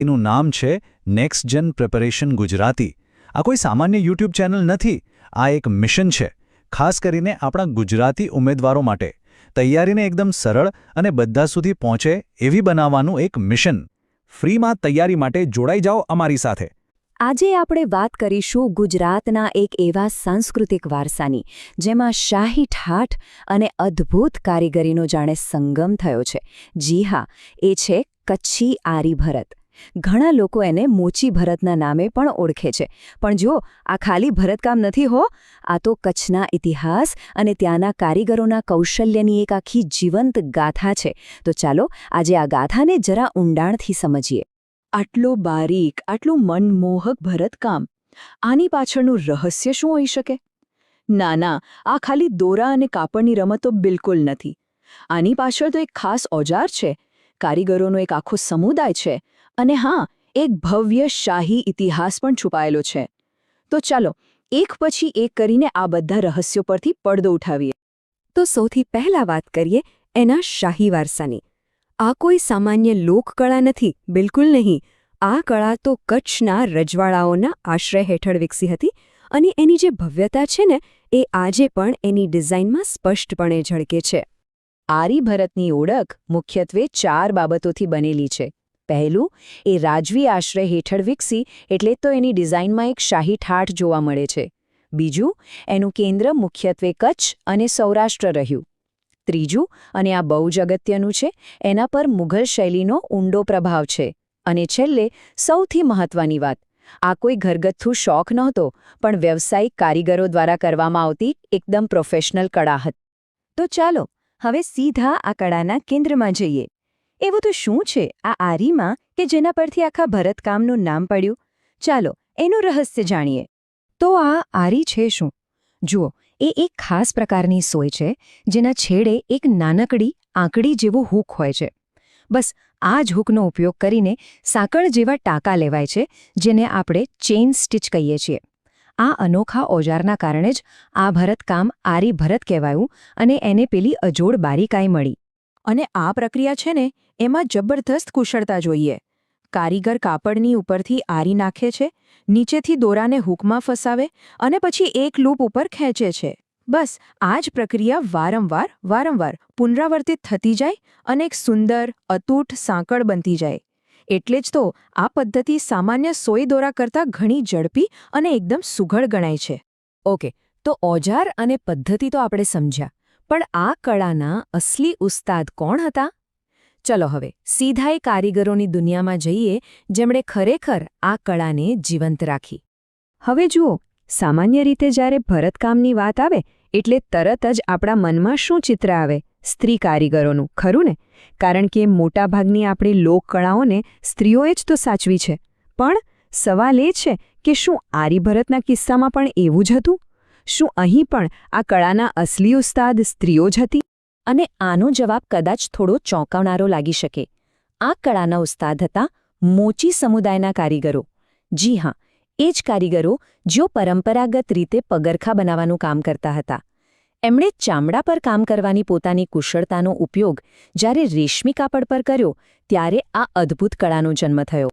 એનું નામ છે નેક્સ્ટ જન પ્રિપેરેશન ગુજરાતી. આ કોઈ સામાન્ય યુટ્યુબ ચેનલ નથી, આ એક મિશન છે, ખાસ કરીને આપણા ગુજરાતી ઉમેદવારો માટે. તૈયારીને એકદમ સરળ અને બધા સુધી પહોંચે એવી બનાવવાનું એક મિશન. ફ્રીમાં તૈયારી માટે જોડાઈ જાઓ અમારી સાથે. આજે આપણે વાત કરીશું ગુજરાતના એક એવા સાંસ્કૃતિક વારસાની, જેમાં શાહી ઠાઠ અને અદ્ભુત કારીગરીનો જાણે સંગમ થયો છે. જી હા, એ છે કચ્છી આરી ભરત. ઘણા લોકો એને મોચી ભરતના નામે પણ ઓળખે છે. પણ જો આ ખાલી ભરતકામ નથી હો, આ તો કચ્છના ઇતિહાસ અને ત્યાંના કારીગરોના કૌશલ્યની એક આખી જીવંત ગાથા છે. તો ચાલો આજે આ ગાથાને જરા ઊંડાણથી સમજીએ. આટલો બારીક, આટલું મનમોહક ભરતકામ, આની પાછળનું રહસ્ય શું હોઈ શકે? ના, આ ખાલી દોરા અને કાપડની રમતો બિલકુલ નથી. આની પાછળ તો એક ખાસ ઓજાર છે, કારીગરોનો એક આખો સમુદાય છે, અને હા, એક ભવ્ય શાહી ઇતિહાસ પણ છુપાયેલો છે. તો ચાલો એક પછી એક કરીને આ બધા રહસ્યો પરથી પડદો ઉઠાવીએ. તો સૌથી પહેલા વાત કરીએ એના શાહી વારસાની. આ કોઈ સામાન્ય લોકકળા નથી, બિલકુલ નહીં. આ કળા તો કચ્છના રજવાડાઓના આશ્રય હેઠળ વિકસી હતી, અને એની જે ભવ્યતા છે ને, એ આજે પણ એની ડિઝાઇનમાં સ્પષ્ટપણે ઝળકે છે. આરી ભરતની ઓળખ મુખ્યત્વે 4 બાબતોથી બનેલી છે. પહેલું, એ રાજવી આશ્રય હેઠળ વિકસી એટલે તો એની ડિઝાઇનમાં એક શાહી ઠાઠ જોવા મળે છે. બીજું, એનું કેન્દ્ર મુખ્યત્વે કચ્છ અને સૌરાષ્ટ્ર રહ્યું. ત્રીજું, અને આ બહુ જ અગત્યનું છે, એના પર મુઘલ શૈલીનો ઊંડો પ્રભાવ છે. અને છેલ્લે સૌથી મહત્વની વાત, આ કોઈ ઘરગથ્થુ શોખ નહોતો, પણ વ્યવસાયિક કારીગરો દ્વારા કરવામાં આવતી એકદમ પ્રોફેશનલ કળા હતી. તો ચાલો હવે સીધા આ કળાના કેન્દ્રમાં જઈએ. એવું તો શું છે આ આરીમાં કે જેના પરથી આખા ભરતકામનું નામ પડ્યું? ચાલો એનું રહસ્ય જાણીએ. તો આ આરી છે શું? જુઓ, એ એક ખાસ પ્રકારની સોય છે, જેના છેડે એક નાનકડી આંકડી જેવો હૂક હોય છે. બસ આ જ હૂકનો ઉપયોગ કરીને સાંકળ જેવા ટાંકા લેવાય છે, જેને આપણે ચેઇન સ્ટિચ કહીએ છીએ. આ અનોખા ઓજારના કારણે જ આ ભરતકામ આરી ભરત કહેવાયું, અને એને પેલી અજોડ બારીકાઈ મળી. અને આ પ્રક્રિયા છે ને, એમાં જબરદસ્ત કુશળતા જોઈએ. કારીગર કાપડની ઉપરથી આરી નાખે છે, નીચેથી દોરાને હૂકમાં ફસાવે અને પછી એક લૂપ ઉપર ખેંચે છે. બસ આ જ પ્રક્રિયા વારંવાર પુનરાવર્તિત થતી જાય અને એક સુંદર, અતૂટ સાંકળ બનતી જાય. એટલે જ તો આ પદ્ધતિ સામાન્ય સોય દોરા કરતાં ઘણી ઝડપી અને એકદમ સુઘડ ગણાય છે. ઓકે, તો ઓજાર અને પદ્ધતિ તો આપણે સમજ્યા, પણ આ કળાના અસલી ઉસ્તાદ કોણ હતા? ચલો હવે સીધા એ કારીગરોની દુનિયામાં જઈએ, જેમણે ખરેખર આ કળાને જીવંત રાખી. હવે જુઓ, સામાન્ય રીતે જ્યારે ભરતકામની વાત આવે એટલે તરત જ આપણા મનમાં શું ચિત્ર આવે? સ્ત્રી કારીગરોનું, ખરું ને? કારણ કે મોટાભાગની આપણી લોકકળાઓને સ્ત્રીઓએ જ તો સાચવી છે. પણ સવાલ એ છે કે શું આરી ભરતના કિસ્સામાં પણ એવું જ હતું? શું અહીં પણ આ કળાના અસલી ઉસ્તાદ સ્ત્રીઓ જ હતી? અને આનો જવાબ કદાચ થોડો ચોંકાવનારો લાગી શકે. આ કળાના ઉસ્તાદ હતા મોચી સમુદાયના કારીગરો. જી હા, એ જ કારીગરો જેઓ પરંપરાગત રીતે પગરખા બનાવવાનું કામ કરતા હતા. એમણે ચામડા પર કામ કરવાની પોતાની કુશળતાનો ઉપયોગ જ્યારે રેશમી કાપડ પર કર્યો, ત્યારે આ અદ્ભુત કળાનો જન્મ થયો.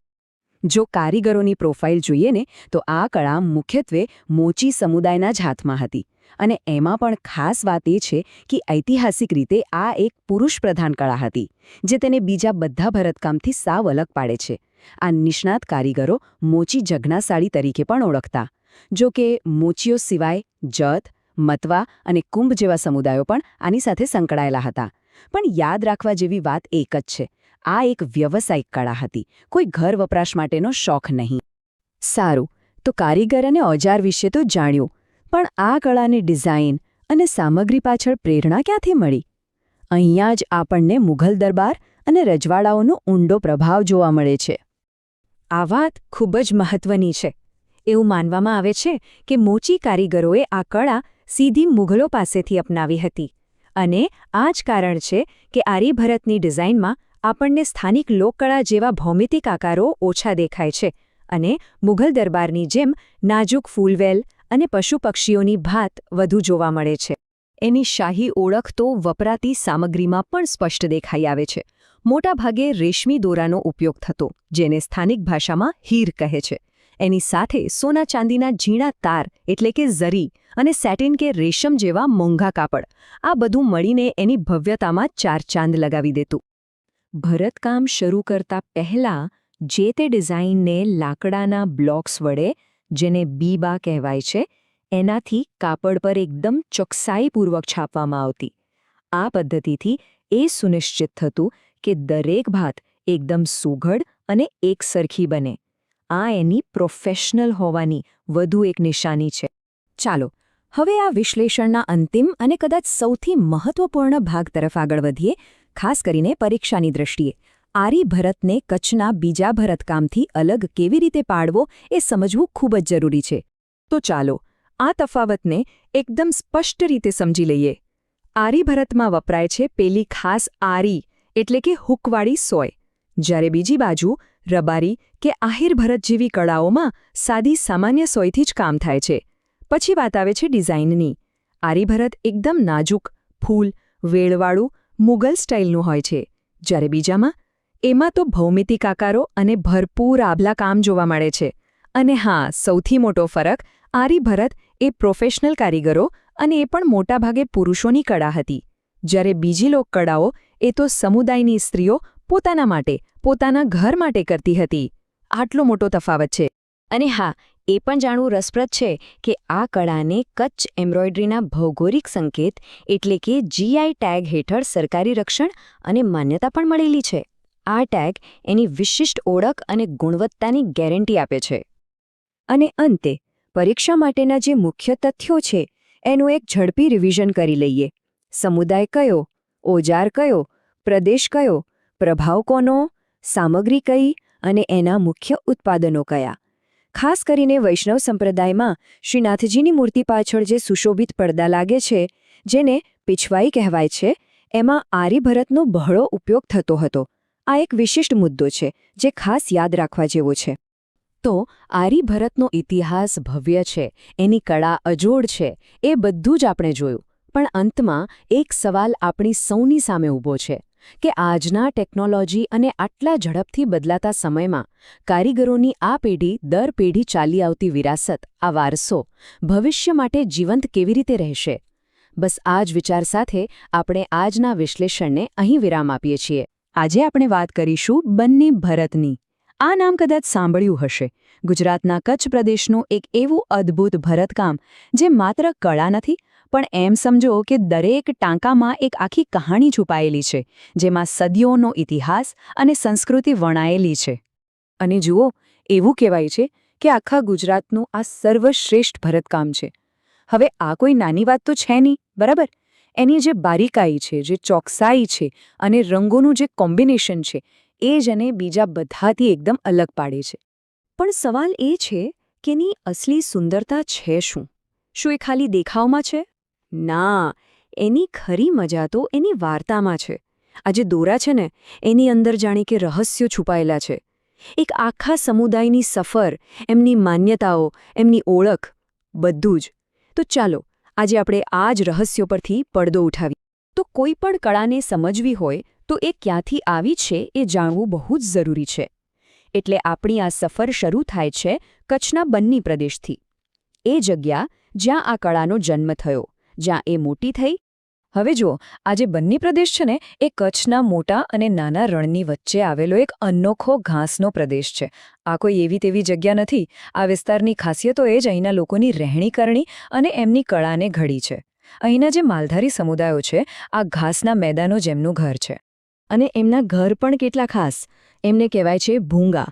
જો કારીગરોની પ્રોફાઇલ જોઈએ ને, તો આ કળા મુખ્યત્વે મોચી સમુદાયના જ હાથમાં હતી. અને એમાં પણ ખાસ વાત એ છે કે ઐતિહાસિક રીતે આ એક પુરુષપ્રધાન કળા હતી, જે તેને બીજા બધા ભરતકામથી સાવ અલગ પાડે છે. આ નિષ્ણાત કારીગરો મોચી જગનાસાળી તરીકે પણ ઓળખતા. જો કે મોચીઓ સિવાય જત, મતવા અને કુંભ જેવા સમુદાયો પણ આની સાથે સંકળાયેલા હતા. પણ યાદ રાખવા જેવી વાત એક જ છે, આ એક વ્યવસાયિક કળા હતી, કોઈ ઘર વપરાશ માટેનો શોખ નહીં. સારું, તો કારીગર અને ઓજાર વિશે તો જાણ્યું, પણ આ કળાની ડિઝાઇન અને સામગ્રી પાછળ પ્રેરણા ક્યાંથી મળી? અહીંયા જ આપણને મુઘલ દરબાર અને રજવાડાઓનો ઊંડો પ્રભાવ જોવા મળે છે. આ વાત ખૂબ જ મહત્વની છે. એવું માનવામાં આવે છે કે મોચી કારીગરોએ આ કળા સીધી મુઘલો પાસેથી અપનાવી હતી. અને આ જ કારણ છે કે આરી ભરતની ડિઝાઇનમાં આપણને સ્થાનિક લોકકળા જેવા ભૌમિતિક આકારો ઓછા દેખાય છે, અને મુઘલ દરબારની જેમ નાજુક ફૂલવેલ અને પશુ પક્ષીઓની ભાત વધુ જોવા મળે છે. એની શાહી ઓળખ તો વપરાતી સામગ્રીમાં પણ સ્પષ્ટ દેખાઈ આવે છે. મોટાભાગે રેશમી દોરાનો ઉપયોગ થતો, જેને સ્થાનિક ભાષામાં હીર કહે છે. એની સાથે સોના ચાંદીના ઝીણા તાર એટલે કે ઝરી અને સેટિન કે રેશમ જેવા મોંઘા કાપડ, આ બધું મળીને એની ભવ્યતામાં ચાર ચાંદ લગાવી દેતું. ભરતકામ શરૂ કરતા પહેલાં જે તે ડિઝાઇનને લાકડાના બ્લોક્સ વડે, જેને બીબા કહેવાય છે, એનાથી કાપડ પર એકદમ ચોકસાઈપૂર્વક છાપવામાં આવતી. આ પદ્ધતિથી એ સુનિશ્ચિત થતું કે દરેક ભાત એકદમ સુઘડ અને એકસરખી બને. આ એની પ્રોફેશનલ હોવાની વધુ એક નિશાની છે. ચાલો હવે આ વિશ્લેષણના અંતિમ અને કદાચ સૌથી મહત્વપૂર્ણ ભાગ તરફ આગળ વધીએ, ખાસ કરીને પરીક્ષાની દૃષ્ટિએ. આરી ભરતને કચ્છના બીજા ભરતકામથી અલગ કેવી રીતે પાડવો એ સમજવું ખૂબ જ જરૂરી છે. તો ચાલો આ તફાવતને એકદમ સ્પષ્ટ રીતે સમજી લઈએ. આરી ભરતમાં વપરાય છે પેલી ખાસ આરી એટલે કે હૂકવાળી સોય, જ્યારે બીજી બાજુ રબારી કે આહિર ભરત જેવી કળાઓમાં સાદી સામાન્ય સોયથી જ કામ થાય છે. પછી વાત આવે છે ડિઝાઇનની. આરી ભરત એકદમ નાજુક, ફૂલ, વેળવાળું, મુગલ સ્ટાઇલનું હોય છે, જ્યારે બીજામાં એમાં તો ભૌમિતિક આકારો અને ભરપૂર આભલા કામ જોવા મળે છે. અને હા, સૌથી મોટો ફરક, આરી ભરત એ પ્રોફેશનલ કારીગરો અને એ પણ મોટાભાગે પુરુષોની કળા હતી, જ્યારે બીજી લોકકળાઓ એ તો સમુદાયની સ્ત્રીઓ પોતાના માટે, પોતાના ઘર માટે કરતી હતી. આટલો મોટો તફાવત છે. અને હા, એ પણ જાણવું રસપ્રદ છે કે આ કળાને કચ્છ એમ્બ્રોઇડરીના ભૌગોલિક સંકેત એટલે કે GI ટેગ હેઠળ સરકારી રક્ષણ અને માન્યતા પણ મળેલી છે. આ ટેગ એની વિશિષ્ટ ઓળખ અને ગુણવત્તાની ગેરંટી આપે છે. અને અંતે પરીક્ષા માટેના જે મુખ્ય તથ્યો છે એનું એક ઝડપી રિવિઝન કરી લઈએ. સમુદાય કયો, ઓજાર કયો, પ્રદેશ કયો, પ્રભાવ કોનો, સામગ્રી કઈ અને એના મુખ્ય ઉત્પાદનો કયા. ખાસ કરીને વૈષ્ણવ સંપ્રદાયમાં શ્રીનાથજીની મૂર્તિ પાછળ જે સુશોભિત પડદા લાગે છે, જેને પીછવાઈ કહેવાય છે, એમાં આરી ભરતનો બહોળો ઉપયોગ થતો હતો. આ એક વિશિષ્ટ મુદ્દો છે જે ખાસ યાદ રાખવા જેવો છે. તો આરી ભરતનો ઇતિહાસ ભવ્ય છે, એની કળા અજોડ છે, એ બધું જ આપણે જોયું. પણ અંતમાં એક સવાલ આપણી સૌની સામે ઊભો છે કે આજના ટેકનોલોજી અને આટલા ઝડપથી બદલાતા સમયમાં કારીગરોની આ પેઢી દર પેઢી ચાલી આવતી વિરાસત, આ વારસો, ભવિષ્ય માટે જીવંત કેવી રીતે રહેશે? બસ આ જ વિચાર સાથે આપણે આજના વિશ્લેષણને અહીં વિરામ આપીએ છીએ. આજે આપણે વાત કરીશું બન્ની ભરતની. આ નામ કદાચ સાંભળ્યું હશે. ગુજરાતના કચ્છ પ્રદેશનું એક એવું અદ્ભુત ભરતકામ જે માત્ર કળા નથી, પણ એમ સમજો કે દરેક ટાંકામાં એક આખી કહાણી છુપાયેલી છે, જેમાં સદીઓનો ઇતિહાસ અને સંસ્કૃતિ વણાયેલી છે. અને જુઓ, એવું કહેવાય છે કે આખા ગુજરાતનું આ સર્વશ્રેષ્ઠ ભરતકામ છે. હવે આ કોઈ નાની વાત તો છે નહીં, બરાબર? એની જે બારીકાઈ છે, જે ચોકસાઈ છે અને રંગોનું જે કોમ્બિનેશન છે, એ જ એને બીજા બધાથી એકદમ અલગ પાડે છે. પણ સવાલ એ છે કે એની અસલી સુંદરતા છે શું? શું એ ખાલી દેખાવમાં છે? ના, એની ખરી મજા તો એની વાર્તામાં છે. આ જે દોરા છે ને, એની અંદર જાણે કે રહસ્યો છુપાયેલા છે. એક આખા સમુદાયની સફર, એમની માન્યતાઓ, એમની ઓળખ, બધું જ. તો ચાલો આજે આપણે આ જ રહસ્યો પરથી પડદો ઉઠાવીએ. તો કોઈ પણ કળાને સમજવી હોય તો એ ક્યાંથી આવી છે એ જાણવું બહુ જ જરૂરી છે. એટલે આપણી આ સફર શરૂ થાય છે કચ્છના બન્ની પ્રદેશથી. એ જગ્યા જ્યાં આ કળાનો જન્મ થયો, જ્યાં એ મોટી થઈ. હવે જુઓ, આ જે બન્ની પ્રદેશ છે ને, એ કચ્છના મોટા અને નાના રણની વચ્ચે આવેલો એક અનોખો ઘાસનો પ્રદેશ છે. આ કોઈ એવી તેવી જગ્યા નથી. આ વિસ્તારની ખાસિયતો એ જ અહીંના લોકોની રહેણીકરણી અને એમની કળાને ઘડી છે. અહીંના જે માલધારી સમુદાયો છે, આ ઘાસના મેદાનો જેમનું ઘર છે. અને એમના ઘર પણ કેટલા ખાસ. એમને કહેવાય છે ભૂંગા.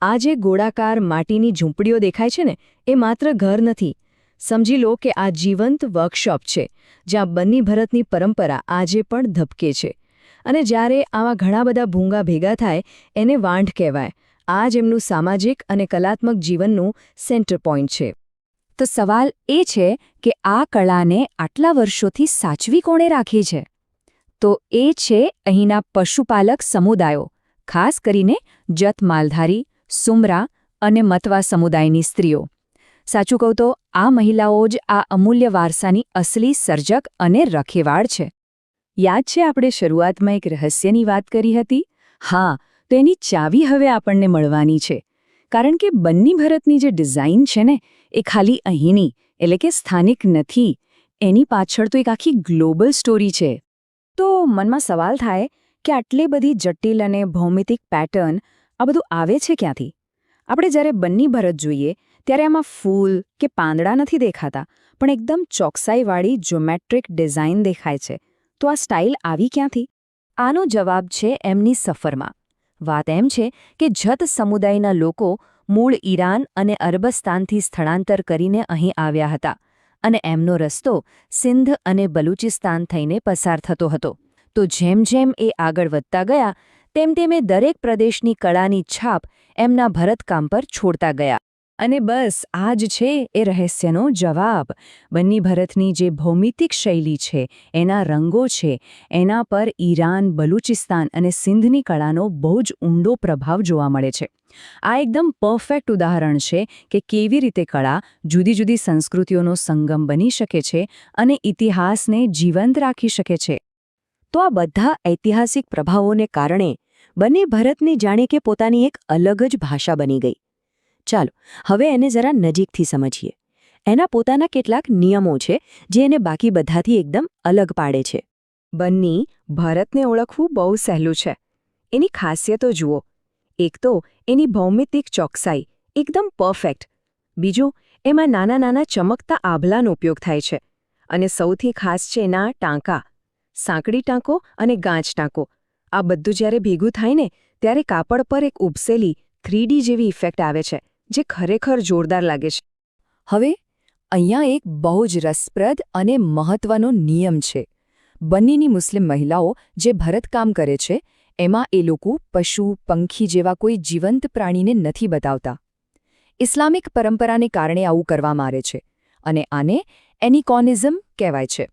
આ જે ગોળાકાર માટીની ઝૂંપડીઓ દેખાય છે ને, એ માત્ર ઘર નથી. સમજી લો કે આ જીવંત વર્કશોપ છે, જ્યાં બન્ની ભરતની પરંપરા આજે પણ ધબકે છે. અને જ્યારે આવા ઘણા બધા ભૂંગા ભેગા થાય, એને વાંઢ કહેવાય. આ જ એમનું સામાજિક અને કલાત્મક જીવનનું સેન્ટર પોઈન્ટ છે. તો સવાલ એ છે કે આ કળાને આટલા વર્ષોથી સાચવી કોણે રાખી છે? તો એ છે અહીંના પશુપાલક સમુદાયો, ખાસ કરીને જત માલધારી, સુમરા અને મતવા સમુદાયની સ્ત્રીઓ. સાચું કહું તો આ મહિલાઓ જ આ અમૂલ્ય વારસાની અસલી સર્જક અને રખેવાળ છે. યાદ છે આપણે શરૂઆતમાં એક રહસ્યની વાત કરી હતી? હા, તો એની ચાવી હવે આપણને મળવાની છે. કારણ કે બન્ની ભરતની જે ડિઝાઇન છે ને એ ખાલી અહીંની એટલે કે સ્થાનિક નથી. એની પાછળ તો એક આખી ગ્લોબલ સ્ટોરી છે. તો મનમાં સવાલ થાય કે આટલી બધી જટિલ અને ભૌમિતિક પેટર્ન આ બધું આવે છે ક્યાંથી? આપણે જ્યારે બન્ની ભરત જોઈએ ત્યારે આમાં ફૂલ કે પાંદડા નથી દેખાતા, પણ એકદમ ચોકસાઈવાળી જ્યોમેટ્રિક ડિઝાઇન દેખાય છે. તો આ સ્ટાઇલ આવી ક્યાંથી? આનો જવાબ છે એમની સફરમાં. વાત એમ છે કે જત સમુદાયના લોકો મૂળ ઈરાન અને અરબસ્તાનથી સ્થળાંતર કરીને અહીં આવ્યા હતા અને એમનો રસ્તો સિંધ અને બલુચિસ્તાન થઈને પસાર થતો હતો. તો જેમ જેમ એ આગળ વધતા ગયા તેમ તેમ એ દરેક પ્રદેશની કળાની છાપ એમના ભરતકામ પર છોડતા ગયા. અને બસ આ જ છે એ રહસ્યનો જવાબ. બન્ની ભરતની જે ભૌમિતિક શૈલી છે, એના રંગો છે, એના પર ઈરાન, બલુચિસ્તાન અને સિંધની કળાનો બહુ જ ઊંડો પ્રભાવ જોવા મળે છે. આ એકદમ પરફેક્ટ ઉદાહરણ છે કે કેવી રીતે કળા જુદી જુદી સંસ્કૃતિઓનો સંગમ બની શકે છે અને ઇતિહાસને જીવંત રાખી શકે છે. તો આ બધા ઐતિહાસિક પ્રભાવોને કારણે બન્ની ભરતની જાણે કે પોતાની એક અલગ જ ભાષા બની ગઈ. ચાલો હવે એને જરા નજીકથી સમજીએ. એના પોતાના કેટલાક નિયમો છે જે એને બાકી બધાથી એકદમ અલગ પાડે છે. બન્ની ભરતને ઓળખવું બહુ સહેલું છે. એની ખાસિયતો જુઓ. એક તો એની ભૌમિતિક ચોકસાઈ એકદમ પરફેક્ટ. બીજું, એમાં નાના નાના ચમકતા આભલાનો ઉપયોગ થાય છે. અને સૌથી ખાસ છે એના ટાંકા. સાંકડી ટાંકો અને ગાંચ ટાંકો. આ બધું જ્યારે ભેગું થાય ને ત્યારે કાપડ પર એક ઉભસેલી 3D જેવી ઇફેક્ટ આવે છે, જે ખરેખર જોરદાર લાગે છે. હવે અહીંયા એક બહુ જ રસપ્રદ અને મહત્વનો નિયમ છે. બન્નીની મુસ્લિમ મહિલાઓ જે ભરતકામ કરે છે એમાં એ લોકો પશુ, પંખી જેવા કોઈ જીવંત પ્રાણીને નથી બતાવતા. ઇસ્લામિક પરંપરાને કારણે આવું કરવામાં આવે છે અને આને એનિકોનિઝમ કહેવાય છે.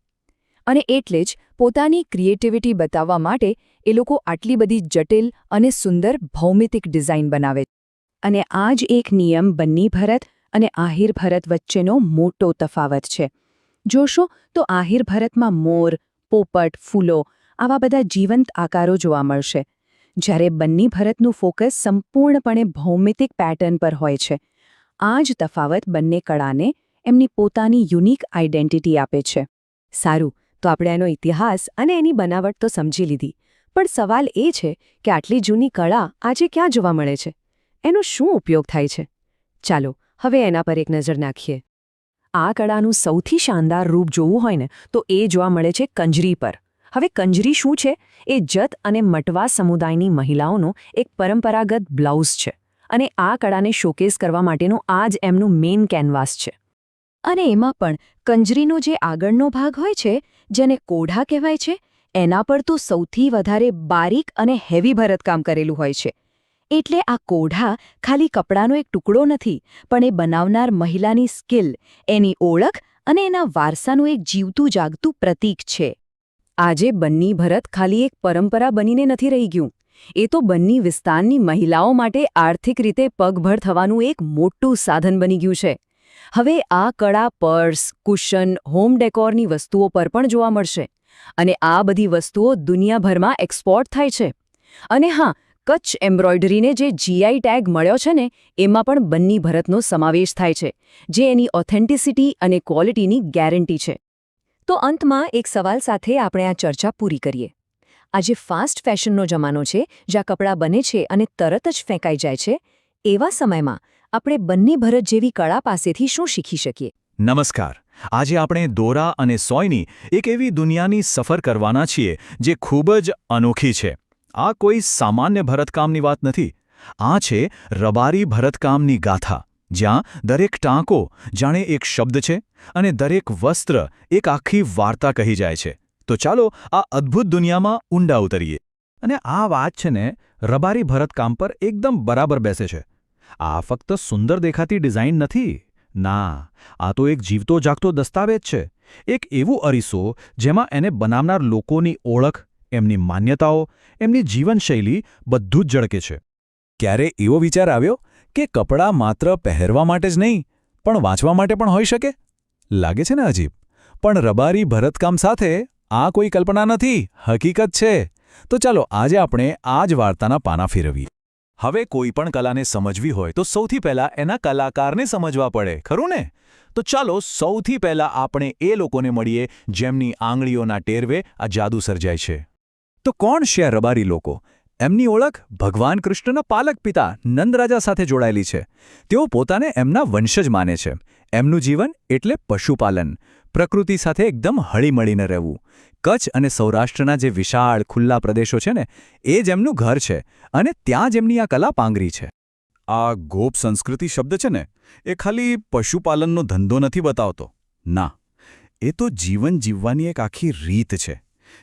અને એટલે જ પોતાની ક્રિએટિવિટી બતાવવા માટે એ લોકો આટલી બધી જટિલ અને સુંદર ભૌમિતિક ડિઝાઇન બનાવે છે. અને આ જ એક નિયમ બન્ની ભરત અને આહિર ભરત વચ્ચેનો મોટો તફાવત છે. જોશો તો આહિર ભરતમાં મોર, પોપટ, ફૂલો આવા બધા જીવંત આકારો જોવા મળશે, જ્યારે બન્ની ભરતનું ફોકસ સંપૂર્ણપણે ભૌમિતિક પેટર્ન પર હોય છે. આ જ તફાવત બંને કળાને એમની પોતાની યુનિક આઇડેન્ટિટી આપે છે. સારું, તો આપણે એનો ઇતિહાસ અને એની બનાવટ તો સમજી લીધી, પણ સવાલ એ છે કે આટલી જૂની કળા આજે ક્યાં જોવા મળે છે? એનો શું ઉપયોગ થાય છે? ચાલો હવે એના પર એક નજર નાખીએ. આ કળાનું સૌથી શાનદાર રૂપ જોવું હોય ને તો એ જોવા મળે છે કંજરી પર. હવે કંજરી શું છે? એ જત અને મટવા સમુદાયની મહિલાઓનો એક પરંપરાગત બ્લાઉઝ છે અને આ કળાને શોકેસ કરવા માટેનું આ જ એમનું મેઇન કેનવાસ છે. અને એમાં પણ કંજરીનો જે આગળનો ભાગ હોય છે, જેને કોઢા કહેવાય છે, એના પર તો સૌથી વધારે બારીક અને હેવી ભરતકામ કરેલું હોય છે. એટલે આ કોઢા ખાલી કપડાનો એક ટુકડો નથી, પણ એ બનાવનાર મહિલાની સ્કિલ, એની ઓળખ અને એના વારસાનું એક જીવતું જાગતું પ્રતીક છે. આજે બન્ની ભરત ખાલી એક પરંપરા બનીને નથી રહી ગયું. એ તો બન્ની વિસ્તારની મહિલાઓ માટે આર્થિક રીતે પગભર થવાનું એક મોટું સાધન બની ગયું છે. હવે આ કળા પર્સ, કુશન, હોમ ડેકોરની વસ્તુઓ પર પણ જોવા મળશે. અને આ બધી વસ્તુઓ દુનિયાભરમાં એક્સપોર્ટ થાય છે. અને હા, કચ્છ એમ્બ્રોઇડરીને જે GI ટેગ મળ્યો છે ને, એમાં પણ બન્ની ભરતનો સમાવેશ થાય છે, જે એની ઓથેન્ટિસિટી અને ક્વોલિટીની ગેરંટી છે. તો અંતમાં એક સવાલ સાથે આપણે આ ચર્ચા પૂરી કરીએ. આજે ફાસ્ટ ફેશનનો જમાનો છે, જ્યાં કપડાં બને છે અને તરત જ ફેંકાઈ જાય છે. એવા સમયમાં આપણે બન્ની ભરત જેવી કળા પાસેથી શું શીખી શકીએ? નમસ્કાર. આજે આપણે દોરા અને સોયની એક એવી દુનિયાની સફર કરવાના છીએ જે ખૂબ જ અનોખી છે. આ કોઈ સામાન્ય ભરતકામની વાત નથી. આ છે રબારી ભરતકામની ગાથા, જ્યાં દરેક ટાંકો જાણે એક શબ્દ છે અને દરેક વસ્ત્ર એક આખી વાર્તા કહી જાય છે. તો ચાલો આ અદ્ભુત દુનિયામાં ઊંડા ઉતરીએ. અને આ વાત છે ને, રબારી ભરતકામ પર એકદમ બરાબર બેસે છે. આ ફક્ત સુંદર દેખાતી ડિઝાઇન નથી. ના, આ તો એક જીવતો જાગતો દસ્તાવેજ છે. એક એવું અરીસો જેમાં એને બનાવનાર લોકોની ઓળખ, એમની માન્યતાઓ, એમની જીવનશૈલી બધું જ ઝળકે છે. ક્યારે એવો વિચાર આવ્યો કે કપડાં માત્ર પહેરવા માટે જ નહીં, પણ વાંચવા માટે પણ હોઈ શકે? લાગે છે ને અજીબ? પણ રબારી ભરતકામ સાથે આ કોઈ કલ્પના નથી, હકીકત છે. તો ચાલો આજે આપણે આ જ વાર્તાના પાના ફેરવીએ. હવે કોઈ પણ કલાને સમજવી હોય તો સૌથી પહેલા એના કલાકારને સમજવા પડે, ખરું ને? તો ચાલો સૌથી પહેલા આપણે એ લોકોને મળીએ જેમની આંગળીઓના ટેરવે આ જાદુ સર્જાય છે. તો કોણ છે આ રબારી લોકો? એમની ઓળખ ભગવાન કૃષ્ણના પાલક પિતા નંદરાજા સાથે જોડાયેલી છે. તેઓ પોતાને એમના વંશજ માને છે. એમનું જીવન એટલે પશુપાલન, પ્રકૃતિ સાથે એકદમ હળીમળીને રહેવું. કચ્છ અને સૌરાષ્ટ્રના જે વિશાળ ખુલ્લા પ્રદેશો છે ને, એ જ એમનું ઘર છે અને ત્યાં જ એમની આ કલા પાંગરી છે. આ ગોપ સંસ્કૃતિ શબ્દ છે ને, એ ખાલી પશુપાલનનો ધંધો નથી બતાવતો. ના, એ તો જીવન જીવવાની એક આખી રીત છે,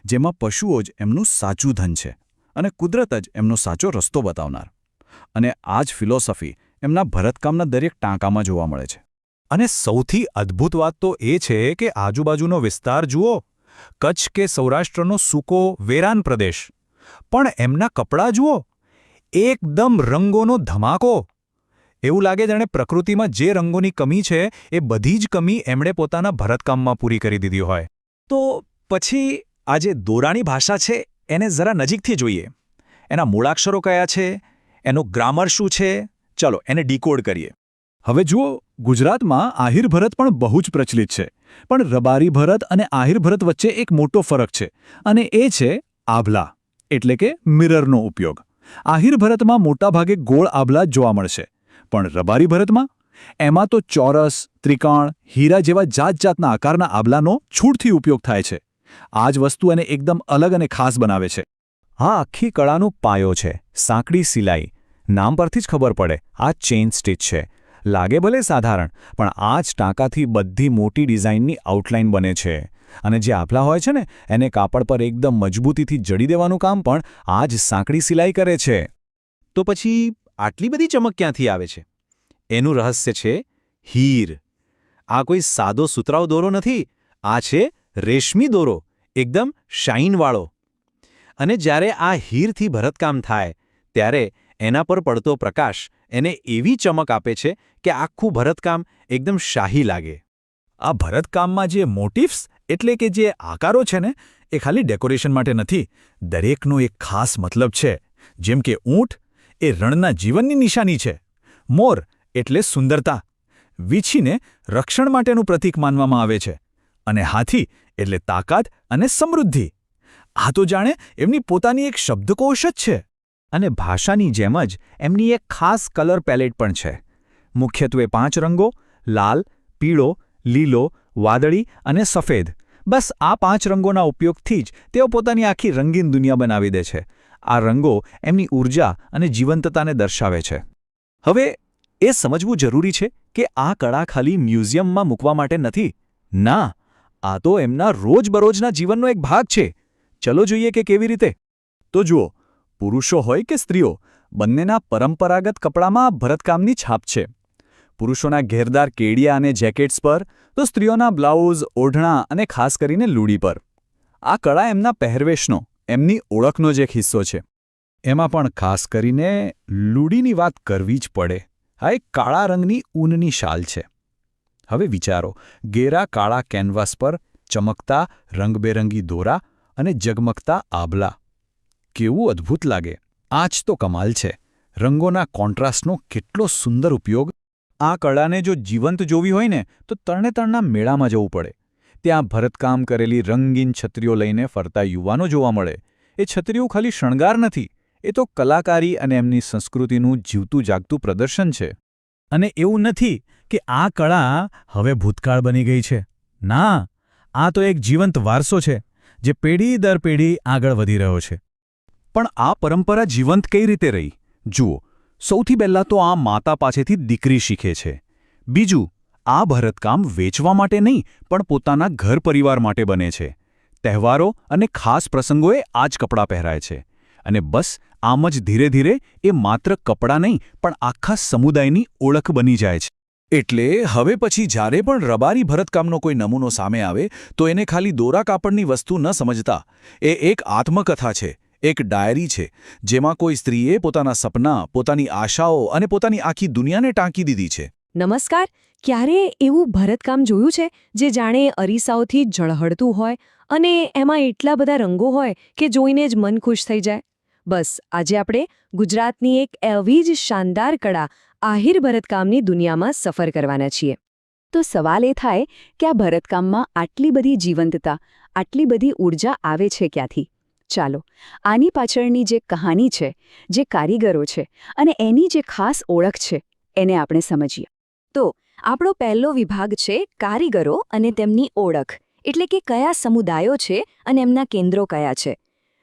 જેમાં પશુઓ જ એમનું સાચું ધન છે અને કુદરત જ એમનો સાચો રસ્તો બતાવનાર. અને આ જ ફિલોસોફી એમના ભરતકામના દરેક ટાંકામાં જોવા મળે છે. અને સૌથી અદ્ભુત વાત તો એ છે કે આજુબાજુનો વિસ્તાર જુઓ, કચ્છ કે સૌરાષ્ટ્રનો સૂકો વેરાન પ્રદેશ, પણ એમના કપડાં જુઓ, એકદમ રંગોનો ધમાકો. એવું લાગે જાણે પ્રકૃતિમાં જે રંગોની કમી છે એ બધી જ કમી એમણે પોતાના ભરતકામમાં પૂરી કરી દીધી હોય. તો પછી આ જે દોરાની ભાષા છે એને જરા નજીકથી જોઈએ. એના મૂળાક્ષરો કયા છે, એનું ગ્રામર શું છે, ચલો એને ડીકોડ કરીએ. હવે જુઓ, ગુજરાતમાં આહિર ભરત પણ બહુ જ પ્રચલિત છે, પણ રબારી ભરત અને આહિર ભરત વચ્ચે એક મોટો ફરક છે અને એ છે આભલા, એટલે કે મિરરનો ઉપયોગ. આહિર ભરતમાં મોટાભાગે ગોળ આભલા જ જોવા મળશે, પણ રબારી ભરતમાં એમાં તો ચોરસ, ત્રિકોણ, હીરા જેવા જાતજાતના આકારના આભલાનો છૂટથી ઉપયોગ થાય છે. આ જ વસ્તુ એને એકદમ અલગ અને ખાસ બનાવે છે. આ આખી કળાનો પાયો છે સાંકડી સિલાઈ. નામ પરથી જ ખબર પડે, આ ચેઇન સ્ટિચ છે. લાગે ભલે સાધારણ, પણ આ જ ટાંકાથી બધી મોટી ડિઝાઇનની આઉટલાઇન બને છે. અને જે આભલા હોય છે ને, એને કાપડ પર એકદમ મજબૂતીથી જડી દેવાનું કામ પણ આ જ સાંકડી સિલાઈ કરે છે. તો પછી આટલી બધી ચમક ક્યાંથી આવે છે? એનું રહસ્ય છે હીર. આ કોઈ સાદો સુતરાઉ દોરો નથી, આ છે રેશમી દોરો, એકદમ શાઇનવાળો. અને જ્યારે આ હીરથી ભરતકામ થાય ત્યારે એના પર પડતો પ્રકાશ એને એવી ચમક આપે છે કે આખું ભરતકામ એકદમ શાહી લાગે. આ ભરતકામમાં જે મોટિવ્સ એટલે કે જે આકારો છે ને, એ ખાલી ડેકોરેશન માટે નથી, દરેકનો એક ખાસ મતલબ છે. જેમ કે ઊંટ એ રણના જીવનની નિશાની છે, મોર એટલે સુંદરતા, વીછીને રક્ષણ માટેનું પ્રતીક માનવામાં આવે છે, અને હાથી એટલે તાકાત અને સમૃદ્ધિ. આ તો જાણે એમની પોતાની એક શબ્દકોશ જ છે. અને ભાષાની જેમ જ એમની એક ખાસ કલર પેલેટ પણ છે. મુખ્યત્વે 5 રંગો: લાલ, પીળો, લીલો, વાદળી અને સફેદ. બસ આ 5 રંગોના ઉપયોગથી જ તેઓ પોતાની આખી રંગીન દુનિયા બનાવી દે છે. આ રંગો એમની ઊર્જા અને જીવંતતાને દર્શાવે છે. હવે એ સમજવું જરૂરી છે કે આ કળા ખાલી મ્યુઝિયમમાં મૂકવા માટે નથી. ના, આ તો એમના રોજબરોજના જીવનનો એક ભાગ છે. ચલો જોઈએ કે કેવી રીતે. તો જુઓ, પુરુષો હોય કે સ્ત્રીઓ, બંનેના પરંપરાગત કપડામાં ભરતકામની છાપ છે. પુરુષોના ઘેરદાર કેડિયા અને જેકેટ્સ પર, તો સ્ત્રીઓના બ્લાઉઝ, ઓઢણા અને ખાસ કરીને લૂડી પર. આ કળા એમના પહેરવેશનો, એમની ઓળખનો જ એક હિસ્સો છે. એમાં પણ ખાસ કરીને લૂડીની વાત કરવી જ પડે. આ એક કાળા રંગની ઊનની શાલ છે. હવે વિચારો, ઘેરા કાળા કેનવાસ પર ચમકતા રંગબેરંગી દોરા અને જગમગતા આભલા. કેવું અદ્ભુત લાગે! આ જ તો કમાલ છે, રંગોના કોન્ટ્રાસ્ટનો કેટલો સુંદર ઉપયોગ. આ કળાને જો જીવંત જોવી હોય ને, તો તરણેતરના મેળામાં જવું પડે. ત્યાં ભરતકામ કરેલી રંગીન છત્રીઓ લઈને ફરતા યુવાનો જોવા મળે. એ છત્રીઓ ખાલી શણગાર નથી, એ તો કલાકારી અને એમની સંસ્કૃતિનું જીવતું જાગતું પ્રદર્શન છે. અને એવું નથી કે આ કળા હવે ભૂતકાળ બની ગઈ છે. ના, આ તો એક જીવંત વારસો છે, જે પેઢી દર પેઢી આગળ વધી રહ્યો છે. પણ આ પરંપરા જીવંત કઈ રીતે રહી? જુઓ, સૌથી પહેલાં તો આ માતા પાસેથી દીકરી શીખે છે. બીજું, આ ભરતકામ વેચવા માટે નહીં, પણ પોતાના ઘર પરિવાર માટે બને છે. તહેવારો અને ખાસ પ્રસંગોએ આ જ કપડાં પહેરાય છે. અને બસ આમ જ ધીરે ધીરે એ માત્ર કપડાં નહીં, પણ આખા સમુદાયની ઓળખ બની જાય છે. એટલે હવે પછી જ્યારે પણ રબારી ભરતકામનો કોઈ નમૂનો સામે આવે, તો એને ખાલી દોરા કાપડની વસ્તુ ન સમજતા. એ એક આત્મકથા છે, એક ડાયરી છે, જેમાં કોઈ સ્ત્રીએ પોતાના સપના, પોતાની આશાઓ અને પોતાની આખી દુનિયાને ટાંકી દીધી છે. નમસ્કાર. ક્યારે એવું ભરતકામ જોયું છે જે જાણે અરીસાઓથી ઝળહળતું હોય અને એમાં એટલા બધા રંગો હોય કે જોઈને જ મન ખુશ થઈ જાય? બસ આજે આપણે ગુજરાતની એક એવી જ શાનદાર કળા આહિર ભરતકામની દુનિયામાં સફર કરવાના છીએ. તો સવાલ એ થાય કે આ ભરતકામમાં આટલી બધી જીવંતતા, આટલી બધી ઊર્જા આવે છે ક્યાંથી? ચાલો, આની પાછળની જે કહાની છે, જે કારીગરો છે અને એની જે ખાસ ઓળખ છે, એને આપણે સમજીએ. તો આપણો પહેલો વિભાગ છે કારીગરો અને તેમની ઓળખ, એટલે કે કયા સમુદાયો છે અને એમના કેન્દ્રો કયા છે.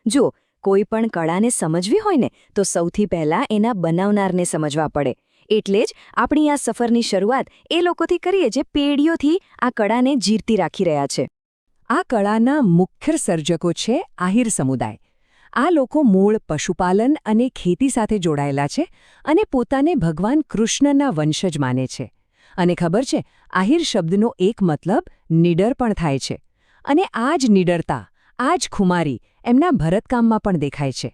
જો કોઈ પણ કળાને સમજવી હોય ને તો સૌથી પહેલાં એના બનાવનારને સમજવા પડે. એટલે જ આપણી આ સફરની શરૂઆત એ લોકોથી કરીએ જે પેઢીઓથી આ કળાને જીરતી રાખી રહ્યા છે. આ કળાના મુખ્ય સર્જકો છે આહિર સમુદાય. આ લોકો મૂળ પશુપાલન અને ખેતી સાથે જોડાયેલા છે અને પોતાને ભગવાન કૃષ્ણના વંશજ માને છે. અને ખબર છે, આહિર શબ્દનો એક મતલબ નિડર પણ થાય છે. અને આ જ નિડરતા, આ જ ખુમારી એમના ભરતકામમાં પણ દેખાય છે.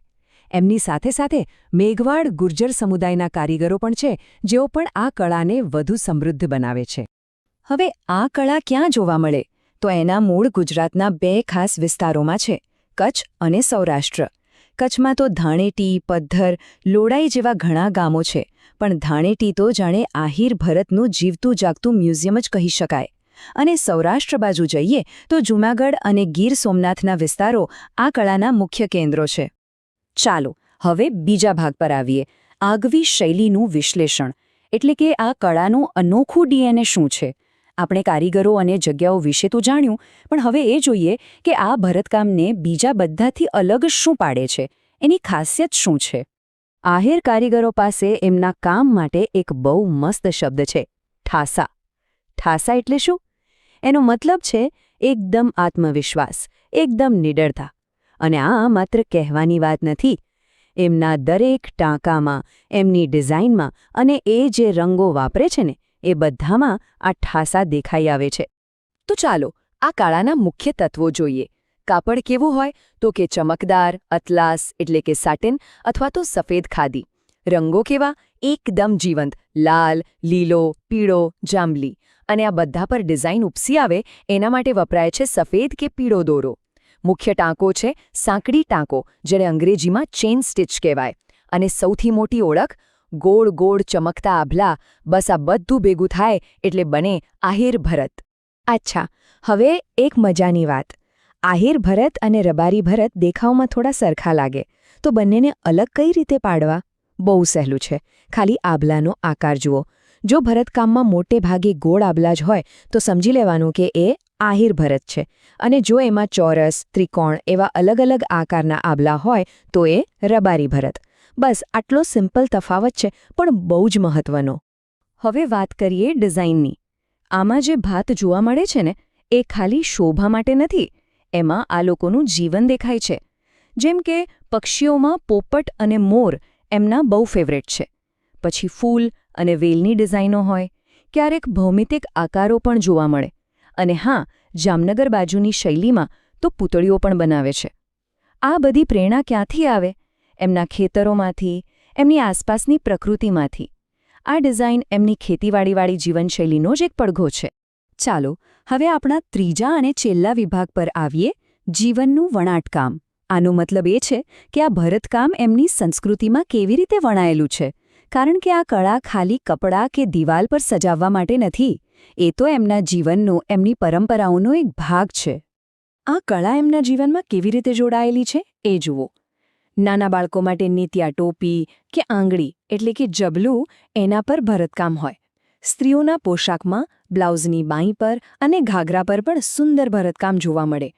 એમની સાથે સાથે મેઘવાડ ગુર્જર સમુદાયના કારીગરો પણ છે, જેઓ પણ આ કળાને વધુ સમૃદ્ધ બનાવે છે. હવે આ કળા ક્યાં જોવા મળે? તો એના મૂળ ગુજરાતના બે ખાસ વિસ્તારોમાં છે, કચ્છ અને સૌરાષ્ટ્ર. કચ્છમાં તો ધાણેટી, પદ્ધર, લોડાઈ જેવા ઘણા ગામો છે, પણ ધાણેટી તો જાણે આહિર ભરતનું જીવતું જાગતું મ્યુઝિયમ જ કહી શકાય. અને સૌરાષ્ટ્ર બાજુ જઈએ તો જૂનાગઢ અને ગીર સોમનાથના વિસ્તારો આ કળાના મુખ્ય કેન્દ્રો છે. ચાલો, હવે બીજા ભાગ પર આવીએ, આગવી શૈલીનું વિશ્લેષણ. એટલે કે આ કળાનું અનોખું ડીએનએ શું છે? આપણે કારીગરો અને જગ્યાઓ વિશે તો જાણ્યું, પણ હવે એ જોઈએ કે આ ભરતકામને બીજા બધાથી અલગ શું પાડે છે, એની ખાસિયત શું છે. આહિર કારીગરો પાસે એમના કામ માટે એક બહુ મસ્ત શબ્દ છે, ઠાસા. ઠાસા એટલે શું? એનો મતલબ છે એકદમ આત્મવિશ્વાસ, એકદમ નિડરતા. અને આ માત્ર કહેવાની વાત નથી. એમના દરેક ટાંકામાં, એમની ડિઝાઇનમાં અને એ જે રંગો વાપરે છે ને, એ બધામાં આ ઠાસા દેખાઈ આવે છે. તો ચાલો આ કળાના મુખ્ય તત્વો જોઈએ. કાપડ કેવું હોય? તો કે ચમકદાર, અત્લાસ એટલે કે સાટિન અથવા તો સફેદ ખાદી. રંગો કેવા? એકદમ જીવંત, લાલ, લીલો, પીળો, જાંબલી. અને આ બધા પર ડિઝાઇન ઉપસી આવે એના માટે વપરાય છે સફેદ કે પીળો દોરો. મુખ્ય ટાંકો છે સાંકડી ટાંકો, જેને અંગ્રેજીમાં ચેઇન સ્ટિચ કહેવાય. અને સૌથી મોટી ઓળખ, ગોળ ગોળ ચમકતા આભલા. બસ આ બધું ભેગું થાય એટલે બને આહિર ભરત. અચ્છા, હવે એક મજાની વાત. આહિર ભરત અને રબારી ભરત દેખાવમાં થોડા સરખા લાગે, તો બંનેને અલગ કઈ રીતે પાડવા? બહુ સહેલું છે. ખાલી આભલાનો આકાર જુઓ. જો ભરતકામમાં મોટે ભાગે ગોળ આભલા જ હોય તો સમજી લેવાનું કે એ આહિર ભરત છે. અને જો એમાં ચોરસ, ત્રિકોણ એવા અલગ અલગ આકારના આભલા હોય તો એ રબારી ભરત. બસ આટલો સિમ્પલ તફાવત છે, પણ બહુ જ મહત્વનો. હવે વાત કરીએ ડિઝાઇનની. આમાં જે ભાત જોવા મળે છે ને, એ ખાલી શોભા માટે નથી. એમાં આ લોકોનું જીવન દેખાય છે. જેમ કે પક્ષીઓમાં પોપટ અને મોર એમના બહુ ફેવરેટ છે. પછી ફૂલ અને વેલની ડિઝાઇનો હોય. ક્યારેક ભૌમિતિક આકારો પણ જોવા મળે. અને હા, જામનગર બાજુની શૈલીમાં તો પૂતળીઓ પણ બનાવે છે. આ બધી પ્રેરણા ક્યાંથી આવે? એમના ખેતરોમાંથી, એમની આસપાસની પ્રકૃતિમાંથી. આ ડિઝાઇન એમની ખેતીવાડીવાળી જીવનશૈલીનો જ એક પડઘો છે. ચાલો હવે આપણા ત્રીજા અને છેલ્લા વિભાગ પર આવીએ, જીવનનું વણાટકામ. આનો મતલબ એ છે કે આ ભરતકામ એમની સંસ્કૃતિમાં કેવી રીતે વણાયેલું છે. કારણ કે આ કળા ખાલી કપડાં કે દિવાલ પર સજાવવા માટે નથી. એ તો એમના જીવનનો, એમની પરંપરાઓનો એક ભાગ છે. આ કળા એમના જીવનમાં કેવી રીતે જોડાયેલી છે એ જુઓ. નાના બાળકો માટે નીતિયા ટોપી કે આંગળી એટલે કે જબલું, એના પર ભરતકામ હોય. સ્ત્રીઓના પોશાકમાં બ્લાઉઝની બાંય પર અને ઘાઘરા પર પણ સુંદર ભરતકામ જોવા મળે.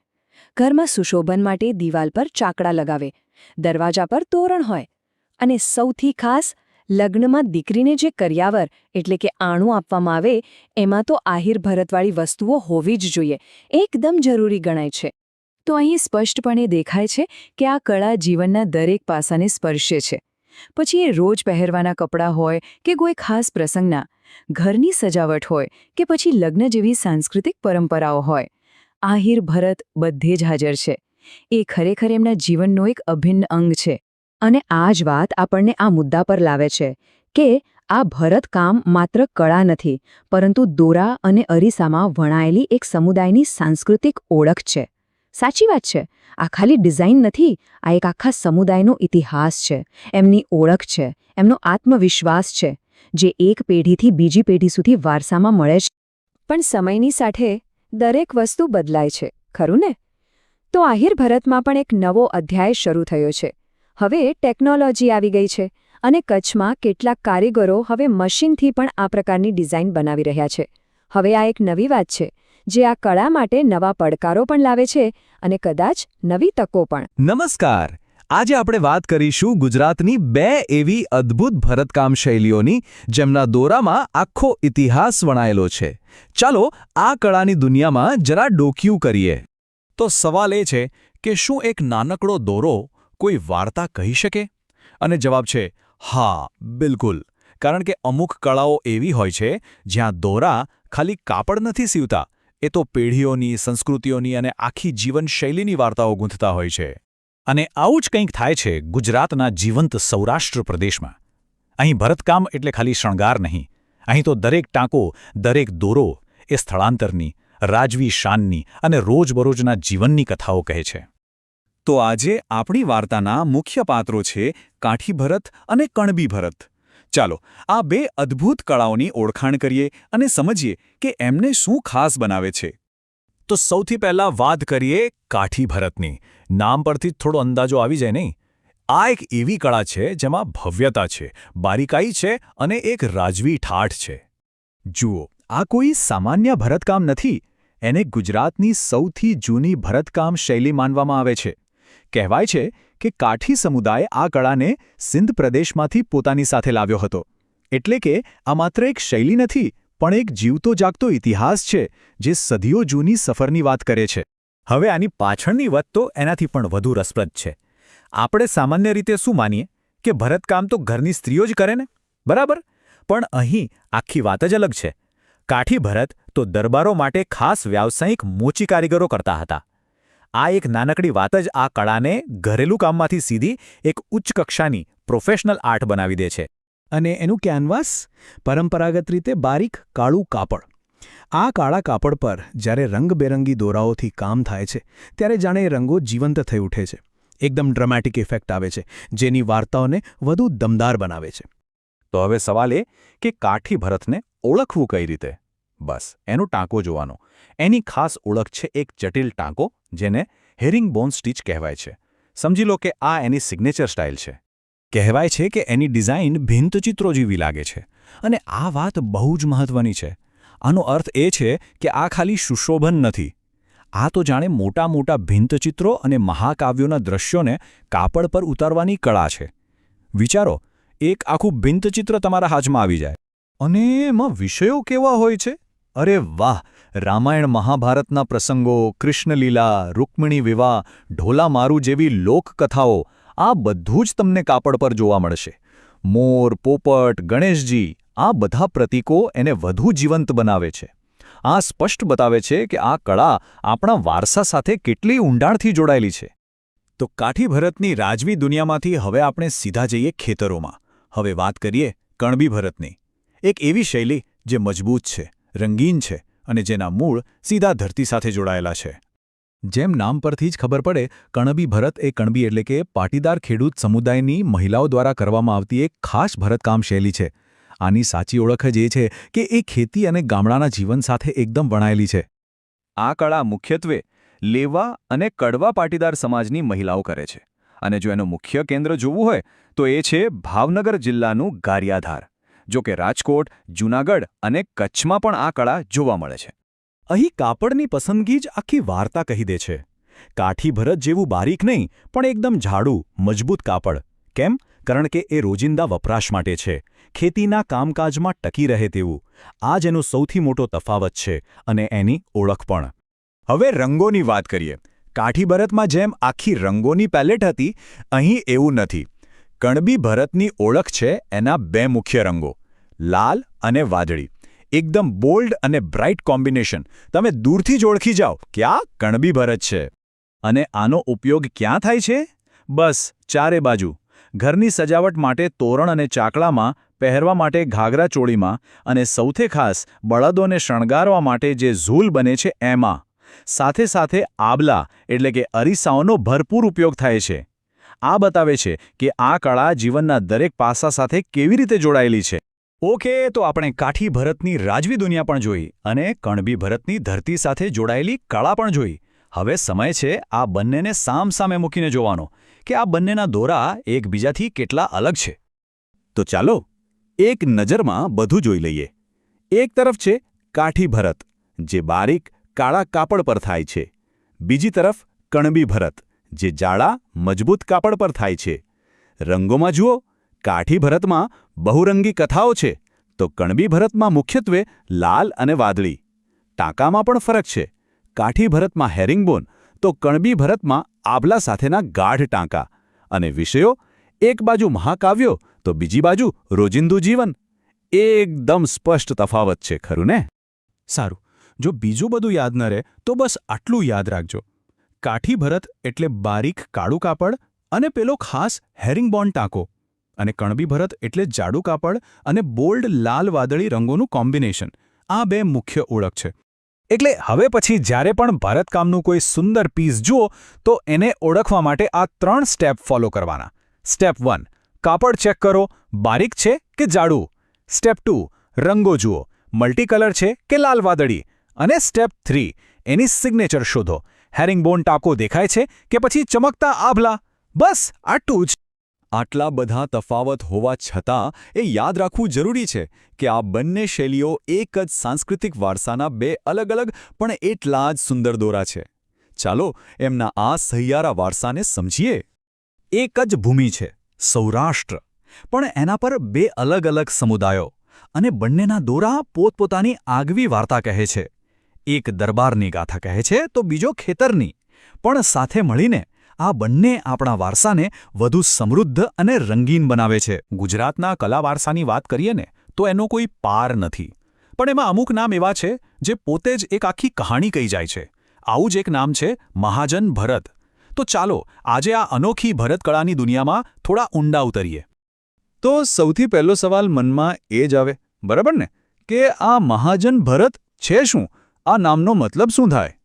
ઘરમાં સુશોભન માટે દિવાલ પર ચાકડા લગાવે, દરવાજા પર તોરણ હોય. અને સૌથી ખાસ, લગ્નમાં દીકરીને જે કરિયાવર એટલે કે આણું આપવામાં આવે, એમાં તો આહિર ભરતવાળી વસ્તુઓ હોવી જ જોઈએ. એકદમ જરૂરી ગણાય છે. તો અહીં સ્પષ્ટપણે દેખાય છે કે આ કળા જીવનના દરેક પાસાને સ્પર્શે છે. પછી એ રોજ પહેરવાના કપડાં હોય કે કોઈ ખાસ પ્રસંગના, ઘરની સજાવટ હોય કે પછી લગ્ન જેવી સાંસ્કૃતિક પરંપરાઓ હોય, આહિર ભરત બધે જ હાજર છે. એ ખરેખર એમના જીવનનો એક અભિન્ન અંગ છે. અને આ જ વાત આપણને આ મુદ્દા પર લાવે છે કે આ ભરતકામ માત્ર કળા નથી, પરંતુ દોરા અને અરીસામાં વણાયેલી એક સમુદાયની સાંસ્કૃતિક ઓળખ છે. સાચી વાત છે, આ ખાલી ડિઝાઇન નથી, આ એક આખા સમુદાયનો ઇતિહાસ છે, એમની ઓળખ છે, એમનો આત્મવિશ્વાસ છે, જે એક પેઢીથી બીજી પેઢી સુધી વારસામાં મળે છે. પણ સમયની સાથે દરેક વસ્તુ બદલાય છે, ખરું ને? તો આહિર ભરતમાં પણ એક નવો અધ્યાય શરૂ થયો છે. હવે ટેકનોલોજી આવી ગઈ છે અને કચ્છમાં કેટલાક કારીગરો હવે મશીનથી પણ આ પ્રકારની ડિઝાઇન બનાવી રહ્યા છે. હવે આ એક નવી વાત છે, જે આ કળા માટે નવા પડકારો પણ લાવે છે અને કદાચ નવી તકો પણ. નમસ્કાર. આજે આપણે વાત કરીશું ગુજરાતની 2 એવી અદ્ભુત ભરતકામ શૈલીઓની જેમના દોરામાં આખો ઇતિહાસ વણાયેલો છે. ચાલો આ કળાની દુનિયામાં જરા ડોકિયું કરીએ. તો સવાલ એ છે કે શું એક નાનકડો દોરો કોઈ વાર્તા કહી શકે? અને જવાબ છે હા, બિલકુલ. કારણ કે અમુક કળાઓ એવી હોય છે જ્યાં દોરા ખાલી કાપડ નથી સીવતા, એ તો પેઢીઓની, સંસ્કૃતિઓની અને આખી જીવનશૈલીની વાર્તાઓ ગૂંથતા હોય છે. અને આવું જ કંઈક થાય છે ગુજરાતના જીવંત સૌરાષ્ટ્ર પ્રદેશમાં. અહીં ભરતકામ એટલે ખાલી શણગાર નહીં. અહીં તો દરેક ટાંકો, દરેક દોરો એ સ્થળાંતરની, રાજવી શાનની અને રોજબરોજના જીવનની કથાઓ કહે છે. તો આજે આપણી વાર્તાના મુખ્ય પાત્રો છે કાઠી ભરત અને કણબી ભરત. ચાલો આ 2 અદ્ભુત કળાઓની ઓળખાણ કરીએ અને સમજીએ કે એમને શું ખાસ બનાવે છે. તો સૌથી પહેલા વાત કરીએ કાઠી ભરતની. નામ પરથી જ થોડો અંદાજો આવી જાય નહીં? આ એક એવી કળા છે જેમાં ભવ્યતા છે, બારીકાઈ છે અને એક રાજવી ઠાઠ છે. જુઓ, આ કોઈ સામાન્ય ભરતકામ નથી. એને ગુજરાતની સૌથી જૂની ભરતકામ શૈલી માનવામાં આવે છે. કહેવાય છે કે કાઠી સમુદાય આ કળાને સિંધ પ્રદેશમાંથી પોતાની સાથે લાવ્યો હતો. એટલે કે આ માત્ર એક શૈલી નથી, પણ એક જીવતો જાગતો ઇતિહાસ છે જે સદીઓ જૂની સફરની વાત કરે છે. હવે આની પાછળની વાત તો એનાથી પણ વધુ રસપ્રદ છે. આપણે સામાન્ય રીતે શું માનીએ કે ભરતકામ તો ઘરની સ્ત્રીઓ જ કરે ને, બરાબર? પણ અહીં આખી વાત જ અલગ છે. કાઠી ભરત તો દરબારો માટે ખાસ વ્યાવસાયિક મોચી કારીગરો કરતા હતા. આ એક નાનકડી વાત જ આ કળાને ઘરેલું કામમાંથી સીધી એક ઉચ્ચ કક્ષાની પ્રોફેશનલ આર્ટ બનાવી દે છે. અને એનું કેનવાસ પરંપરાગત રીતે બારીક કાળું કાપડ. આ કાળા કાપડ પર જ્યારે રંગબેરંગી દોરાઓથી કામ થાય છે ત્યારે જાણે એ રંગો જીવંત થઈ ઉઠે છે. એકદમ ડ્રામેટિક ઇફેક્ટ આવે છે, જેની વાર્તાઓને વધુ દમદાર બનાવે છે. તો હવે સવાલ એ કે કાઠી ભરતને ઓળખવું કઈ રીતે? બસ એનો ટાંકો જોવાનો. એની ખાસ ઓળખ છે એક જટિલ ટાંકો, જેને હેરિંગબોન સ્ટીચ કહેવાય છે. સમજી લો કે આ એની સિગ્નેચર સ્ટાઇલ છે. કહેવાય છે કે એની ડિઝાઇન ભિંતચિત્રો જેવી લાગે છે. અને આ વાત બહુ જ મહત્વની છે. આનો અર્થ એ છે કે આ ખાલી સુશોભન નથી. આ તો જાણે મોટા મોટા ભિંતચિત્રો અને મહાકાવ્યોના દ્રશ્યોને કાપડ પર ઉતારવાની કળા છે. વિચારો, એક આખું ભિંતચિત્ર તમારા હાથમાં આવી જાય. અને એમાં વિષયો કેવા હોય છે? અરે વાહ! રામાયણ મહાભારતના પ્રસંગો, કૃષ્ણલીલા, રૂક્મિણી વિવાહ, ઢોલા મારું જેવી લોકકથાઓ, આ બધું જ તમને કાપડ પર જોવા મળશે. મોર, પોપટ, ગણેશજી, આ બધા પ્રતીકો એને વધુ જીવંત બનાવે છે. આ સ્પષ્ટ બતાવે છે કે આ કળા આપણા વારસા સાથે કેટલી ઊંડાણથી જોડાયેલી છે. તો કાઠી ભરતની રાજવી દુનિયામાંથી હવે આપણે સીધા જઈએ ખેતરોમાં. હવે વાત કરીએ કણબી ભરતની. એક એવી શૈલી જે મજબૂત છે, રંગીન છે અને જેના મૂળ સીધા ધરતી સાથે જોડાયેલા છે. જેમ નામ પરથી જ ખબર પડે, કણબી ભરત એ કણબી એટલે કે પાટીદાર ખેડૂત સમુદાયની મહિલાઓ દ્વારા કરવામાં આવતી એક ખાસ ભરતકામ શૈલી છે. આની સાચી ઓળખ જ એ છે કે એ ખેતી અને ગામડાના જીવન સાથે એકદમ વણાયેલી છે. આ કળા મુખ્યત્વે લેવા અને કડવા પાટીદાર સમાજની મહિલાઓ કરે છે. અને જો એનું મુખ્ય કેન્દ્ર જોવું હોય તો એ છે ભાવનગર જિલ્લાનું ગારિયાધાર. જો કે રાજકોટ, જૂનાગઢ અને કચ્છમાં પણ આ કળા જોવા મળે છે. અહીં કાપડની પસંદગી જ આખી વાર્તા કહી દે છે. કાઠી ભરત જેવું બારીક નહીં, પણ એકદમ જાડું, મજબૂત કાપડ. કેમ? કારણ કે એ રોજિંદા વપરાશ માટે છે, ખેતીના કામકાજમાં ટકી રહે તેવું. આ જ એનો સૌથી મોટો તફાવત છે અને એની ઓળખ પણ. હવે રંગોની વાત કરીએ. કાઠી ભરતમાં જેમ આખી રંગોની પેલેટ હતી, અહીં એવું નથી. કણબી ભરતની ઓળખ છે એના 2 મુખ્ય રંગો, લાલ અને વાદળી. એકદમ બોલ્ડ અને બ્રાઇટ કોમ્બિનેશન. તમે દૂરથી જ ઓળખી જાઓ કે આ કણબી ભરત છે. અને આનો ઉપયોગ ક્યાં થાય છે? બસ ચારે બાજુ. ઘરની સજાવટ માટે તોરણ અને ચાકલામાં પહેરવા માટે ઘાઘરા ચોળીમાં અને સૌથી ખાસ બળદોને શણગારવા માટે જે ઝૂલ બને છે એમાં. સાથે સાથે આબલા એટલે કે અરીસાઓનો ભરપૂર ઉપયોગ થાય છે. આ બતાવે છે કે આ કળા જીવનના દરેક પાસા સાથે કેવી રીતે જોડાયેલી છે. ઓકે, તો આપણે કાઠી ભરતની રાજવી દુનિયા પણ જોઈ અને કણબી ભરતની ધરતી સાથે જોડાયેલી કળા પણ જોઈ. હવે સમય છે આ બંનેને સામસામે મૂકીને જોવાનો કે આ બંનેના દોરા એકબીજાથી કેટલા અલગ છે. તો ચાલો એક નજરમાં બધું જોઈ લઈએ. એક તરફ છે કાઠી ભરત, જે બારીક કાળા કાપડ પર થાય છે. બીજી તરફ કણબી ભરત, જે જાડા મજબૂત કાપડ પર થાય છે. રંગોમાં જુઓ, કાઠી ભરતમાં બહુરંગી કથાઓ છે, તો કણબી ભરતમાં મુખ્યત્વે લાલ અને વાદળી. ટાંકામાં પણ ફરક છે. કાઠી ભરતમાં હેરિંગબોન, તો કણબી ભરતમાં આભલા સાથેના ગાઢ ટાંકા. અને વિષયો, એક બાજુ મહાકાવ્યો તો બીજી બાજુ રોજિંદુ જીવન. એકદમ સ્પષ્ટ તફાવત છે, ખરું ને? સારું, જો બીજું બધું યાદ ન રહે તો બસ આટલું યાદ રાખજો. કાઠી ભરત એટલે બારીક કાળું કાપડ અને પેલો ખાસ હેરિંગબોન ટાંકો, અને કણબી ભરત એટલે જાડું કાપડ અને બોલ્ડ લાલ વાદળી રંગોનું કોમ્બિનેશન. આ બે મુખ્ય ઓળખ છે. એટલે હવે પછી જ્યારે પણ ભરતકામનું કોઈ સુંદર પીસ જુઓ તો એને ઓળખવા માટે આ 3 સ્ટેપ ફોલો કરવાના. સ્ટેપ 1, કાપડ ચેક કરો, બારીક છે કે જાડું. સ્ટેપ 2, રંગો જુઓ, મલ્ટીકલર છે કે લાલ વાદળી. અને સ્ટેપ 3, એની સિગ્નેચર શોધો, હેરિંગબોન ટાંકો દેખાય છે કે પછી ચમકતા આભલા. બસ આટલું જ. આટલા બધા તફાવત હોવા છતાં એ યાદ રાખવું જરૂરી છે કે આ બંને શૈલીઓ એક જ સાંસ્કૃતિક વારસાના બે અલગ અલગ પણ એટલા જ સુંદર દોરા છે. ચાલો એમના આ સહિયારા વારસાને સમજીએ. એક જ ભૂમિ છે, સૌરાષ્ટ્ર, પણ એના પર બે અલગ અલગ સમુદાયો, અને બંનેના દોરા પોતપોતાની આગવી વાર્તા કહે છે. એક દરબારની ગાથા કહે છે તો બીજો ખેતરની. પણ સાથે મળીને આ બંને આપણા વારસાને વધુ સમૃદ્ધ અને રંગીન બનાવે છે. ગુજરાતના કલા વારસાની વાત કરીએ ને તો એનો કોઈ પાર નથી, પણ એમાં અમુક નામ એવા છે જે પોતે જ એક આખી કહાણી કહી જાય છે. આવું જ એક નામ છે મહાજન ભરત. તો ચાલો આજે આ અનોખી ભરતકળાની દુનિયામાં થોડા ઊંડા ઉતરીએ. તો સૌથી પહેલો સવાલ મનમાં એ જ આવે, બરાબર ને, કે આ મહાજન ભરત છે શું? આ નામનો મતલબ શું થાય?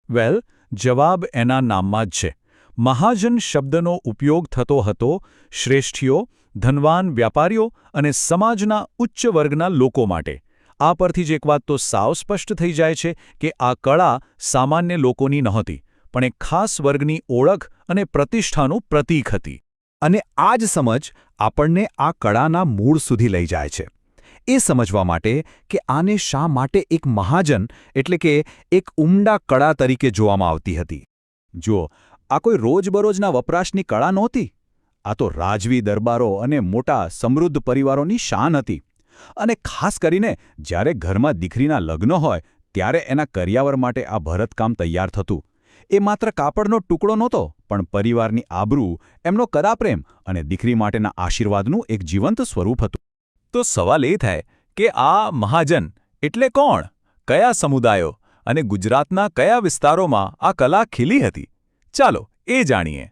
વેલ, જવાબ એના નામમાં જ છે. મહાજન શબ્દનો ઉપયોગ થતો હતો શ્રેષ્ઠીઓ, ધનવાન વ્યાપારીઓ અને સમાજના ઉચ્ચ વર્ગના લોકો માટે. આ પરથી જ એક વાત તો સાવ સ્પષ્ટ થઈ જાય છે કે આ કળા સામાન્ય લોકોની નહોતી, પણ એક ખાસ વર્ગની ઓળખ અને પ્રતિષ્ઠાનું પ્રતીક હતી. અને આ જ સમજ આપણને આ કળાના મૂળ સુધી લઈ જાય છે. એ સમજવા માટે કે આને શા માટે એક મહાજન એટલે કે એક ઉમદા કળા તરીકે જોવામાં આવતી હતી. જુઓ, આ કોઈ રોજબરોજના વપરાશની કળા નહોતી. આ તો રાજવી દરબારો અને મોટા સમૃદ્ધ પરિવારોની શાન હતી. અને ખાસ કરીને જ્યારે ઘરમાં દીકરીના લગ્ન હોય ત્યારે એના કરિયાવર માટે આ ભરતકામ તૈયાર થતું. એ માત્ર કાપડનો ટુકડો નહોતો, પણ પરિવારની આબરૂ, એમનો કદાપ્રેમ અને દીકરી માટેના આશીર્વાદનું એક જીવંત સ્વરૂપ હતું. તો સવાલ એ થાય કે આ મહાજન એટલે કોણ? કયા સમુદાયો અને ગુજરાતના કયા વિસ્તારોમાં આ કલા ખીલી હતી? ચાલો એ જાણીએ.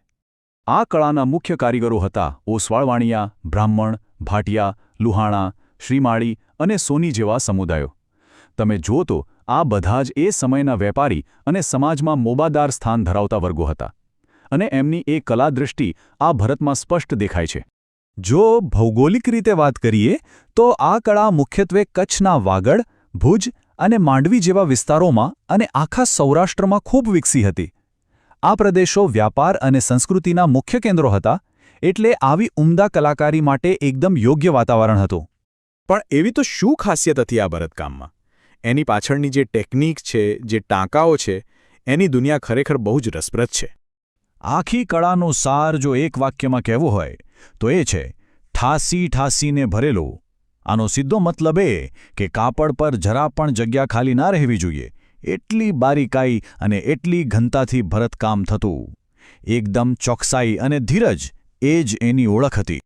આ કળાના મુખ્ય કારીગરો હતા ઓસવાળવાણિયા, બ્રાહ્મણ, ભાટિયા, લુહાણા, શ્રીમાળી અને સોની જેવા સમુદાયો. તમે જુઓ તો આ બધા જ એ સમયના વેપારી અને સમાજમાં મોભાદાર સ્થાન ધરાવતા વર્ગો હતા. અને એમની એ કલાદૃષ્ટિ આ ભરતમાં સ્પષ્ટ દેખાય છે. જો ભૌગોલિક રીતે વાત કરીએ તો આ કળા મુખ્યત્વે કચ્છના વાગડ, ભુજ અને માંડવી જેવા વિસ્તારોમાં અને આખા સૌરાષ્ટ્રમાં ખૂબ વિકસી હતી. આ પ્રદેશો વ્યાપાર અને સંસ્કૃતિના મુખ્ય કેન્દ્રો હતા, એટલે આવી ઉમદા કલાકારી માટે એકદમ યોગ્ય વાતાવરણ હતું. પણ એવી તો શું ખાસિયત હતી આ ભરતકામમાં? એની પાછળની જે ટેકનિક છે, જે ટાંકાઓ છે, એની દુનિયા ખરેખર બહુ જ રસપ્રદ છે. આખી કળાનો સાર જો એક વાક્યમાં કહેવો હોય તો એ છે ઠાસી ઠાસીને ભરેલું. આનો સીધો મતલબ એ કે કાપડ પર જરા પણ જગ્યા ખાલી ના રહેવી જોઈએ. એટલી બારીકાઈ અને એટલી ઘનતાથી ભરતકામ થતું. એકદમ ચોકસાઈ અને ધીરજ, એ જ એની ઓળખ હતી.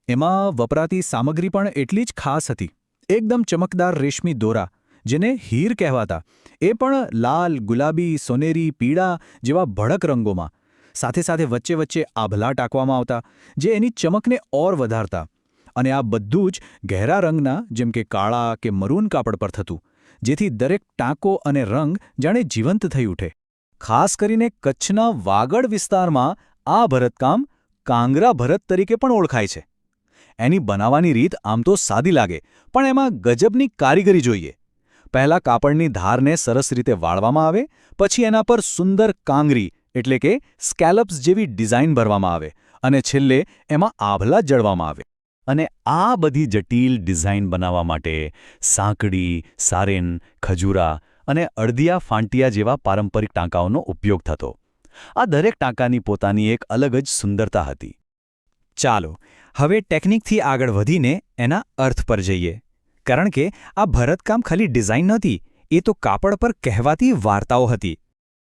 એમાં વપરાતી સામગ્રી પણ એટલી જ ખાસ હતી. એકદમ ચમકદાર રેશમી દોરા, જેને હીર કહેવાતા, એ પણ લાલ, ગુલાબી, સોનેરી, પીળા જેવા ભડક રંગોમાં. સાથે સાથે વચ્ચે વચ્ચે આભલા ટાંકવામાં આવતા, જે એની ચમકને ઓર વધારતા. અને આ બધું જ ઘેરા રંગના જેમ કે કાળા કે મરૂન કાપડ પર થતું, જેથી દરેક ટાંકો અને રંગ જાણે જીવંત થઈ ઉઠે. ખાસ કરીને કચ્છના વાગડ વિસ્તારમાં આ ભરતકામ કાંગરા ભરત તરીકે પણ ઓળખાય છે. એની બનાવવાની રીત આમ તો સાદી લાગે, પણ એમાં ગજબની કારીગરી જોઈએ. પહેલાં કાપડની ધારને સરસ રીતે વાળવામાં આવે, પછી એના પર સુંદર કાંગરી એટલે કે સ્કેલપ્સ જેવી ડિઝાઇન ભરવામાં આવે અને છેલ્લે એમાં આભલા જડવામાં આવે. અને આ બધી જટિલ ડિઝાઇન બનાવવા માટે સાંકડી, સારેન, ખજૂરા અને અડદિયા ફાંટિયા જેવા પારંપરિક ટાંકાઓનો ઉપયોગ થતો. આ દરેક ટાંકાની પોતાની એક અલગ જ સુંદરતા હતી. ચાલો હવે ટેકનિકથી આગળ વધીને એના અર્થ પર જઈએ, કારણ કે આ ભરતકામ ખાલી ડિઝાઇન નહોતી, એ તો કાપડ પર કહેવાતી વાર્તાઓ હતી.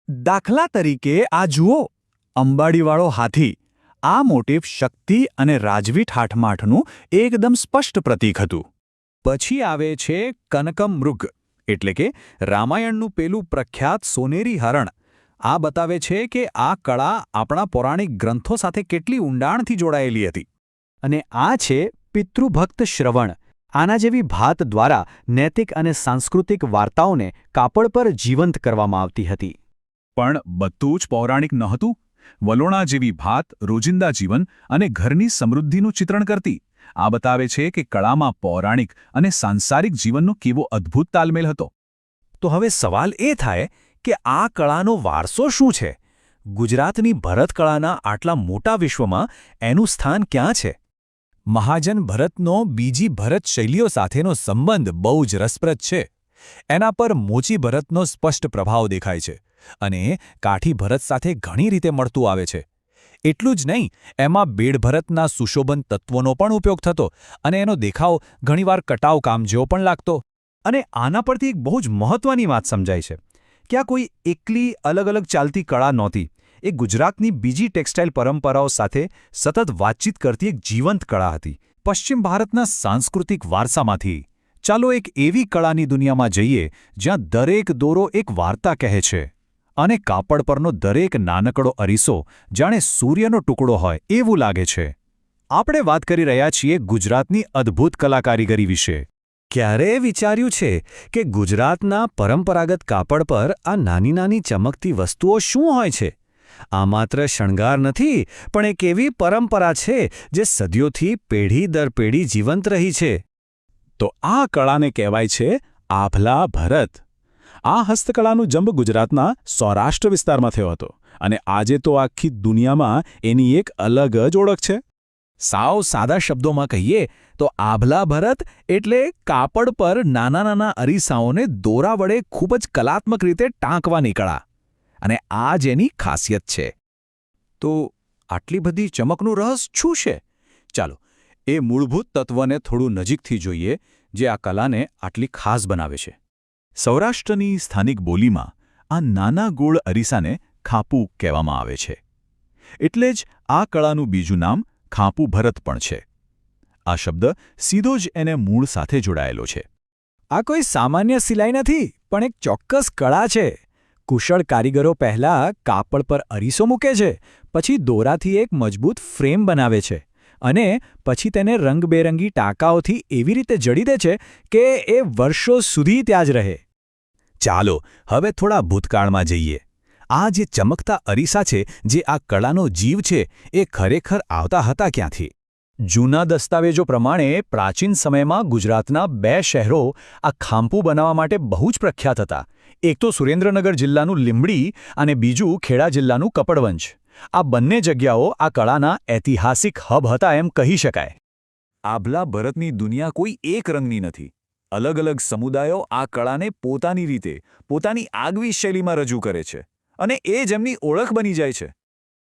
દાખલા તરીકે આ જુઓ, અંબાડીવાળો હાથી. આ મોટિવ શક્તિ અને રાજવી ઠાઠમાઠનું એકદમ સ્પષ્ટ પ્રતીક હતું. પછી આવે છે કનકમ મૃગ એટલે કે રામાયણનું પેલું પ્રખ્યાત સોનેરી હરણ. આ બતાવે છે કે આ કળા આપણા પૌરાણિક ગ્રંથો સાથે કેટલી ઊંડાણથી જોડાયેલી હતી. અને આ છે પિતૃભક્ત શ્રવણ. આના જેવી ભાત દ્વારા નૈતિક અને સાંસ્કૃતિક વાર્તાઓને કાપડ પર જીવંત કરવામાં આવતી હતી. પણ બધું જ પૌરાણિક નહોતું. વલોણા જેવી ભાત રોજિંદા જીવન અને ઘરની સમૃદ્ધિનું ચિત્રણ કરતી. આ બતાવે છે કે કળામાં પૌરાણિક અને સાંસારિક જીવનનો કેવો અદ્ભુત તાલમેલ હતો. તો હવે સવાલ એ થાય કે આ કળાનો વારસો શું છે? ગુજરાતની ભરતકળાના આટલા મોટા વિશ્વમાં એનું સ્થાન ક્યાં છે? મહાજન ભરતનો બીજી ભરત શૈલીઓ સાથેનો સંબંધ બહુ જ રસપ્રદ છે. એના પર મોચી ભરતનો સ્પષ્ટ પ્રભાવ દેખાય છે અને કાઠી ભરત સાથે ઘણી રીતે મળતું આવે છે. એટલું જ નહીં, એમાં બેડ ભરતના સુશોભન તત્વોનો પણ ઉપયોગ થતો અને એનો દેખાવ ઘણીવાર કટાવ કામ જેવો પણ લાગતો. અને આના પરથી એક બહુ જ મહત્વની વાત સમજાય છે કે આ કોઈ એકલી અલગ અલગ ચાલતી કળા નહોતી. એ ગુજરાતની બીજી ટેક્સટાઇલ પરંપરાઓ સાથે સતત વાતચીત કરતી એક જીવંત કળા હતી. પશ્ચિમ ભારતના સાંસ્કૃતિક વારસામાંથી ચાલો એક એવી કળાની દુનિયામાં જઈએ જ્યાં દરેક દોરો એક વાર્તા કહે છે અને કાપડ પરનો દરેક નાનકડો અરીસો જાણે સૂર્યનો ટુકડો હોય એવું લાગે છે. આપણે વાત કરી રહ્યા છીએ ગુજરાતની અદ્ભુત કલાકારીગરી વિશે. ક્યારેય વિચાર્યું છે કે ગુજરાતના પરંપરાગત કાપડ પર આ નાની નાની ચમકતી વસ્તુઓ શું હોય છે? આ માત્ર શણગાર નથી, પણ એક એવી પરંપરા છે જે સદીઓથી પેઢી દર પેઢી જીવંત રહી છે. તો આ કળાને કહેવાય છે આભલા ભરત. આ હસ્તકળાનું જન્મ ગુજરાતના સૌરાષ્ટ્ર વિસ્તારમાં થયો હતો અને આજે તો આખી દુનિયામાં એની એક અલગ જ ઓળખ છે. સાવ સાદા શબ્દોમાં કહીએ તો આભલા ભરત એટલે કાપડ પર નાના નાના અરીસાઓને દોરા વડે ખૂબ જ કલાત્મક રીતે ટાંકવાની કળા. અને આ જ એની ખાસિયત છે. તો આટલી બધી ચમકનું રહસ્ય શું છે? ચાલો એ મૂળભૂત તત્વને થોડું નજીકથી જોઈએ જે આ કલાને આટલી ખાસ બનાવે છે. સૌરાષ્ટ્રની સ્થાનિક બોલીમાં આ નાના ગોળ અરીસાને ખાપુ કહેવામાં આવે છે. એટલે જ આ કળાનું બીજું નામ ખાપુ ભરત પણ છે. આ શબ્દ સીધો જ એને મૂળ સાથે જોડાયેલો છે. આ કોઈ સામાન્ય સિલાઈ નથી, પણ એક ચોક્કસ કળા છે. કુશળ કારીગરો પહેલાં કાપડ પર અરીસો મૂકે છે, પછી દોરાથી એક મજબૂત ફ્રેમ બનાવે છે અને પછી તેને રંગબેરંગી ટાંકાઓથી એવી રીતે જડી દે છે કે એ વર્ષો સુધી ત્યાં જ રહે. ચાલો હવે થોડા ભૂતકાળમાં જઈએ. આ જે ચમકતા અરીસા છે, જે આ કળાનો જીવ છે, એ ખરેખર આવતા હતા ક્યાંથી? જૂના દસ્તાવેજો પ્રમાણે પ્રાચીન સમયમાં ગુજરાતના 2 શહેરો આ ખાંપુ બનાવવા માટે બહુ જ પ્રખ્યાત હતા. એક તો સુરેન્દ્રનગર જિલ્લાનું લીંબડી અને બીજું ખેડા જિલ્લાનું કપડવંજ. આ બંને જગ્યાઓ આ કળાના ઐતિહાસિક હબ હતા એમ કહી શકાય. આભલા ભરતની દુનિયા કોઈ એક રંગની નથી. અલગ અલગ સમુદાયો આ કળાને પોતાની રીતે, પોતાની આગવી શૈલીમાં રજૂ કરે છે અને એ જ એમની ઓળખ બની જાય છે.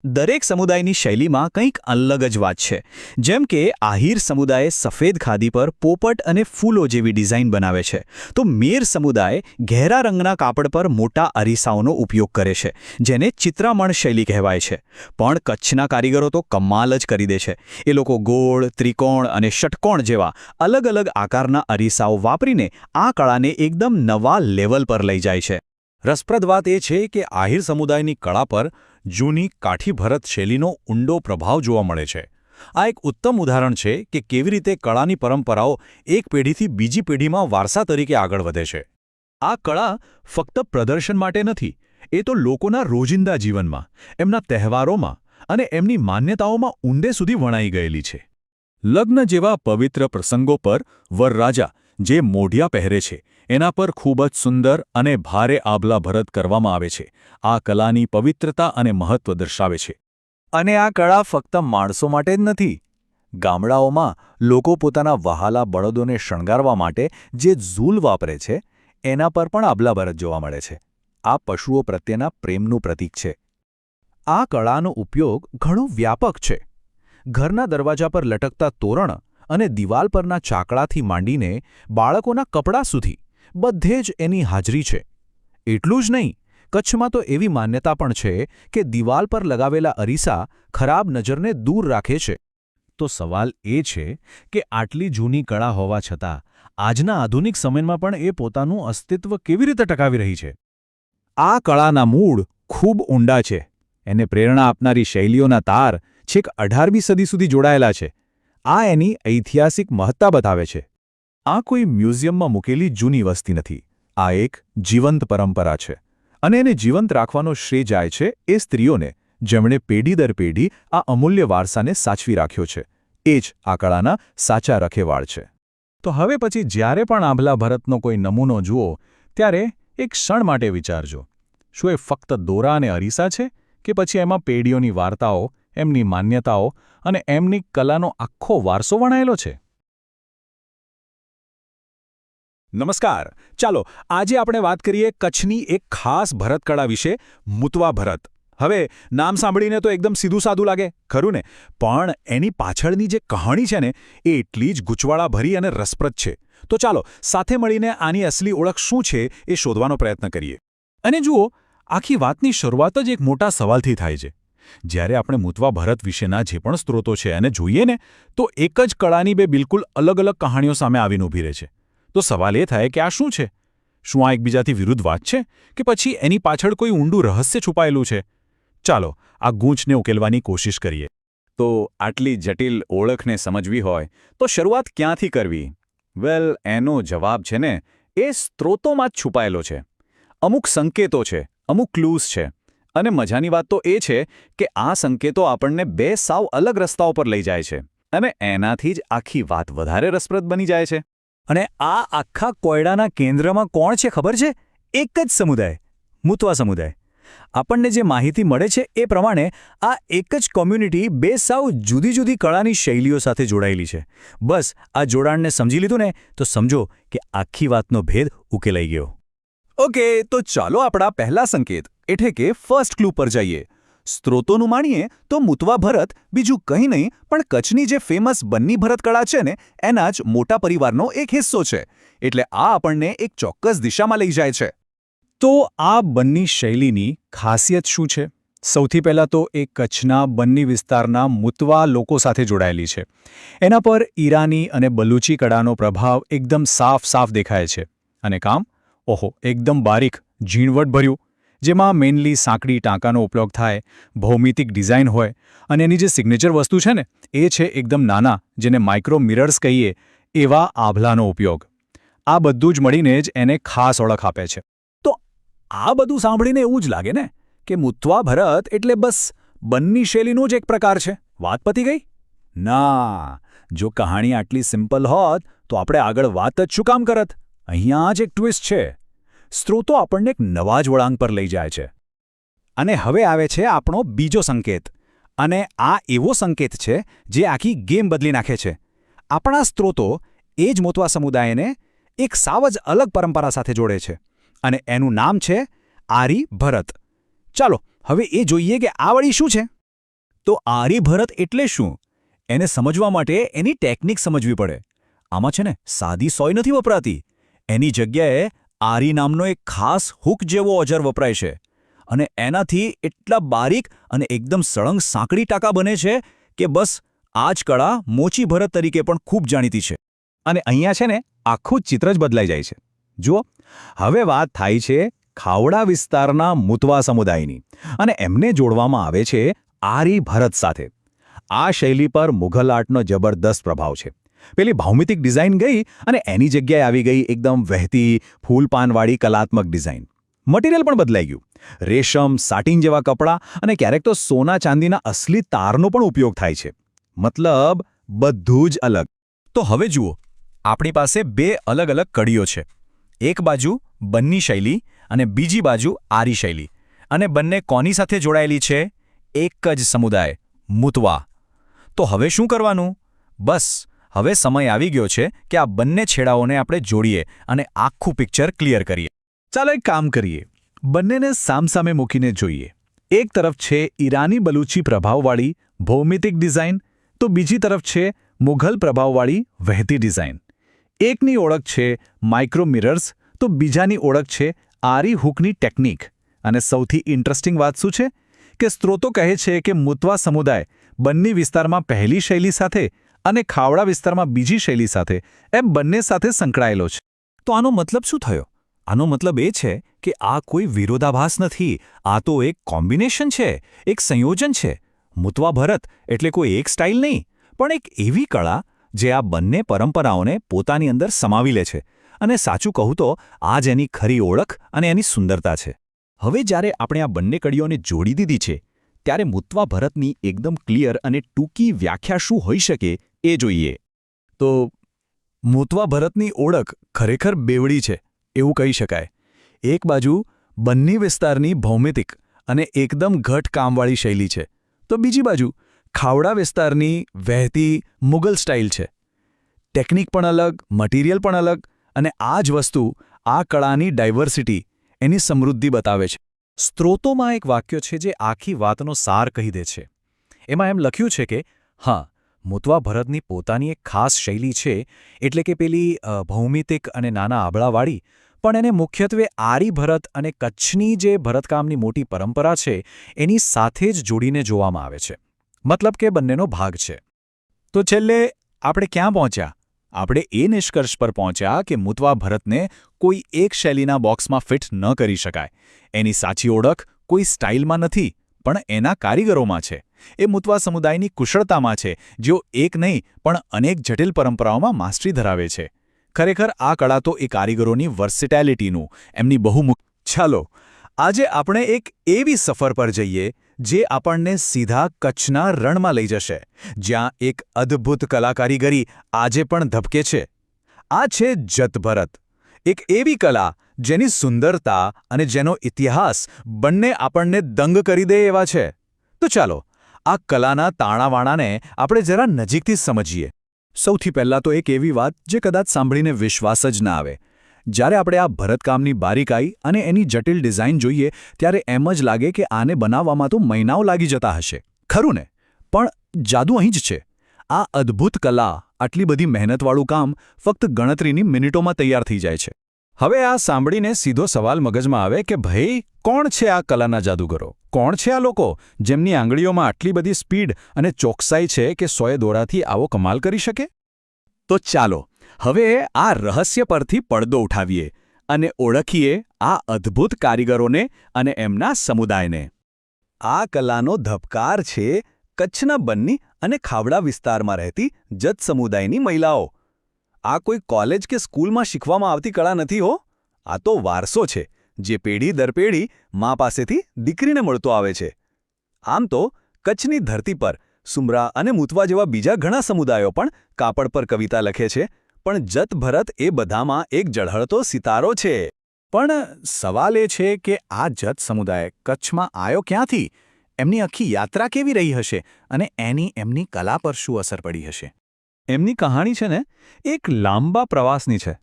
દરેક સમુદાયની શૈલીમાં કંઈક અલગ જ વાત છે. જેમ કે આહિર સમુદાય સફેદ ખાદી પર પોપટ અને ફૂલો જેવી ડિઝાઇન બનાવે છે, તો મેર સમુદાય ઘેરા રંગના કાપડ પર મોટા અરીસાઓનો ઉપયોગ કરે છે, જેને ચિત્રામણ શૈલી કહેવાય છે. પણ કચ્છના કારીગરો તો કમાલ જ કરી દે છે. એ લોકો ગોળ, ત્રિકોણ અને ષટકોણ જેવા અલગ અલગ આકારના અરીસાઓ વાપરીને આ કળાને એકદમ નવા લેવલ પર લઈ જાય છે. રસપ્રદ વાત એ છે કે આહિર સમુદાયની કળા પર જૂની કાઠી ભરત શૈલીનો ઊંડો પ્રભાવ જોવા મળે છે. આ એક ઉત્તમ ઉદાહરણ છે કે કેવી રીતે કળાની પરંપરાઓ એક પેઢીથી બીજી પેઢીમાં વારસા તરીકે આગળ વધે છે. આ કળા ફક્ત પ્રદર્શન માટે નથી, એ તો લોકોના રોજિંદા જીવનમાં, એમના તહેવારોમાં અને એમની માન્યતાઓમાં ઊંડે સુધી વણાઈ ગયેલી છે. લગ્ન જેવા પવિત્ર પ્રસંગો પર વરરાજા જે મોઢિયા પહેરે છે એના પર ખૂબ જ સુંદર અને ભારે આભલા ભરત કરવામાં આવે છે. આ કલાની પવિત્રતા અને મહત્વ દર્શાવે છે. અને આ કળા ફક્ત માણસો માટે જ નથી. ગામડાઓમાં લોકો પોતાના વહાલા બળદોને શણગારવા માટે જે ઝૂલ વાપરે છે એના પર પણ આભલા ભરત જોવા મળે છે. આ પશુઓ પ્રત્યેના પ્રેમનું પ્રતીક છે. આ કળાનો ઉપયોગ ઘણો વ્યાપક છે. ઘરના દરવાજા પર લટકતા તોરણ અને દિવાલ પરના ચાકડાથી માંડીને બાળકોના કપડાં સુધી બધે જ એની હાજરી છે. એટલું જ નહીં, કચ્છમાં તો એવી માન્યતા પણ છે કે દિવાલ પર લગાવેલા અરીસા ખરાબ નજરને દૂર રાખે છે. તો સવાલ એ છે કે આટલી જૂની કળા હોવા છતાં આજના આધુનિક સમયમાં પણ એ પોતાનું અસ્તિત્વ કેવી રીતે ટકાવી રહી છે? આ કળાના મૂળ ખૂબ ઊંડા છે. એને પ્રેરણા આપનારી શૈલીઓના તાર છેક 18મી સદી સુધી જોડાયેલા છે. આ એની ઐતિહાસિક મહત્તા બતાવે છે. આ કોઈ મ્યુઝિયમમાં મૂકેલી જૂની વસ્તી નથી. આ એક જીવંત પરંપરા છે. અને એને જીવંત રાખવાનો શ્રેય જાય છે એ સ્ત્રીઓને, જેમણે પેઢી દર પેઢી આ અમૂલ્ય વારસાને સાચવી રાખ્યો છે. એ જ આ કળાના સાચા રખેવાળ છે. તો હવે પછી જ્યારે પણ આભલા ભરતનો કોઈ નમૂનો જુઓ ત્યારે એક ક્ષણ માટે વિચારજો, શું એ ફક્ત દોરા અને અરીસા છે કે પછી એમાં પેઢીઓની વાર્તાઓ, એમની માન્યતાઓ અને એમની કલાનો આખો વારસો વણાયેલો છે? નમસ્કાર. ચાલો આજે આપણે વાત કરીએ કચ્છની એક ખાસ ભરતકળા વિશે, મુતવા ભરત. હવે નામ સાંભળીને તો એકદમ સીધું સાદું લાગે, ખરું ને? પણ એની પાછળની જે કહાણી છે ને એ એટલી જ ગૂંચવાડાભરી અને રસપ્રદ છે. તો ચાલો સાથે મળીને આની અસલી ઓળખ શું છે એ શોધવાનો પ્રયત્ન કરીએ. અને જુઓ, આખી વાતની શરૂઆત જ એક મોટા સવાલથી થાય છે. જ્યારે આપણે મુતવા ભરત વિશેના જે પણ સ્ત્રોતો છે એને જોઈએ ને તો એક જ કળાની બે બિલકુલ અલગ અલગ કહાણીઓ સામે આવીને ઊભી રહે છે. તો સવાલ એ થાય કે આ શું છે? શું આ એકબીજાથી વિરુદ્ધ વાત છે કે પછી એની પાછળ કોઈ ઊંડું રહસ્ય છુપાયેલું છે? ચાલો આ ગૂંચને ઉકેલવાની કોશિશ કરીએ. તો આટલી જટિલ ઓળખને સમજવી હોય તો શરૂઆત ક્યાંથી કરવી? વેલ, એનો જવાબ છે ને એ સ્ત્રોતોમાં જ છુપાયેલો છે. અમુક સંકેતો છે, અમુક ક્લૂઝ છે. અને મજાની વાત તો એ છે કે આ સંકેતો આપણને બે સાવ અલગ રસ્તાઓ પર લઈ જાય છે. અને એનાથી જ આખી વાત વધારે રસપ્રદ બની જાય છે. અને આ આખા કોયડાના કેન્દ્રમાં કોણ છે ખબર છે? એક જ સમુદાય, મુતવા સમુદાય. આપણને જે માહિતી મળે છે એ પ્રમાણે આ એક જ કોમ્યુનિટી બે સાવ જુદી જુદી કળાની શૈલીઓ સાથે જોડાયેલી છે. બસ આ જોડાણને સમજી લીધું ને તો સમજો કે આખી વાતનો ભેદ ઉકેલાઈ ગયો. ઓકે, તો ચાલો આપણા પહેલા સંકેત એટલે કે ફર્સ્ટ ક્લુ પર જઈએ. સ્ત્રોતોનું માણીએ તો મુતવા ભરત બીજું કંઈ નહીં પણ કચ્છની જે ફેમસ બન્ની ભરત કળા છે ને એના જ મોટા પરિવારનો એક હિસ્સો છે. એટલે આ આપણને એક ચોક્કસ દિશામાં લઈ જાય છે. તો આ બન્ની શૈલીની ખાસિયત શું છે? સૌથી પહેલાં તો એ કચ્છના બન્ની વિસ્તારના મુતવા લોકો સાથે જોડાયેલી છે. એના પર ઈરાની અને બલુચી કળાનો પ્રભાવ એકદમ સાફ દેખાય છે. અને કામ એકદમ બારીક, ઝીણવટભર્યું, જેમાં મેઇનલી સાંકડી ટાંકાનો ઉપયોગ થાય, ભૌમિતિક ડિઝાઇન હોય અને એની જે સિગ્નેચર વસ્તુ છે ને એ છે એકદમ નાના, જેને માઇક્રો મિરર્સ કહીએ, એવા આભલાનો ઉપયોગ. આ બધું જ મળીને જ એને ખાસ ઓળખ આપે છે. તો આ બધું સાંભળીને એવું જ લાગે ને કે મુતવા ભરત એટલે બસ બન્ની શૈલીનો જ એક પ્રકાર છે. વાત પતી ગઈ? ના, જો કહાણી આટલી સિમ્પલ હોત તો આપણે આગળ વાત જ શું કામ કરત? અહીંયા જ એક ટ્વિસ્ટ છે. સ્ત્રોતો આપણને એક નવા જ વળાંક પર લઈ જાય છે. અને હવે આવે છે આપણો બીજો સંકેત. અને આ એવો સંકેત છે જે આખી ગેમ બદલી નાખે છે. આપણા સ્ત્રોતો એ જ મુતવા સમુદાયને એક સાવ જ અલગ પરંપરા સાથે જોડે છે. અને એનું નામ છે આરી ભરત. ચાલો હવે એ જોઈએ કે આ વળી શું છે. તો આરી ભરત એટલે શું? એને સમજવા માટે એની ટેકનિક સમજવી પડે. આમાં છે ને સાદી સોય નથી વપરાતી. એની જગ્યાએ આરી નામનો એક ખાસ હૂક જેવો ઓજાર વપરાય છે. અને એનાથી એટલા બારીક અને એકદમ સળંગ સાંકડી ટાંકા બને છે કે બસ આ જ કળા મોચી ભરત તરીકે પણ ખૂબ જાણીતી છે. અને અહીંયા છે ને આખું ચિત્ર જ બદલાઈ જાય છે. જુઓ, હવે વાત થાય છે ખાવડા વિસ્તારના મુતવા સમુદાયની અને એમને જોડવામાં આવે છે આરી ભરત સાથે. આ શૈલી પર મુઘલ આર્ટનો જબરદસ્ત પ્રભાવ છે. પેલી ભૌમિતિક ડિઝાઇન ગઈ અને એની જગ્યાએ આવી ગઈ એકદમ વહેતી ફૂલપાનવાળી કલાત્મક ડિઝાઇન. મટીરિયલ પણ બદલાઈ ગયું. રેશમ, સાટિન જેવા કપડાં અને ક્યારેક તો સોના ચાંદીના અસલી તારનો પણ ઉપયોગ થાય છે. મતલબ બધું જ અલગ. તો હવે જુઓ, આપણી પાસે બે અલગ અલગ કડીઓ છે. એક બાજુ બન્ની શૈલી અને બીજી બાજુ આરી શૈલી. અને બંને કોની સાથે જોડાયેલી છે? એક જ સમુદાય, મુતવા. તો હવે શું કરવાનું? બસ હવે સમય આવી ગયો છે કે આ બંને છેડાઓને આપણે જોડીએ અને આખું પિક્ચર ક્લિયર કરીએ. ચાલો એક કામ કરીએ. બંનેને સામસામે મૂકીને જોઈએ. એક તરફ છે ઈરાની બલૂચી પ્રભાવવાળી ભૌમિતિક ડિઝાઇન, તો બીજી તરફ છે મુઘલ પ્રભાવવાળી વહેતી ડિઝાઇન. એકની ઓળખ છે માઇક્રો મિરર્સ, તો બીજાની ઓળખ છે આરી હૂકની ટેકનિક. અને સૌથી ઇન્ટરેસ્ટિંગ વાત શું છે કે સ્ત્રોતો કહે છે કે મુતવા સમુદાય બન્ની વિસ્તારમાં પહેલી શૈલી સાથે અને ખાવડા વિસ્તારમાં બીજી શૈલી સાથે એમ બંને સાથે સંકળાયેલો છે. તો આનો મતલબ શું થયો? આનો મતલબ એ છે કે આ કોઈ વિરોધાભાસ નથી. આ તો એક કોમ્બિનેશન છે, એક સંયોજન છે. મુતવા ભરત એટલે કોઈ એક સ્ટાઇલ નહીં, પણ એક એવી કળા જે આ બંને પરંપરાઓને પોતાની અંદર સમાવી લે છે. અને સાચું કહું તો આ જ એની ખરી ઓળખ અને એની સુંદરતા છે. હવે જ્યારે આપણે આ બંને કડીઓને જોડી દીધી છે, ત્યારે મુતવા ભરતની એકદમ ક્લિયર અને ટૂંકી વ્યાખ્યા શું હોઈ શકે એ જોઈએ. તો મુતવા ભરતની ઓળખ ખરેખર બેવડી છે એવું કહી શકાય. એક બાજુ બન્ની વિસ્તારની ભૌમિતિક અને એકદમ ઘટ કામવાળી શૈલી છે, તો બીજી બાજુ ખાવડા વિસ્તારની વહેતી મુગલ સ્ટાઇલ છે. ટેકનિક પણ અલગ, મટીરિયલ પણ અલગ, અને આ જ વસ્તુ આ કળાની ડાયવર્સિટી, એની સમૃદ્ધિ બતાવે છે. સ્ત્રોતોમાં એક વાક્ય છે જે આખી વાતનો સાર કહી દે છે. એમાં એમ લખ્યું છે કે હા, મુતવા ભરતની પોતાની એક ખાસ શૈલી છે, એટલે કે પેલી ભૌમિતિક અને નાના આબળાવાળી, પણ એને મુખ્યત્વે આરી ભરત અને કચ્છની જે ભરતકામની મોટી પરંપરા છે એની સાથે જ જોડીને જોવામાં આવે છે. મતલબ કે બંનેનો ભાગ છે. તો છેલ્લે આપણે ક્યાં પહોંચ્યા? આપણે એ નિષ્કર્ષ પર પહોંચ્યા કે મુતવા ભરતને કોઈ એક શૈલીના બોક્સમાં ફિટ ન કરી શકાય. એની સાચી ઓળખ કોઈ સ્ટાઇલમાં નથી, પણ એના કારીગરોમાં છે. એ મુતવા સમુદાયની કુશળતામાં છે, જેઓ એક નહીં પણ અનેક જટિલ પરંપરાઓમાં માસ્ટરી ધરાવે છે. ખરેખર આ કળા તો એ કારીગરોની વર્સિટેલિટીનું, એમની બહુમુખ. ચાલો આજે આપણે એક એવી સફર પર જઈએ જે આપણને સીધા કચ્છના રણમાં લઈ જશે, જ્યાં એક અદ્ભુત કલાકારીગરી આજે પણ ધબકે છે. આ છે જતભરત, એક એવી કલા જેની સુંદરતા અને જેનો ઇતિહાસ બંને આપણને દંગ કરી દે એવા છે. તો ચાલો આ કલાના તાણાવાણાને આપણે જરા નજીકથી સમજીએ. સૌથી પહેલાં તો એક એવી વાત જે કદાચ સાંભળીને વિશ્વાસ જ ના આવે. જ્યારે આપણે આ ભરતકામની બારીકાઈ અને એની જટિલ ડિઝાઇન જોઈએ ત્યારે એમ જ લાગે કે આને બનાવવામાં તો મહિનાઓ લાગી જતા હશે. ખરું ને? પણ જાદુ અહીં જ છે. આ અદ્ભુત કલા, આટલી બધી મહેનતવાળું કામ ફક્ત ગણતરીની મિનિટોમાં તૈયાર થઈ જાય છે. હવે આ સાંભળીને સીધો સવાલ મગજમાં આવે કે ભાઈ, કોણ છે આ કલાના જાદુગરો? કોણ છે આ લોકો જેમની આંગળીઓમાં આટલી બધી સ્પીડ અને ચોકસાઈ છે કે સોય દોરાથી આવો કમાલ કરી શકે? તો ચાલો હવે આ રહસ્ય પરથી પડદો ઉઠાવીએ અને ઓળખીએ આ અદ્ભુત કારીગરોને અને એમના સમુદાયને. આ કલાનો ધબકાર છે કચ્છના બન્ની અને ખાવડા વિસ્તારમાં રહેતી જત સમુદાયની મહિલાઓ. આ કોઈ કોલેજ કે સ્કૂલમાં શીખવામાં આવતી કળા નથી હો. આ તો વારસો છે જે પેઢી દર પેઢી મા પાસેથી દીકરીને મળતો આવે છે. આમ તો કચ્છની ધરતી પર સુમરા અને મુતવા જેવા બીજા ઘણા સમુદાયો પણ કાપડ પર કવિતા લખે છે, પણ જતભરત એ બધામાં એક ઝળહળતો સિતારો છે. પણ સવાલ એ છે કે આ જત સમુદાય કચ્છમાં આવ્યો ક્યાંથી? એમની આખી યાત્રા કેવી રહી હશે અને એમની કલા પર શું અસર પડી હશે? એમની કહાણી છે ને, એક લાંબા પ્રવાસની છે.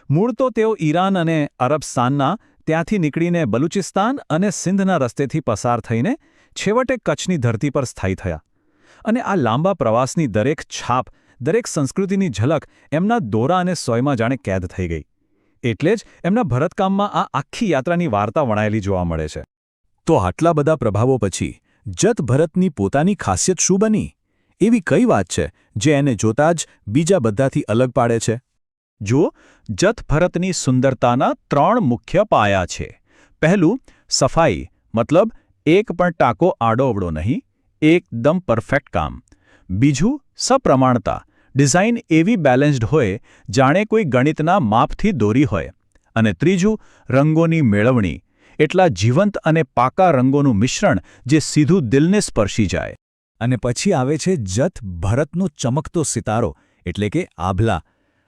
મૂળ તો તેઓ ઈરાન અને અરબસ્તાનના, ત્યાંથી નીકળીને બલુચિસ્તાન અને સિંધના રસ્તેથી પસાર થઈને છેવટે કચ્છની ધરતી પર સ્થાયી થયા. અને આ લાંબા પ્રવાસની દરેક છાપ, દરેક સંસ્કૃતિની ઝલક એમના દોરા અને સોયમાં જાણે કેદ થઈ ગઈ. એટલે જ એમના ભરતકામમાં આ આખી યાત્રાની વાર્તા વણાયેલી જોવા મળે છે. તો આટલા બધા પ્રભાવો પછી જતભરતની પોતાની ખાસિયત શું બની? એવી કઈ વાત છે જે એને જોતાં જ બીજા બધાથી અલગ પાડે છે? જુઓ, જતભરતની સુંદરતાના 3 મુખ્ય પાયા છે. પહેલું, સફાઈ, મતલબ એક પણ ટાંકો આડોઅવળો નહીં, એકદમ પરફેક્ટ કામ. બીજું સપ્રમાણતા, ડિઝાઇન એવી બેલેન્સ્ડ હોય જાણે કોઈ ગણિતના માપથી દોરી હોય. અને ત્રીજું રંગોની મેળવણી, એટલા જીવંત અને પાકા રંગોનું મિશ્રણ જે સીધું દિલને સ્પર્શી જાય. અને પછી આવે છે જત ભરતનો ચમકતો સિતારો એટલે કે આભલા.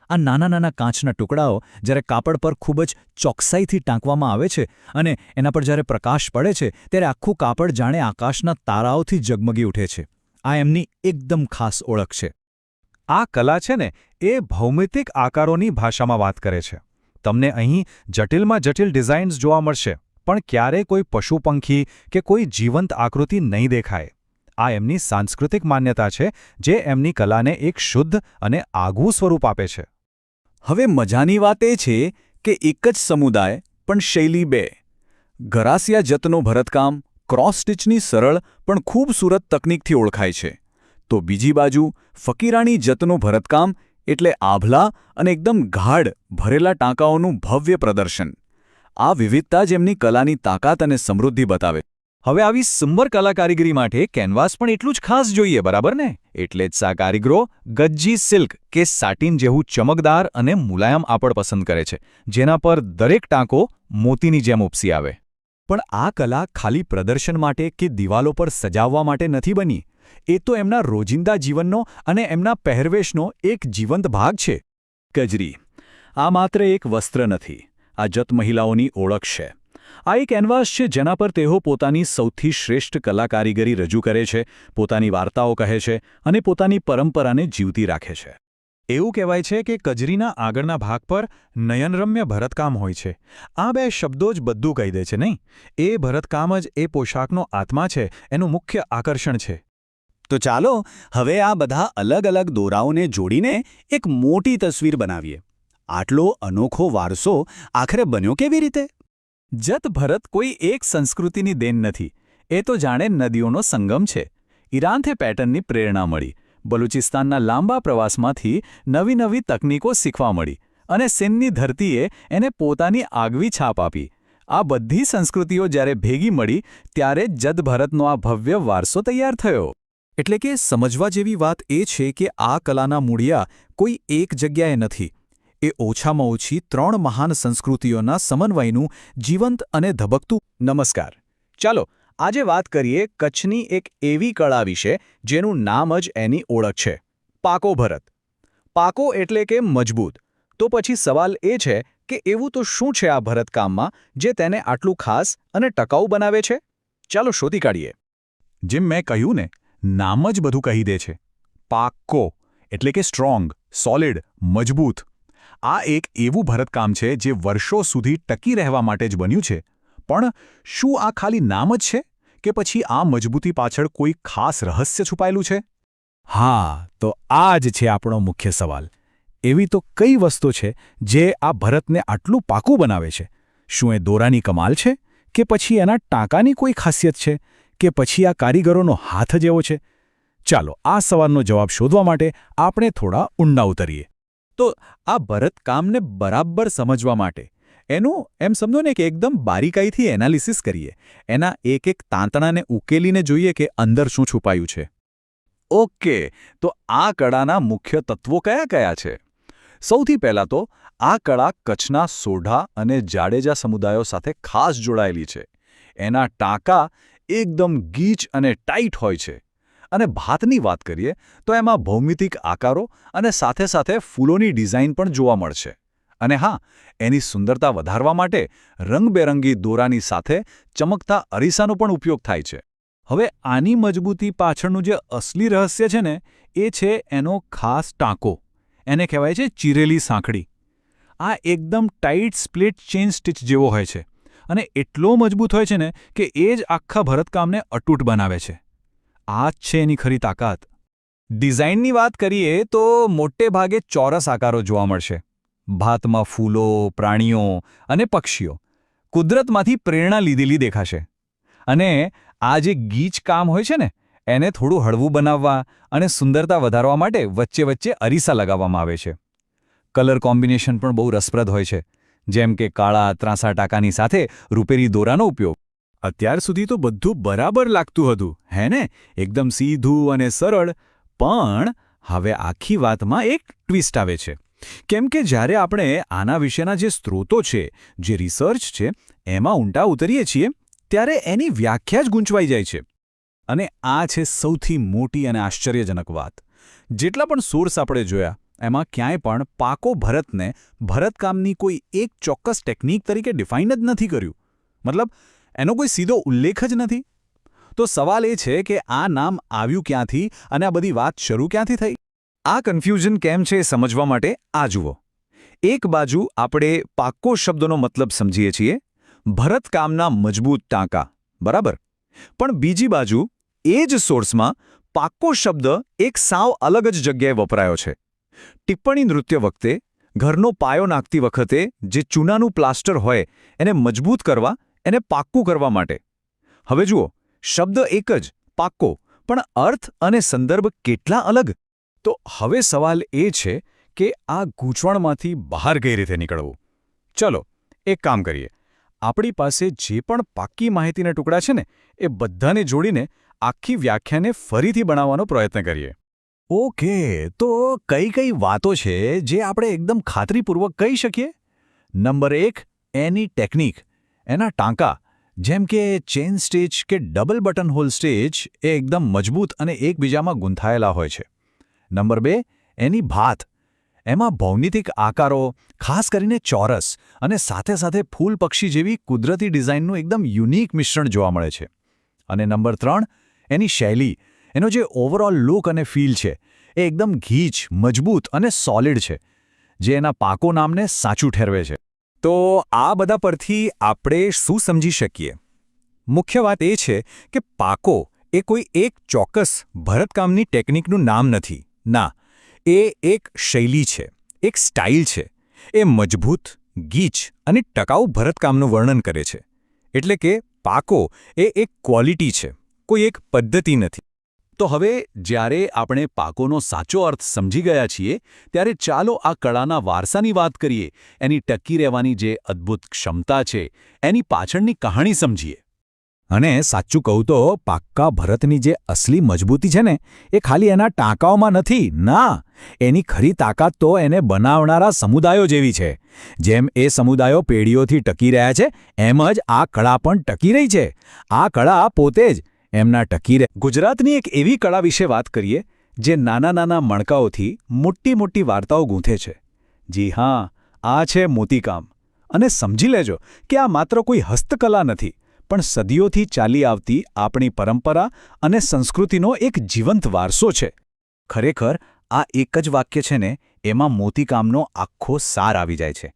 આ નાના નાના કાચના ટુકડાઓ જ્યારે કાપડ પર ખૂબ જ ચોકસાઈથી ટાંકવામાં આવે છે અને એના પર જ્યારે પ્રકાશ પડે છે ત્યારે આખું કાપડ જાણે આકાશના તારાઓથી જગમગી ઉઠે છે. આ એમની એકદમ ખાસ ઓળખ છે. આ કલા છે ને એ ભૌમિતિક આકારોની ભાષામાં વાત કરે છે. તમને અહીં જટિલમાં જટિલ ડિઝાઇન્સ જોવા મળશે, પણ ક્યારેય કોઈ પશુ પંખી કે કોઈ જીવંત આકૃતિ નહીં દેખાય. આ એમની સાંસ્કૃતિક માન્યતા છે જે એમની કલાને એક શુદ્ધ અને આગવું સ્વરૂપ આપે છે. હવે મજાની વાત એ છે કે એક જ સમુદાય પણ શૈલી બે. ગરાસિયા જતનું ભરતકામ ક્રોસ સ્ટિચની સરળ પણ ખૂબસૂરત તકનીકથી ઓળખાય છે, તો બીજી બાજુ ફકીરાણી જતનું ભરતકામ એટલે આભલા અને એકદમ ગાઢ ભરેલા ટાંકાઓનું ભવ્ય પ્રદર્શન. આ વિવિધતા જ એમની કલાની તાકાત અને સમૃદ્ધિ બતાવે. હવે આવી સુંદર કલાકારીગરી માટે કેનવાસ પણ એટલું જ ખાસ જોઈએ, બરાબર ને? એટલે જ આ કારીગરો ગજ્જી સિલ્ક કે સાટિન જેવું ચમકદાર અને મુલાયમ કાપડ પસંદ કરે છે, જેના પર દરેક ટાંકો મોતીની જેમ ઉપસી આવે. પણ આ કલા ખાલી પ્રદર્શન માટે કે દિવાલો પર સજાવવા માટે નથી બની. એ તો એમના રોજિંદા જીવનનો અને એમના પહેરવેશનો એક જીવંત ભાગ છે. કજરી આ માત્ર એક વસ્ત્ર નથી, આ જત મહિલાઓની ઓળખ છે. આ એક કેનવાસ છે જેના પર તેઓ પોતાની સૌથી શ્રેષ્ઠ કલાકારીગરી રજૂ કરે છે, પોતાની વાર્તાઓ કહે છે અને પોતાની પરંપરાને જીવતી રાખે છે. એવું કહેવાય છે કે કજરીના આગળના ભાગ પર નયનરમ્ય ભરતકામ હોય છે. આ બે શબ્દો જ બધું કહી દે છે, નહીં? એ ભરતકામ જ એ પોશાકનો આત્મા છે, એનું મુખ્ય આકર્ષણ છે. તો ચાલો હવે આ બધા અલગ અલગ દોરાઓને જોડીને એક મોટી તસવીર બનાવીએ. આટલો અનોખો વારસો આખરે બન્યો કેવી રીતે? જત ભરત કોઈ એક સંસ્કૃતિની દેન નથી. એ તો જાણે નદીઓનો સંગમ છે. ઈરાનથી પેટર્નની પ્રેરણા મળી, બલુચિસ્તાનના લાંબા પ્રવાસમાંથી નવી નવી તકનીકો શીખવા મળી અને સિંધની ધરતીએ એને પોતાની આગવી છાપ આપી. આ બધી સંસ્કૃતિઓ જ્યારે ભેગી મળી ત્યારે જત ભરતનો આ ભવ્ય વારસો તૈયાર થયો. એટલે કે સમજવા જેવી વાત એ છે કે આ કલાના મૂળિયા કોઈ એક જગ્યાએ નથી. એ ઓછામાં ઓછી 3 મહાન સંસ્કૃતિઓના સમન્વયનું જીવંત અને ધબકતું. નમસ્કાર. ચાલો આજે વાત કરીએ કચ્છની એક એવી કળા વિશે જેનું નામ જ એની ઓળખ છે, પાકો ભરત. પાકો એટલે કે મજબૂત. તો પછી સવાલ એ છે કે એવું તો શું છે આ ભરતકામમાં જે તેને આટલું ખાસ અને ટકાઉ બનાવે છે? ચાલો શોધી કાઢીએ. જેમ મેં કહ્યું ને, નામ જ બધું કહી દે છે. પાકો એટલે કે સ્ટ્રોંગ, સોલિડ, મજબૂત. આ એક એવું ભરતકામ છે જે વર્ષો સુધી ટકી રહેવા માટે જ બન્યું છે. પણ શું આ ખાલી નામ જ છે કે પછી આ મજબૂતી પાછળ કોઈ ખાસ રહસ્ય છુપાયેલું છે? હા, તો આ જ છે આપણો મુખ્ય સવાલ. એવી તો કઈ વસ્તુ છે જે આ ભરતને આટલું પાકું બનાવે છે? શું એ દોરાની કમાલ છે કે પછી એના ટાંકાની કોઈ ખાસિયત છે કે પછી આ કારીગરોનો હાથ જ એવો છે? ચાલો આ સવાલનો જવાબ શોધવા માટે આપણે થોડા ઊંડા ઉતરીએ. તો આ ભરતકામને બરાબર સમજવા માટે એનું એમ સમજો ને કે એકદમ બારીકાઈથી એનાલિસિસ કરીએ. એના એક એક તાંતણાને ઉકેલીને જોઈએ કે અંદર શું છુપાયું છે. ઓકે, તો આ કળાના મુખ્ય તત્વો કયા કયા છે? સૌથી પહેલાં તો આ કળા કચ્છના સોઢા અને જાડેજા સમુદાયો સાથે ખાસ જોડાયેલી છે. એના ટાંકા એકદમ ગીચ અને ટાઈટ હોય છે. અને ભાતની વાત કરીએ તો એમાં ભૌમિતિક આકારો અને સાથે સાથે ફૂલોની ડિઝાઇન પણ જોવા મળશે. અને હા, એની સુંદરતા વધારવા માટે રંગબેરંગી દોરાની સાથે ચમકતા અરીસાનો પણ ઉપયોગ થાય છે. હવે આની મજબૂતી પાછળનું જે અસલી રહસ્ય છે ને, એ છે એનો ખાસ ટાંકો. એને કહેવાય છે ચીરેલી સાંકડી. આ એકદમ ટાઈટ સ્પ્લિટ ચેઇન સ્ટિચ જેવો હોય છે અને એટલો મજબૂત હોય છે ને કે એ જ આખા ભરતકામને અતૂટ બનાવે છે. આ જ છે એની ખરી તાકાત. ડિઝાઇનની વાત કરીએ તો મોટે ભાગે ચોરસ આકારો જોવા મળશે. ભાતમાં ફૂલો, પ્રાણીઓ અને પક્ષીઓ કુદરતમાંથી પ્રેરણા લીધેલી દેખાશે. અને આ જે ગીચ કામ હોય છે ને, એને થોડું હળવું બનાવવા અને સુંદરતા વધારવા માટે વચ્ચે વચ્ચે અરીસા લગાવવામાં આવે છે. કલર કોમ્બિનેશન પણ બહુ રસપ્રદ હોય છે, જેમ કે કાળા ત્રાંસા ટાંકાની સાથે રૂપેરી દોરાનો ઉપયોગ. અત્યાર સુધી તો બધું બરાબર લાગતું હતું, હે ને? એકદમ સીધું અને સરળ. પણ હવે આખી વાતમાં એક ટ્વિસ્ટ આવે છે. કેમ કે જ્યારે આપણે આના વિશેના જે સ્ત્રોતો છે, જે રિસર્ચ છે, એમાં ઊંડા ઉતરીએ છીએ ત્યારે એની વ્યાખ્યા જ ગૂંચવાઈ જાય છે. અને આ છે સૌથી મોટી અને આશ્ચર્યજનક વાત. જેટલા પણ સોર્સ આપણે જોયા એમાં ક્યાંય પણ પાકો ભરતને ભરતકામની કોઈ એક ચોક્કસ ટેકનિક તરીકે ડિફાઇન જ નથી કર્યું. મતલબ એનો કોઈ સીધો ઉલ્લેખ જ નથી. તો સવાલ એ છે કે આ નામ આવ્યું ક્યાંથી અને આ બધી વાત શરૂ ક્યાંથી થઈ? આ કન્ફ્યુઝન કેમ છે એ સમજવા માટે આ જુઓ. એક બાજુ આપણે પાક્કો શબ્દનો મતલબ સમજીએ છીએ, ભરતકામના મજબૂત ટાંકા, બરાબર? પણ બીજી બાજુ એ જ સોર્સમાં પાક્કો શબ્દ એક સાવ અલગ જ જગ્યાએ વપરાયો છે. ટિપ્પણી નૃત્ય વખતે, ઘરનો પાયો નાખતી વખતે જે ચૂનાનું પ્લાસ્ટર હોય એને મજબૂત કરવા, એને પાક્કું કરવા માટે. હવે જુઓ, શબ્દ એક જ, પાક્કો, પણ અર્થ અને સંદર્ભ કેટલા અલગ? તો હવે સવાલ એ છે કે આ ગૂંચવણમાંથી બહાર કઈ રીતે નીકળવું? ચલો, એક કામ કરીએ. આપણી પાસે જે પણ પાક્કી માહિતીના ટુકડા છે ને, એ બધાને જોડીને આખી વ્યાખ્યાને ફરીથી બનાવવાનો પ્રયત્ન કરીએ. ઓકે, તો કઈ કઈ વાતો છે જે આપણે એકદમ ખાતરીપૂર્વક કહી શકીએ? નંબર 1, એની ટેકનિક, એના ટાંકા, જેમ કે ચેન સ્ટેચ કે ડબલ બટન હોલ સ્ટેચ એ એકદમ મજબૂત અને એકબીજામાં ગૂંથાયેલા હોય છે. નંબર 2, એની ભાત, એમાં ભૌમિતિક આકારો, ખાસ કરીને ચોરસ, અને સાથે સાથે ફૂલ પક્ષી જેવી કુદરતી ડિઝાઇનનું એકદમ યુનિક મિશ્રણ જોવા મળે છે. અને નંબર 3, એની શૈલી, એનો જે ઓવરઓલ લુક અને ફીલ છે એ એકદમ ગીચ, મજબૂત અને સોલિડ છે, જે એના પાકો નામને સાચું ઠેરવે છે. તો આ બધા પરથી આપણે શું સમજી શકીએ? મુખ્ય વાત એ છે કે પાકો એ કોઈ એક ચોક્કસ ભરતકામની ટેકનિકનું નામ નથી. ના, એ એક શૈલી છે, એક સ્ટાઇલ છે. એ મજબૂત, ગીચ અને ટકાઉ ભરતકામનું વર્ણન કરે છે. એટલે કે પાકો એ એક ક્વોલિટી છે, કોઈ એક પદ્ધતિ નથી. તો હવે જ્યારે આપણે પાકોનો સાચો અર્થ સમજી ગયા છીએ, ત્યારે ચાલો આ કળાના વારસાની વાત કરીએ. એની ટકી રહેવાની જે અદ્ભુત ક્ષમતા છે, એની પાછળની કહાણી સમજીએ. અને સાચું કહું તો પાક્કા ભરતની જે અસલી મજબૂતી છે ને, એ ખાલી એના ટાંકાઓમાં નથી. ના, એની ખરી તાકાત તો એને બનાવનારા સમુદાયો જેવી છે. જેમ એ સમુદાયો પેઢીઓથી ટકી રહ્યા છે, એમ જ આ કળા પણ ટકી રહી છે. આ કળા પોતે જ એમના ટકી રહે. ગુજરાતની એક એવી કળા વિશે વાત કરીએ જે નાના નાના મણકાઓથી મોટી મોટી વાર્તાઓ ગૂંથે છે. જી હા, આ છે મોતીકામ. અને સમજી લેજો કે આ માત્ર કોઈ હસ્તકલા નથી, પણ સદીઓથી ચાલી આવતી આપણી પરંપરા અને સંસ્કૃતિનો એક જીવંત વારસો છે. ખરેખર આ એક જ વાક્ય છે ને, એમાં મોતીકામનો આખો સાર આવી જાય છે.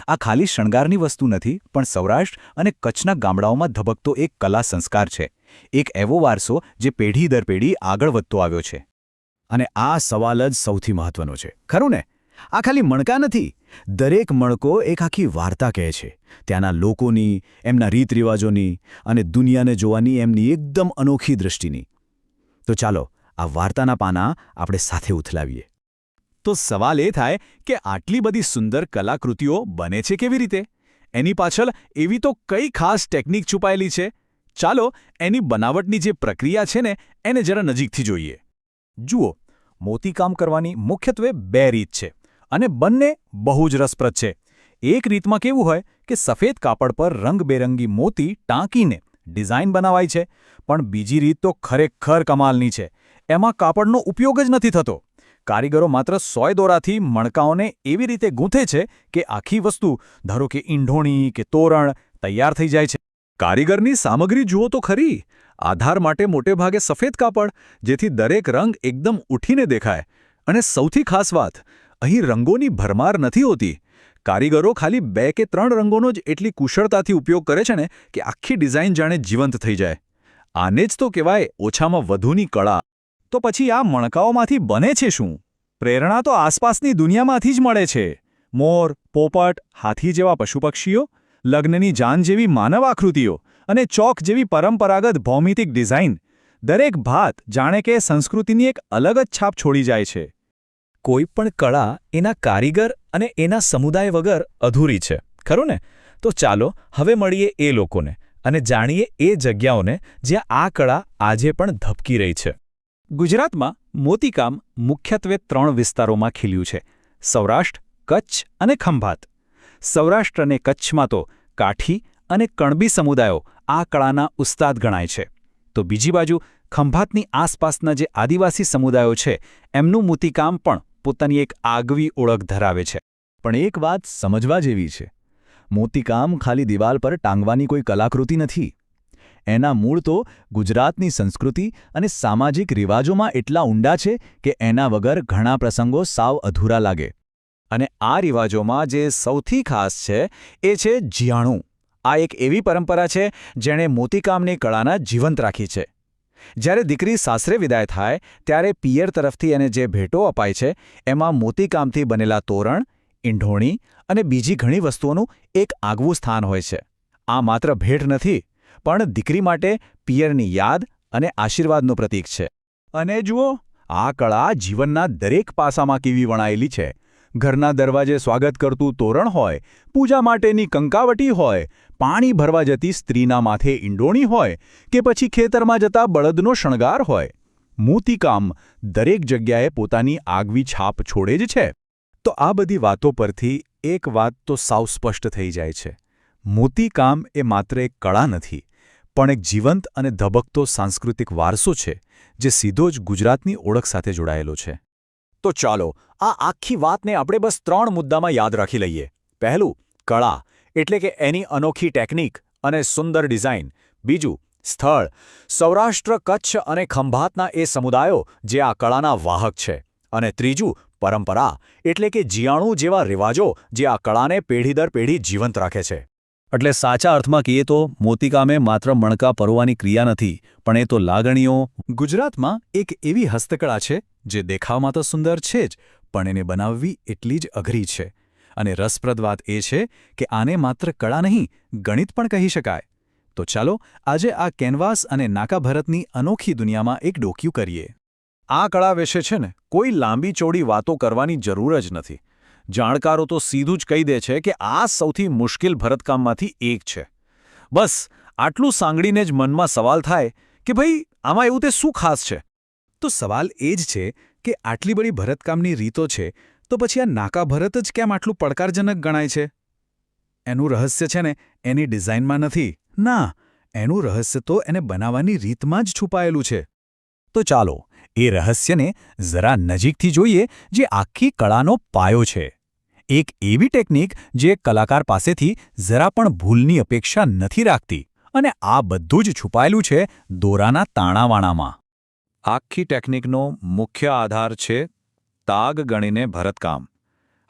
આ ખાલી શણગારની વસ્તુ નથી, પણ સૌરાષ્ટ્ર અને કચ્છના ગામડાઓમાં ધબકતો એક કલા સંસ્કાર છે. એક એવો વારસો જે પેઢી દર પેઢી આગળ વધતો આવ્યો છે. અને આ સવાલ જ સૌથી મહત્વનો છે, ખરું ને? આ ખાલી મણકા નથી. દરેક મણકો એક આખી વાર્તા કહે છે, ત્યાંના લોકોની, એમના રીતરિવાજોની અને દુનિયાને જોવાની એમની એકદમ અનોખી દૃષ્ટિની. તો ચાલો આ વાર્તાના પાના આપણે સાથે ઉથલાવીએ. તો સવાલ એ થાય કે આટલી બધી સુંદર કલાકૃતિઓ બને છે કેવી રીતે? એની પાછળ એવી તો કઈ ખાસ ટેકનિક છુપાયેલી છે? ચાલો એની બનાવટની જે પ્રક્રિયા છે ને, એને જરા નજીકથી જોઈએ. જુઓ, મોતીકામ કરવાની મુખ્યત્વે 2 રીત છે, અને બંને બહુ જ રસપ્રદ છે. એક રીતમાં કેવું હોય કે સફેદ કાપડ પર રંગબેરંગી મોતી ટાંકીને ડિઝાઇન બનાવાય છે, પણ બીજી રીત તો ખરેખર કમાલની છે. એમાં કાપડનો ઉપયોગ જ નથી થતો. કારીગરો માત્ર સોય દોરાથી મણકાઓને એવી રીતે ગૂંથે છે કે આખી વસ્તુ, ધારો કે ઈંઢોણી કે તોરણ, તૈયાર થઈ જાય છે. કારીગરની સામગ્રી જુઓ તો ખરી. આધાર માટે મોટેભાગે સફેદ કાપડ, જેથી દરેક રંગ એકદમ ઉઠીને દેખાય. અને સૌથી ખાસ વાત, અહીં રંગોની ભરમાર નથી હોતી. કારીગરો ખાલી 2 કે 3 રંગોનો જ એટલી કુશળતાથી ઉપયોગ કરે છે ને કે આખી ડિઝાઇન જાણે જીવંત થઈ જાય. આને જ તો કહેવાય ઓછામાં વધુની કળા. તો પછી આ મણકાઓમાંથી બને છે શું? પ્રેરણા તો આસપાસની દુનિયામાંથી જ મળે છે. મોર, પોપટ, હાથી જેવા પશુપક્ષીઓ, લગ્નની જાન જેવી માનવ આકૃતિઓ અને ચોક જેવી પરંપરાગત ભૌમિતિક ડિઝાઇન. દરેક ભાત જાણે કે સંસ્કૃતિની એક અલગ જ છાપ છોડી જાય છે. કોઈ પણ કળા એના કારીગર અને એના સમુદાય વગર અધૂરી છે, ખરું ને? તો ચાલો હવે મળીએ એ લોકોને અને જાણીએ એ જગ્યાઓને જ્યાં આ કળા આજે પણ ધબકી રહી છે. ગુજરાતમાં મોતીકામ મુખ્યત્વે 3 વિસ્તારોમાં ખીલ્યું છે: સૌરાષ્ટ્ર, કચ્છ અને ખંભાત. સૌરાષ્ટ્ર અને કચ્છમાં તો કાઠી અને કણબી સમુદાયો આ કળાના ઉસ્તાદ ગણાય છે, તો બીજી બાજુ ખંભાતની આસપાસના જે આદિવાસી સમુદાયો છે એમનું મોતીકામ પણ પોતાની એક આગવી ઓળખ ધરાવે છે. પણ એક વાત સમજવા જેવી છે. મોતીકામ ખાલી દિવાલ પર ટાંગવાની કોઈ કલાકૃતિ નથી. એના મૂળ તો ગુજરાતની સંસ્કૃતિ અને સામાજિક રિવાજોમાં એટલા ઊંડા છે કે એના વગર ઘણા પ્રસંગો સાવ અધૂરા લાગે. અને આ રિવાજોમાં જે સૌથી ખાસ છે એ છે જીયાણું. આ એક એવી પરંપરા છે જેણે મોતીકામની કળાના જીવંત રાખી છે. જ્યારે દીકરી સાસરે વિદાય થાય ત્યારે પિયર તરફથી એને જે ભેટો અપાય છે એમાં મોતીકામથી બનેલા તોરણ, ઈંઢોણી અને બીજી ઘણી વસ્તુઓનું એક આગવું સ્થાન હોય છે. આ માત્ર ભેટ નથી, પણ દીકરી માટે પિયરની યાદ અને આશીર્વાદનું પ્રતીક છે. અને જુઓ, આ કળા જીવનના દરેક પાસામાં કેવી વણાયેલી છે. ઘરના દરવાજે સ્વાગત કરતું તોરણ હોય, પૂજા માટેની કંકાવટી હોય, પાણી ભરવા જતી સ્ત્રીના માથે ઈંડોણી હોય કે પછી ખેતરમાં જતા બળદનો શણગાર હોય, મોતીકામ દરેક જગ્યાએ પોતાની આગવી છાપ છોડે જ છે. તો આ બધી વાતો પરથી એક વાત તો સાવ સ્પષ્ટ થઈ જાય છે: મોતીકામ એ માત્ર એક કળા નથી, પણ એક જીવંત અને ધબકતો સાંસ્કૃતિક વારસો છે જે સીધો જ ગુજરાતની ઓળખ સાથે જોડાયેલો છે. તો ચાલો આ આખી વાતને આપણે બસ 3 મુદ્દામાં યાદ રાખી લઈએ. પહેલું, કળા એટલે કે એની અનોખી ટેકનિક અને સુંદર ડિઝાઇન. બીજું, સ્થળ, સૌરાષ્ટ્ર, કચ્છ અને ખંભાતના એ સમુદાયો જે આ કળાના વાહક છે. અને ત્રીજું, પરંપરા એટલે કે જીયાણું જેવા રિવાજો જે આ કળાને પેઢી દર પેઢી જીવંત રાખે છે. એટલે સાચા અર્થમાં કહીએ તો મોતીકામે માત્ર મણકા પરોવાની ક્રિયા નથી, પણ એ તો લાગણીઓ. ગુજરાતમાં એક એવી હસ્તકળા છે જે દેખાવમાં તો સુંદર છે જ, પણ એને બનાવવી એટલી જ અઘરી છે. અને રસપ્રદ વાત એ છે કે આને માત્ર કળા નહીં, ગણિત પણ કહી શકાય. તો ચાલો આજે આ કેનવાસ અને નાકાભરતની અનોખી દુનિયામાં એક ડોકિયું કરીએ. આ કળા વિશે છે ને કોઈ લાંબી ચોડી વાતો કરવાની જરૂર જ નથી. જાણકારો તો સીધું જ કહી દે છે કે આ સૌથી મુશ્કેલ ભરતકામમાંથી એક છે. બસ આટલું સાંગળીને જ મનમાં સવાલ થાય કે ભાઈ આમાં એવું તે શું ખાસ છે? તો સવાલ એ જ છે કે આટલી બધી ભરતકામની રીતો છે, તો પછી આ નાકાભરત જ કેમ આટલું પડકારજનક ગણાય છે? એનું રહસ્ય છે ને એની ડિઝાઇનમાં નથી. ના, એનું રહસ્ય તો એને બનાવવાની રીતમાં જ છુપાયેલું છે. તો ચાલો એ રહસ્યને જરા નજીકથી જોઈએ, જે આખી કળાનો પાયો છે. એક એવી ટેકનિક જે કલાકાર પાસેથી જરા પણ ભૂલની અપેક્ષા નથી રાખતી. અને આ બધું જ છુપાયેલું છે દોરાના તાણાવાણામાં. આખી ટેકનિકનો મુખ્ય આધાર છે તાગ ગણીને ભરતકામ.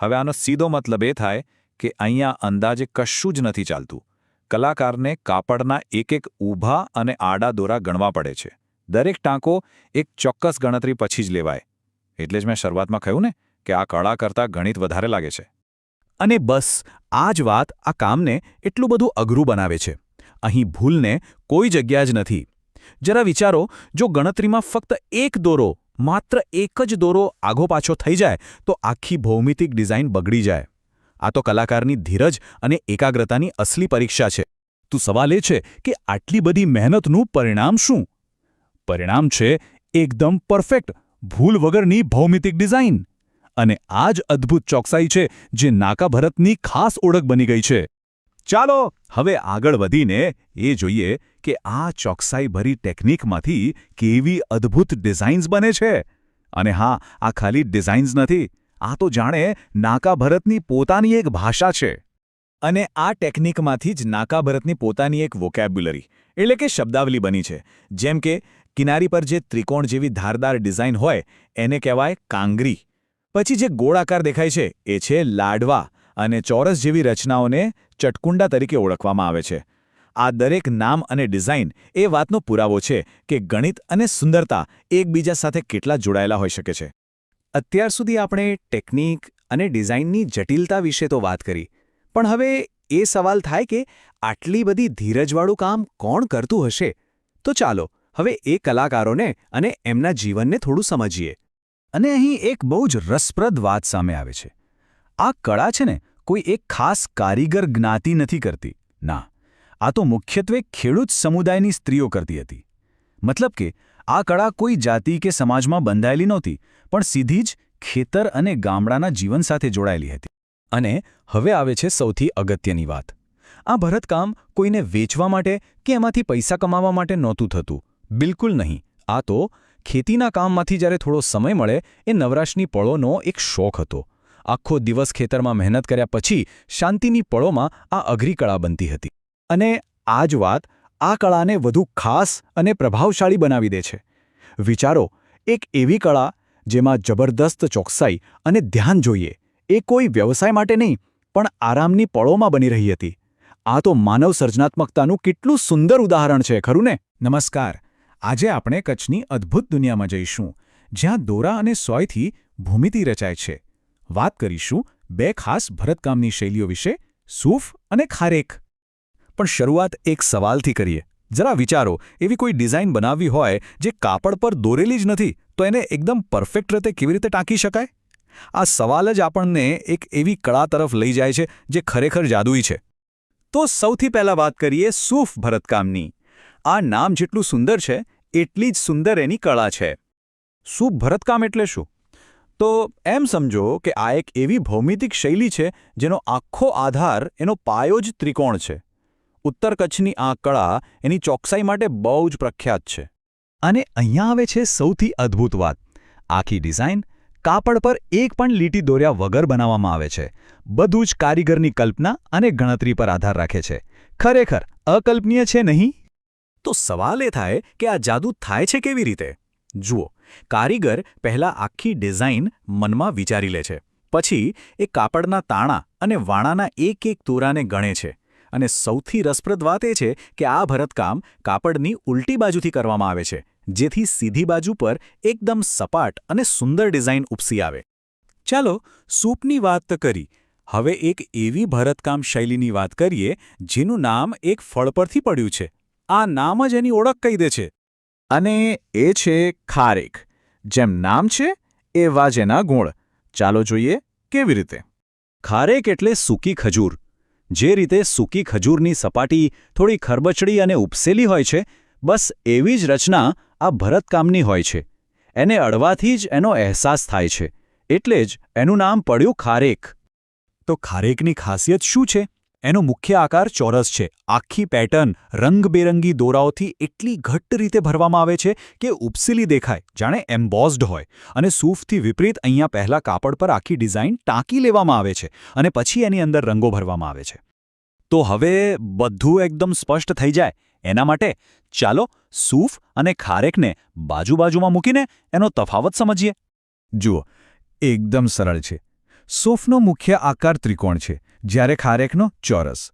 હવે આનો સીધો મતલબ એ થાય કે અહીંયા અંદાજે કશું જ નથી ચાલતું. કલાકારને કાપડના એક એક ઊભા અને આડા દોરા ગણવા પડે છે. દરેક ટાંકો એક ચોક્કસ ગણતરી પછી જ લેવાય. એટલે જ મેં શરૂઆતમાં કહ્યું ને કે આ કળા કરતાં ગણિત વધારે લાગે છે. અને બસ આ જ વાત આ કામને એટલું બધું અઘરું બનાવે છે. અહીં ભૂલને કોઈ જગ્યા જ નથી. જરા વિચારો, જો ગણતરીમાં ફક્ત એક દોરો, માત્ર એક જ દોરો આઘો પાછો થઈ જાય તો આખી ભૌમિતિક ડિઝાઇન બગડી જાય. આ તો કલાકારની ધીરજ અને એકાગ્રતાની અસલી પરીક્ષા છે. તો સવાલ એ છે કે આટલી બધી મહેનતનું પરિણામ શું? પરિણામ છે એકદમ પરફેક્ટ, ભૂલ વગરની ભૌમિતિક ડિઝાઇન. અને આ જ અદ્ભુત ચોકસાઈ છે જે નાકાભરતની ખાસ ઓળખ બની ગઈ છે. ચાલો હવે આગળ વધીને એ જોઈએ કે આ ચોકસાઈભરી ટેકનિકમાંથી કેવી અદ્ભુત ડિઝાઇન્સ બને છે. અને હા, આ ખાલી ડિઝાઇન્સ નથી, આ તો જાણે નાકાભરતની પોતાની એક ભાષા છે. અને આ ટેકનિકમાંથી જ નાકાભરતની પોતાની એક વોકેબ્યુલરી એટલે કે શબ્દાવલી બની છે. જેમ કે કિનારી પર જે ત્રિકોણ જેવી ધારદાર ડિઝાઇન હોય એને કહેવાય કાંગરી. પછી જે ગોળાકાર દેખાય છે એ છે લાડવા, અને ચોરસ જેવી રચનાઓને ચટકુંડા તરીકે ઓળખવામાં આવે છે. આ દરેક નામ અને ડિઝાઇન એ વાતનો પુરાવો છે કે ગણિત અને સુંદરતા એકબીજા સાથે કેટલા જોડાયેલા હોઈ શકે છે. અત્યાર સુધી આપણે ટેકનિક અને ડિઝાઇનની જટિલતા વિશે તો વાત કરી, પણ હવે એ સવાલ થાય કે આટલી બધી ધીરજવાળું કામ કોણ કરતું હશે? તો ચાલો હવે એ કલાકારોને અને એમના જીવનને થોડું સમજીએ. અને અહીં એક બહુ જ રસપ્રદ વાત સામે આવે છે. આ કળા છે ને કોઈ એક ખાસ કારીગર જ્ઞાતિ નથી કરતી. ના, આ તો મુખ્યત્વે ખેડૂત સમુદાયની સ્ત્રીઓ કરતી હતી. મતલબ કે આ કળા કોઈ જાતિ કે સમાજમાં બંધાયેલી નહોતી, પણ સીધી જ ખેતર અને ગામડાના જીવન સાથે જોડાયેલી હતી. અને હવે આવે છે સૌથી અગત્યની વાત. આ ભરતકામ કોઈને વેચવા માટે કે એમાંથી પૈસા કમાવા માટે નહોતું થતું. બિલકુલ નહીં. આ તો ખેતીના કામમાંથી જ્યારે થોડો સમય મળે એ નવરાશની પળોનો એક શોખ હતો. આખો દિવસ ખેતરમાં મહેનત કર્યા પછી શાંતિની પળોમાં આ અઘરી કળા બનતી હતી. અને આ જ વાત આ કળાને વધુ ખાસ અને પ્રભાવશાળી બનાવી દે છે. વિચારો, એક એવી કળા જેમાં જબરદસ્ત ચોકસાઈ અને ધ્યાન જોઈએ, એ કોઈ વ્યવસાય માટે નહીં પણ આરામની પળોમાં બની રહી હતી. આ તો માનવ સર્જનાત્મકતાનું કેટલું સુંદર ઉદાહરણ છે, ખરું ને? નમસ્કાર. આજે આપણે કચ્છની અદ્ભુત દુનિયામાં જઈશું, જ્યાં દોરા અને સોયથી ભૂમિતિ રચાય છે. વાત કરીશું બે ખાસ ભરતકામની શૈલીઓ વિશે, સૂફ અને ખારેક. પણ શરૂઆત એક સવાલથી કરીએ. જરા વિચારો, એવી કોઈ ડિઝાઇન બનાવવી હોય જે કાપડ પર દોરેલી જ નથી, તો એને એકદમ પરફેક્ટ રીતે કેવી રીતે ટાંકી શકાય? આ સવાલ જ આપણને એક એવી કળા તરફ લઈ જાય છે જે ખરેખર જાદુઈ છે. તો સૌથી પહેલાં વાત કરીએ સૂફ ભરતકામની. આ નામ જેટલું સુંદર છે એટલી જ સુંદર એની કળા છે. સૂફ ભરતકામ એટલે શું? તો એમ સમજો કે આ એક એવી ભૌમિતિક શૈલી છે જેનો આખો આધાર, એનો પાયો જ ત્રિકોણ છે. ઉત્તર કચ્છની આ કળા એની ચોકસાઈ માટે બહુ જ પ્રખ્યાત છે. અને અહીંયા આવે છે સૌથી અદ્ભુત વાત. આખી ડિઝાઇન કાપડ પર એક પણ લીટી દોર્યા વગર બનાવવામાં આવે છે. બધું જ કારીગરની કલ્પના અને ગણતરી પર આધાર રાખે છે. ખરેખર અકલ્પનીય છે નહીં? તો સવાલ એ થાય કે આ જાદુ થાય છે કેવી રીતે? જુઓ, કારીગર પહેલાં આખી ડિઝાઇન મનમાં વિચારી લે છે. પછી એ કાપડના તાણા અને વાણાના એક એક તોરાને ગણે છે. અને સૌથી રસપ્રદ વાત એ છે કે આ ભરતકામ કાપડની ઉલટી બાજુથી કરવામાં આવે છે, જેથી સીધી બાજુ પર એકદમ સપાટ અને સુંદર ડિઝાઇન ઉપસી આવે. ચાલો, સૂપની વાત તો કરી. હવે એક એવી ભરતકામ શૈલીની વાત કરીએ જેનું નામ એક ફળ પરથી પડ્યું છે. આ નામ જ એની ઓળખ કહી દે છે. અને એ છે ખારેક. જેમ નામ છે એવા જ એના ગુણ. ચાલો જોઈએ કેવી રીતે. ખારેક એટલે સૂકી ખજૂર. જે રીતે સૂકી ખજૂરની સપાટી થોડી ખરબચડી અને ઉપસેલી હોય છે, બસ એવી જ રચના આ ભરતકામની હોય છે. એને અડવાથી જ એનો અહેસાસ થાય છે, એટલે જ એનું નામ પડ્યું ખારેક. તો ખારેકની ખાસિયત શું છે? એનો મુખ્ય આકાર ચોરસ છે. આખી પેટર્ન રંગબેરંગી દોરાઓથી એટલી ઘટ્ટ રીતે ભરવામાં આવે છે કે ઉપસેલી દેખાય, જાણે એમ્બોઝડ હોય. અને સૂફથી વિપરીત અહીંયા પહેલા કાપડ પર આખી ડિઝાઇન ટાંકી લેવામાં આવે છે અને પછી એની અંદર રંગો ભરવામાં આવે છે. તો હવે બધું એકદમ સ્પષ્ટ થઈ જાય એના માટે ચાલો સૂફ અને ખારેકને બાજુ-બાજુમાં મૂકીને એનો તફાવત સમજીએ. જુઓ, એકદમ સરળ છે. સૂફનો મુખ્ય આકાર ત્રિકોણ છે, જ્યારે ખારેકનો ચોરસ.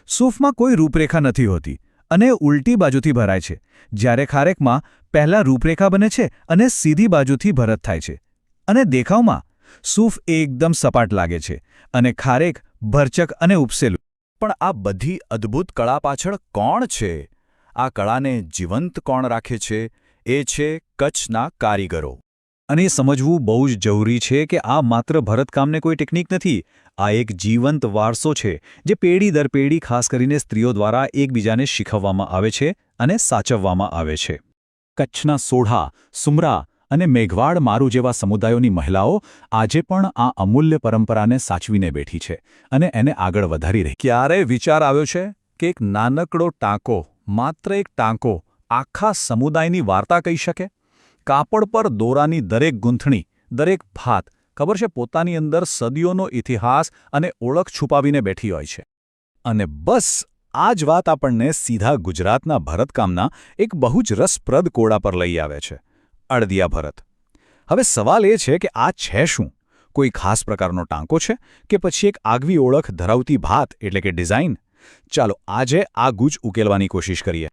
સૂફમાં કોઈ રૂપરેખા નથી હોતી અને ઉલટી બાજુથી ભરાય છે, જ્યારે ખારેકમાં પહેલા રૂપરેખા બને છે અને સીધી બાજુથી ભરત થાય છે. અને દેખાવમાં સૂફ એકદમ સપાટ લાગે છે અને ખારેક ભરચક અને ઉપસેલું. પણ આ બધી અદ્ભુત કળા પાછળ કોણ છે? આ કળાને જીવંત કોણ રાખે છે? એ છે કચ્છના કારીગરો. અને સમજવું બહુ જ જરૂરી છે કે આ માત્ર ભરતકામને કોઈ ટેકનિક નથી. આ એક જીવંત વારસો છે જે પેઢી દર પેઢી ખાસ કરીને સ્ત્રીઓ દ્વારા એકબીજાને શીખવવામાં આવે છે અને સાચવવામાં આવે છે. કચ્છના સોઢા, સુમરા અને મેઘવાડ મારુ જેવા સમુદાયોની મહિલાઓ આજે પણ આ અમૂલ્ય પરંપરાને સાચવીને બેઠી છે અને એને આગળ વધારી રહી. ક્યારે વિચાર આવ્યો છે કે એક નાનકડો ટાંકો, માત્ર એક ટાંકો, આખા સમુદાયની વાર્તા કહી શકે? કાપડ પર દોરાની દરેક ગૂંથણી, દરેક ભાત, ખબર છે, પોતાની અંદર સદીઓનો ઇતિહાસ અને ઓળખ છુપાવીને બેઠી હોય છે. અને બસ આ જ વાત આપણને સીધા ગુજરાતના ભરતકામના એક બહુ જ રસપ્રદ કોડા પર લઈ આવે છે, અળદિયા ભરત. હવે સવાલ એ છે કે આ છે શું? કોઈ ખાસ પ્રકારનો ટાંકો છે કે પછી એક આગવી ઓળખ ધરાવતી ભાત એટલે કે ડિઝાઇન? ચાલો આજે આ ગૂંચ ઉકેલવાની કોશિશ કરીએ.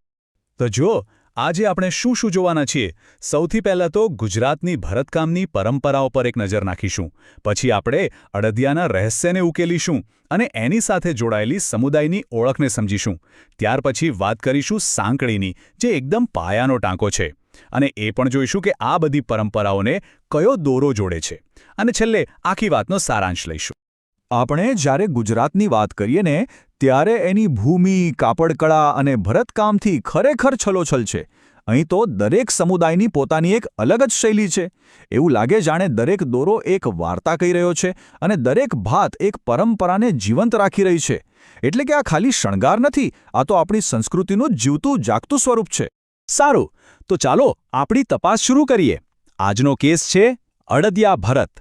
તો જુઓ, આજે આપણે શું શું જોવાના છીએ. સૌથી પહેલાં તો ગુજરાતની ભરતકામની પરંપરાઓ પર એક નજર નાખીશું. પછી આપણે અળદિયાના રહસ્યને ઉકેલીશું અને એની સાથે જોડાયેલી સમુદાયની ઓળખને સમજીશું. ત્યાર પછી વાત કરીશું સાંકળીની, જે એકદમ પાયાનો ટાંકો છે. અને એ પણ જોઈશું કે આ બધી પરંપરાઓને કયો દોરો જોડે છે. અને છેલ્લે આખી વાતનો સારાંશ લઈશું. આપણે જ્યારે ગુજરાતની વાત કરીએ ને, ત્યારે એની ભૂમિ, કાપડકળા અને ભરતકામથી ખરેખર છલોછલ છે. અહીં તો દરેક સમુદાયની પોતાની એક અલગ જ શૈલી છે. એવું લાગે જાણે દરેક દોરો એક વાર્તા કહી રહ્યો છે અને દરેક ભાત એક પરંપરાને જીવંત રાખી રહી છે. એટલે કે આ ખાલી શણગાર નથી, આ તો આપણી સંસ્કૃતિનું જીવતું જાગતું સ્વરૂપ છે. સારું, તો ચાલો આપણી તપાસ શરૂ કરીએ. આજનો કેસ છે અડદિયા ભરત.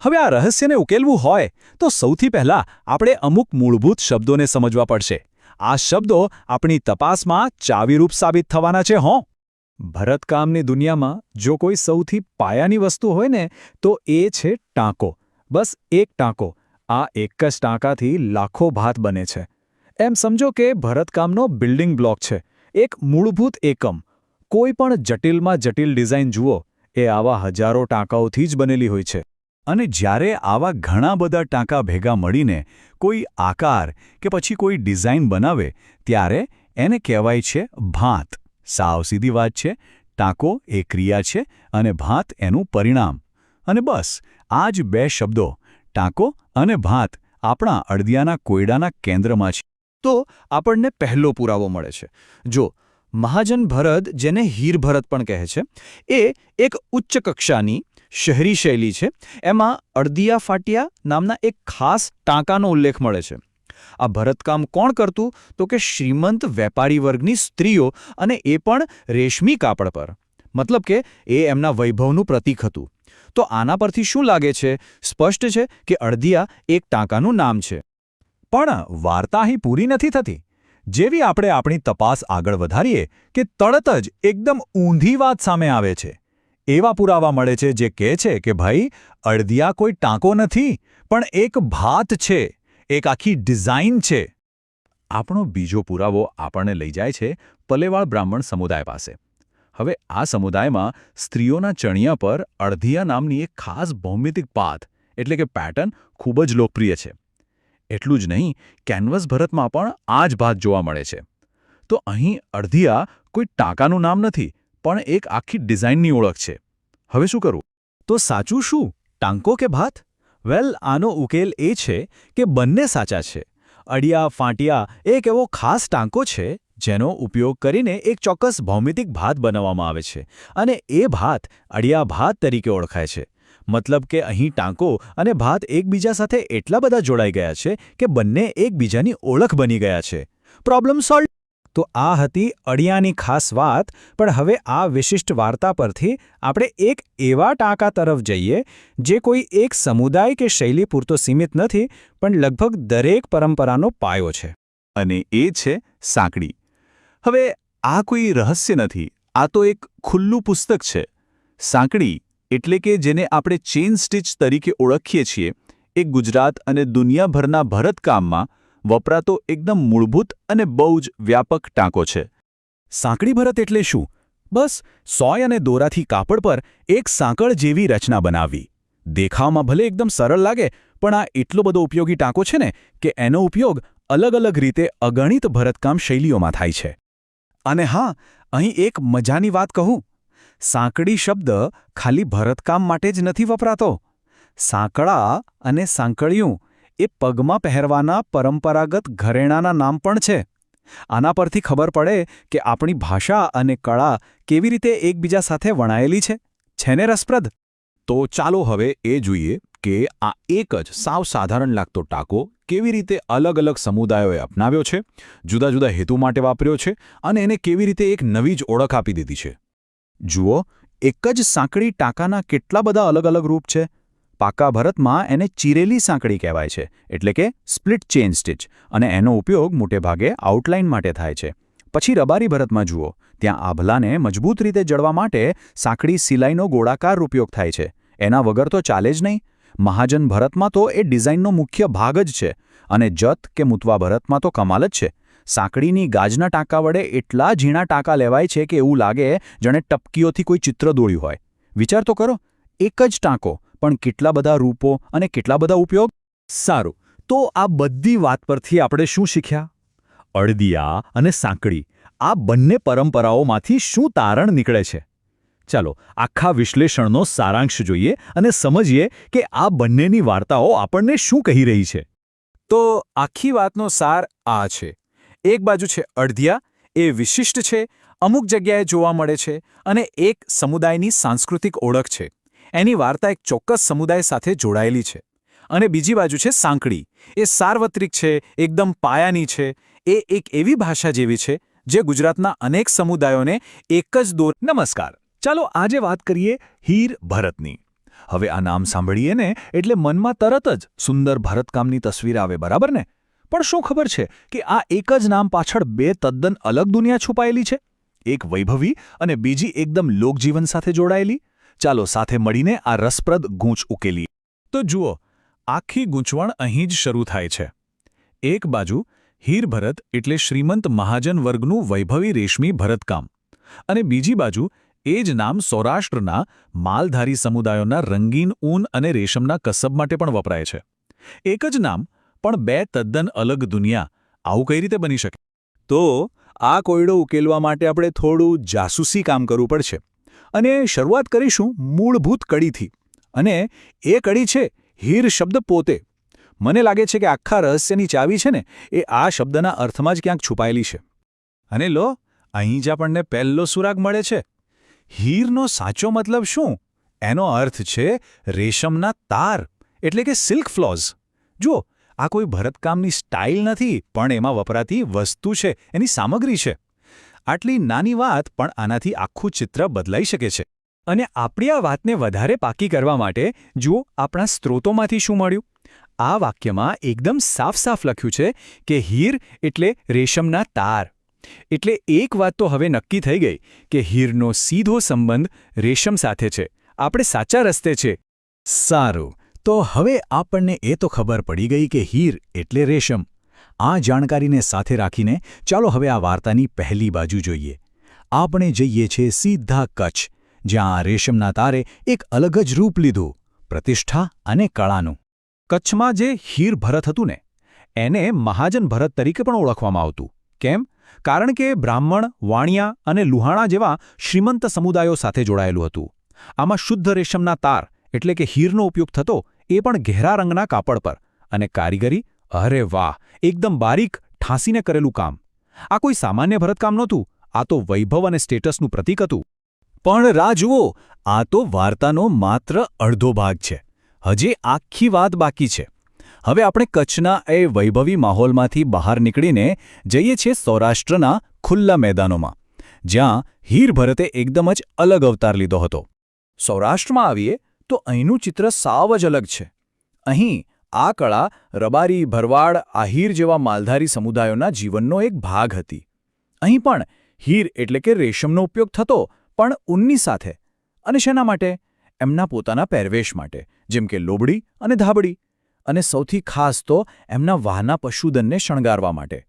હવે આ રહસ્યને ઉકેલવું હોય તો સૌથી પહેલાં આપણે અમુક મૂળભૂત શબ્દોને સમજવા પડશે. આ શબ્દો આપણી તપાસમાં ચાવીરૂપ સાબિત થવાના છે. ભરતકામની દુનિયામાં જો કોઈ સૌથી પાયાની વસ્તુ હોય ને તો એ છે ટાંકો. બસ એક ટાંકો. આ એક જ ટાંકાથી લાખો ભાત બને છે. એમ સમજો કે ભરતકામનો બિલ્ડિંગ બ્લોક છે, એક મૂળભૂત એકમ. કોઈ પણ જટિલમાં જટિલ ડિઝાઇન જુઓ, એ આવા હજારો ટાંકાઓથી જ બનેલી હોય છે. અને જ્યારે આવા ઘણા બધા ટાંકા ભેગા મળીને કોઈ આકાર કે પછી કોઈ ડિઝાઇન બનાવે ત્યારે એને કહેવાય છે ભાત. સાવ સીધી વાત છે. ટાંકો એ ક્રિયા છે અને ભાત એનું પરિણામ. અને બસ આ જ બે શબ્દો, ટાંકો અને ભાત, આપણા અડદિયાના કોયડાના કેન્દ્રમાં છે. તો આપણને પહેલો પુરાવો મળે છે. જો મહાજન ભરત, જેને હીર ભરત પણ કહે છે, એ એક ઉચ્ચ કક્ષાની શહેરી શૈલી છે. એમાં અડદિયા ફાટિયા નામના એક ખાસ ટાંકાનો ઉલ્લેખ મળે છે. આ ભરતકામ કોણ કરતું? તો કે શ્રીમંત વેપારી વર્ગની સ્ત્રીઓ, અને એ પણ રેશમી કાપડ પર. મતલબ કે એ એમના વૈભવનું પ્રતીક હતું. તો આના પરથી શું લાગે છે? સ્પષ્ટ છે કે અડદિયા એક ટાંકાનું નામ છે. પણ વાર્તા અહીં પૂરી નથી થતી. જેવી આપણે આપણી તપાસ આગળ વધારીએ કે તરત જ એકદમ ઊંધી વાત સામે આવે છે. એવા પુરાવા મળે છે જે કહે છે કે ભાઈ, અડદિયા કોઈ ટાંકો નથી, પણ એક ભાત છે, એક આખી ડિઝાઇન છે. આપણો બીજો પુરાવો આપણને લઈ જાય છે પલેવાળ બ્રાહ્મણ સમુદાય પાસે. હવે આ સમુદાયમાં સ્ત્રીઓના ચણિયા પર અડદિયા નામની એક ખાસ ભૌમિતિક પાથ એટલે કે પેટર્ન ખૂબ જ લોકપ્રિય છે. એટલું જ નહીં, કેનવસ ભરતમાં પણ આ જ ભાત જોવા મળે છે. તો અહીં અડદિયા કોઈ ટાંકાનું નામ નથી, પણ એક આખી ડિઝાઇનની ઓળખ છે. હવે શું કરવું? તો સાચું શું, ટાંકો કે ભાત? વેલ, આનો ઉકેલ એ છે કે બંને સાચા છે. અડિયા ફાંટિયા એક એવો ખાસ ટાંકો છે જેનો ઉપયોગ કરીને એક ચોક્કસ ભૌમિતિક ભાત બનાવવામાં આવે છે, અને એ ભાત અડિયા ભાત તરીકે ઓળખાય છે. મતલબ કે અહીં ટાંકો અને ભાત એકબીજા સાથે એટલા બધા જોડાઈ ગયા છે કે બંને એકબીજાની ઓળખ બની ગયા છે. Problem solve. તો આ હતી અડિયાની ખાસ વાત. પણ હવે આ વિશિષ્ટ વાર્તા પરથી આપણે એક એવા ટાંકા તરફ જઈએ જે કોઈ એક સમુદાય કે શૈલી પૂરતો સીમિત નથી, પણ લગભગ દરેક પરંપરાનો પાયો છે. અને એ છે સાંકડી. હવે આ કોઈ રહસ્ય નથી, આ તો એક ખુલ્લું પુસ્તક છે. સાંકડી એટલે કે જેને આપણે ચેઇન સ્ટિચ તરીકે ઓળખીએ છીએ, એ ગુજરાત અને દુનિયાભરના ભરતકામમાં વપરાતો એકદમ મૂળભૂત અને બહુ જ વ્યાપક ટાંકો છે. સાંકડી ભરત એટલે શું? બસ સોય અને દોરાથી કાપડ પર એક સાંકળ જેવી રચના બનાવવી. દેખાવમાં ભલે એકદમ સરળ લાગે, પણ આ એટલો બધો ઉપયોગી ટાંકો છે ને કે એનો ઉપયોગ અલગ અલગ રીતે અગણિત ભરતકામ શૈલીઓમાં થાય છે. અને હા, અહીં એક મજાની વાત કહું. સાંકડી શબ્દ ખાલી ભરતકામ માટે જ નથી વપરાતો. સાંકળા અને સાંકળિયું એ પગમાં પહેરવાના પરંપરાગત ઘરેણાના નામ પણ છે. આના પરથી ખબર પડે કે આપણી ભાષા અને કળા કેવી રીતે એકબીજા સાથે વણાયેલી છે. છે ને રસપ્રદ? તો ચાલો હવે એ જોઈએ કે આ એક જ સાવ સાધારણ લાગતો ટાંકો કેવી રીતે અલગ અલગ સમુદાયોએ અપનાવ્યો છે, જુદા જુદા હેતુ માટે વાપર્યો છે, અને એને કેવી રીતે એક નવી જ ઓળખ આપી દીધી છે. જુઓ, એક જ સાંકડી ટાંકાના કેટલા બધા અલગ અલગ રૂપ છે. પાકા ભરતમાં એને ચીરેલી સાંકડી કહેવાય છે, એટલે કે સ્પ્લિટ ચેઇન સ્ટિચ, અને એનો ઉપયોગ મોટેભાગે આઉટલાઇન માટે થાય છે. પછી રબારી ભરતમાં જુઓ, ત્યાં આભલાને મજબૂત રીતે જડવા માટે સાંકડી સિલાઈનો ગોળાકાર ઉપયોગ થાય છે. એના વગર તો ચાલે જ નહીં. મહાજન ભરતમાં તો એ ડિઝાઇનનો મુખ્ય ભાગ જ છે. અને જત કે મુતવા ભરતમાં તો કમાલ જ છે. સાંકડીની ગાજના ટાંકા વડે એટલા ઝીણા ટાંકા લેવાય છે કે એવું લાગે જાણે ટપકીઓથી કોઈ ચિત્ર દોર્યું હોય. વિચાર તો કરો, એક જ ટાંકો, પણ કેટલા બધા રૂપો અને કેટલા બધા ઉપયોગ. સારું, તો આ બધી વાત પરથી આપણે શું શીખ્યા? અડદિયા અને સાંકડી આ બંને પરંપરાઓમાંથી શું તારણ નીકળે છે? ચાલો આખા વિશ્લેષણનો સારાંશ જોઈએ અને સમજીએ કે આ બંનેની વાર્તાઓ આપણને શું કહી રહી છે. તો આખી વાતનો સાર આ છે. એક બાજુ છે અડદિયા, એ વિશિષ્ટ છે અમુક જગ્યાએ જોવા મળે છે અને એક સમુદાયની સાંસ્કૃતિક ઓળખ છે. એની વાર્તા એક ચોક્કસ સમુદાય સાથે જોડાયેલી છે. અને બીજી બાજુ છે સાંકડી. એ સાર્વત્રિક છે, એકદમ પાયાની છે. એ એક એવી ભાષા જેવી છે જે ગુજરાતના અનેક સમુદાયોને એક જ દોર. નમસ્કાર. ચાલો આજે વાત કરીએ હીર ભરતની. હવે આ નામ સાંભળીએ ને એટલે મનમાં તરત જ સુંદર ભરતકામની તસવીર આવે, બરાબર ને? પણ શું ખબર છે કે આ એક જ નામ પાછળ બે તદ્દન અલગ દુનિયા છુપાયેલી છે? એક વૈભવી અને બીજી એકદમ લોકજીવન સાથે જોડાયેલી. ચાલો સાથે મળીને આ રસપ્રદ ગૂંચ ઉકેલીએ. તો જુઓ, આખી ગૂંચવણ અહીં જ શરૂ થાય છે. એક બાજુ હીર ભરત એટલે શ્રીમંત મહાજન વર્ગનું વૈભવી રેશમી ભરતકામ, અને બીજી બાજુ એ જ નામ સૌરાષ્ટ્રના માલધારી સમુદાયોના રંગીન ઊન અને રેશમના કસબ માટે પણ વપરાય છે. એક જ નામ, પણ બે તદ્દન અલગ દુનિયા. આવું કઈ રીતે બની શકે? તો આ કોયડો ઉકેલવા માટે આપણે થોડું જાસૂસી કામ કરવું પડશે. અને શરૂઆત કરીશું મૂળભૂત કડીથી. અને એ કડી છે હીર શબ્દ પોતે. મને લાગે છે કે આખા રહસ્યની ચાવી છે ને એ આ શબ્દના અર્થમાં જ ક્યાંક છુપાયેલી છે. અને લો, અહીં જ આપણને પહેલો સુરાગ મળે છે. હીરનો સાચો મતલબ શું? એનો અર્થ છે રેશમના તાર, એટલે કે સિલ્ક ફ્લોઝ. જુઓ, આ કોઈ ભરતકામની સ્ટાઇલ નથી, પણ એમાં વપરાતી વસ્તુ છે, એની સામગ્રી છે. આટલી નાની વાત પણ આનાથી આખું ચિત્ર બદલાઈ શકે છે. અને આપણી આ વાતને વધારે પાકી કરવા માટે જુઓ આપણા સ્ત્રોતોમાંથી શું મળ્યું. આ વાક્યમાં એકદમ સાફ સાફ લખ્યું છે કે હીર એટલે રેશમના તાર. એટલે એક વાત તો હવે નક્કી થઈ ગઈ કે હીરનો સીધો સંબંધ રેશમ સાથે છે. આપણે સાચા રસ્તે છે. સારું, તો હવે આપણને એ તો ખબર પડી ગઈ કે હીર એટલે રેશમ. આ જાણકારીને સાથે રાખીને ચાલો હવે આ વાર્તાની પહેલી બાજુ જોઈએ. આપણે જઈએ છીએ સીધા કચ્છ, જ્યાં આ રેશમના તારે એક અલગ જ રૂપ લીધું, પ્રતિષ્ઠા અને કળાનું. કચ્છમાં જે હીર ભરત હતું ને, એને મહાજન ભરત તરીકે પણ ઓળખવામાં આવતું. કેમ? કારણ કે બ્રાહ્મણ, વાણિયા અને લુહાણા જેવા શ્રીમંત સમુદાયો સાથે જોડાયેલું હતું. આમાં શુદ્ધ રેશમના તાર એટલે કે હીરનો ઉપયોગ થતો, એ પણ ઘેરા રંગના કાપડ પર. અને કારીગરી, અરે વાહ, એકદમ બારીક ઠાંસીને કરેલું કામ. આ કોઈ સામાન્ય ભરતકામ નહોતું, આ તો વૈભવ અને સ્ટેટસનું પ્રતીક હતું. પણ રાહ જુઓ, આ તો વાર્તાનો માત્ર અડધો ભાગ છે. હજી આખી વાત બાકી છે. હવે આપણે કચ્છના એ વૈભવી માહોલમાંથી બહાર નીકળીને જઈએ છીએ સૌરાષ્ટ્રના ખુલ્લા મેદાનોમાં, જ્યાં હીર ભરતે એકદમ જ અલગ અવતાર લીધો હતો. સૌરાષ્ટ્રમાં આવીએ તો અહીંનું ચિત્ર સાવ જ અલગ છે. અહીં આ કળા રબારી, ભરવાડ, આહીર જેવા માલધારી સમુદાયોના જીવનનો એક ભાગ હતી. અહીં પણ હીર એટલે કે રેશમનો ઉપયોગ થતો, પણ ઊનની સાથે. અને શેના માટે? એમના પોતાના પહેરવેશ માટે, જેમ કે લોબડી અને ધાબડી. અને સૌથી ખાસ તો એમના વહાના પશુધનને શણગારવા માટે.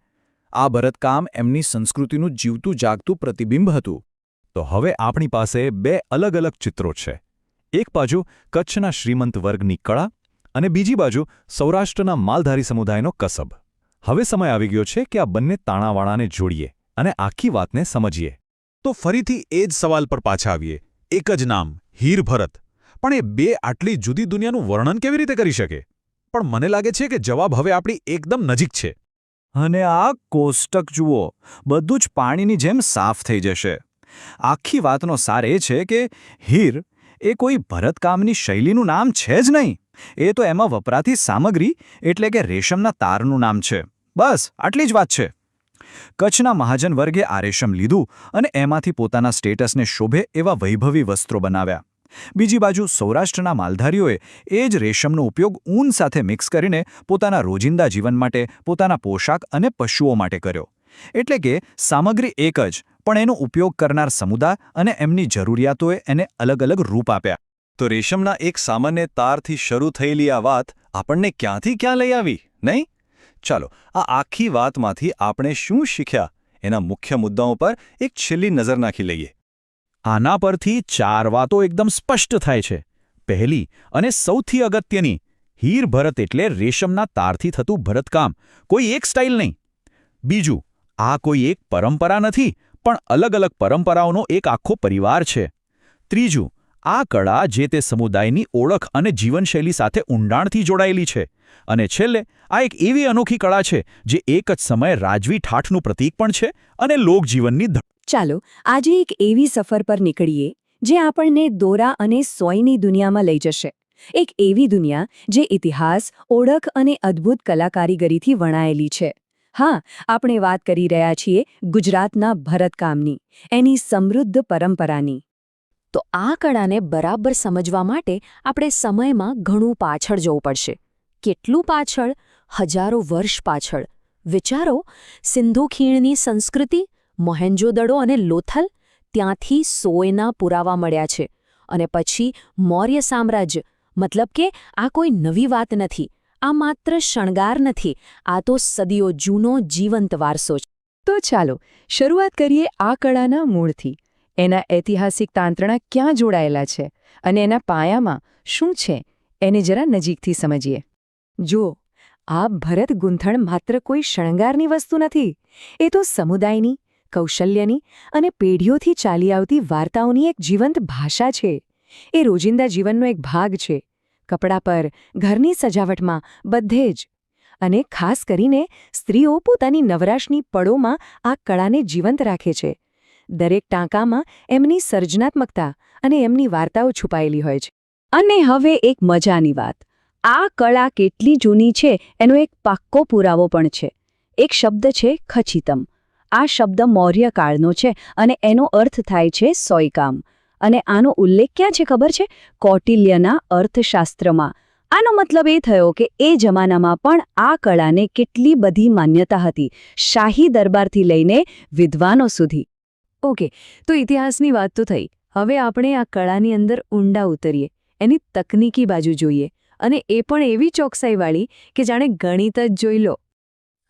આ ભરતકામ એમની સંસ્કૃતિનું જીવતું જાગતું પ્રતિબિંબ હતું. તો હવે આપણી પાસે બે અલગ અલગ ચિત્રો છે. એક બાજુ કચ્છના શ્રીમંત વર્ગની કળા અને બીજી બાજુ સૌરાષ્ટ્રના માલધારી સમુદાયનો કસબ. હવે સમય આવી ગયો છે કે આ બંને તાણાવાણાને જોડીએ અને આખી વાતને સમજીએ. તો ફરીથી એ જ સવાલ પર પાછા આવીએ. એક જ નામ, હીર ભરત. પણ એ બે આટલી જુદી દુનિયાનું વર્ણન કેવી રીતે કરી શકે? પણ મને લાગે છે કે જવાબ હવે આપણી એકદમ નજીક છે. અને આ કોષ્ટક જુઓ, બધું જ પાણીની જેમ સાફ થઈ જશે. આખી વાતનો સાર એ છે કે હીર એ કોઈ ભરતકામની શૈલીનું નામ છે જ નહીં. એ તો એમાં વપરાતી સામગ્રી એટલે કે રેશમના તારનું નામ છે. બસ આટલી જ વાત છે. કચ્છના મહાજન વર્ગે આ રેશમ લીધું અને એમાંથી પોતાના સ્ટેટસને શોભે એવા વૈભવી વસ્ત્રો બનાવ્યા. બીજી બાજુ સૌરાષ્ટ્રના માલધારીઓએ એ જ રેશમનો ઉપયોગ ઊન સાથે મિક્સ કરીને પોતાના રોજિંદા જીવન માટે, પોતાના પોશાક અને પશુઓ માટે કર્યો. એટલે કે સામગ્રી એક જ, પણ એનો ઉપયોગ કરનાર સમુદાય અને એમની જરૂરિયાતોએ એને અલગ અલગ રૂપ આપ્યા. તો રેશમના એક સામાન્ય તારથી શરૂ થયેલી આ વાત આપણને ક્યાંથી ક્યાં લઈ આવી, નહીં? ચાલો, આ આખી વાતમાંથી આપણે શું શીખ્યા એના મુખ્ય મુદ્દાઓ પર એક છેલ્લી નજર નાખી લઈએ. આના પરથી 4 વાતો એકદમ સ્પષ્ટ થાય છે. પહેલી અને સૌથી અગત્યની, હીર ભરત એટલે રેશમના તારથી થતું ભરતકામ, કોઈ એક સ્ટાઇલ નહીં. બીજું, આ કોઈ એક પરંપરા નથી, પણ અલગ અલગ પરંપરાઓનો એક આખો પરિવાર છે. ત્રીજું, આ કળા જે તે સમુદાયની ઓળખ અને જીવનશૈલી સાથે ઊંડાણથી જોડાયેલી છે. અને છેલ્લે આ એક એવી અનોખી કળા છે જે એક જ સમયે રાજવી ઠાઠનું પ્રતીક પણ છે અને લોકજીવનની ચાલો આજે એક એવી સફર પર નીકળીએ જે આપણને દોરા અને સોયની દુનિયામાં લઈ જશે. એક એવી દુનિયા જે ઇતિહાસ, ઓળખ અને અદ્ભુત કલાકારીગરીથી વણાયેલી છે. હા, આપણે વાત કરી રહ્યા છીએ ગુજરાતના ભરતકામની, એની સમૃદ્ધ પરંપરાની. તો આ કળાને બરાબર સમજવા માટે આપણે સમયમાં ઘણું પાછળ જવું પડશે. કેટલું પાછળ? હજારો વર્ષ પાછળ. વિચારો, સિંધુ ખીણની સંસ્કૃતિ, મોહેન્જોદડો અને લોથલ, ત્યાંથી સોયના પુરાવા મળ્યા છે. અને પછી મૌર્ય સામ્રાજ્ય. મતલબ કે આ કોઈ નવી વાત નથી, આ માત્ર શણગાર નથી, આ તો સદીઓ જૂનો જીવંત વારસો છે. તો ચાલો શરૂઆત કરીએ આ કળાના મૂળથી. એના ઐતિહાસિક તાંત્રણા ક્યાં જોડાયેલા છે અને એના પાયામાં શું છે એને જરા નજીકથી સમજીએ. જુઓ, આ ભરત ગૂંથણ માત્ર કોઈ શણગારની વસ્તુ નથી. એ તો સમુદાયની, કૌશલ્યની અને પેઢીઓથી ચાલી આવતી વાર્તાઓની એક જીવંત ભાષા છે. એ રોજિંદા જીવનનો એક ભાગ છે. કપડા પર, ઘરની સજાવટમાં, બધે જ. અને ખાસ કરીને સ્ત્રીઓ પોતાની નવરાશની પળોમાં આ કળાને જીવંત રાખે છે. દરેક ટાંકામાં એમની સર્જનાત્મકતા અને એમની વાર્તાઓ છુપાયેલી હોય છે. અને હવે એક મજાની વાત. આ કળા કેટલી જૂની છે એનો એક પાક્કો પુરાવો પણ છે. એક શબ્દ છે ખચિતમ. આ શબ્દ મૌર્ય કાળનો છે અને એનો અર્થ થાય છે સોયકામ. અને આનો ઉલ્લેખ ક્યાં છે ખબર છે? કૌટિલ્યના અર્થશાસ્ત્રમાં. આનો મતલબ એ થયો કે એ જમાનામાં પણ આ કળાને કેટલી બધી માન્યતા હતી, શાહી દરબારથી લઈને વિદ્વાનો સુધી. ઓકે, તો ઇતિહાસની વાત તો થઈ. હવે આપણે આ કળાની અંદર ઊંડા ઉતરીએ, એની તકનીકી બાજુ જોઈએ, અને એ પણ એવી ચોકસાઈવાળી કે જાણે ગણિત જ જોઈ લો.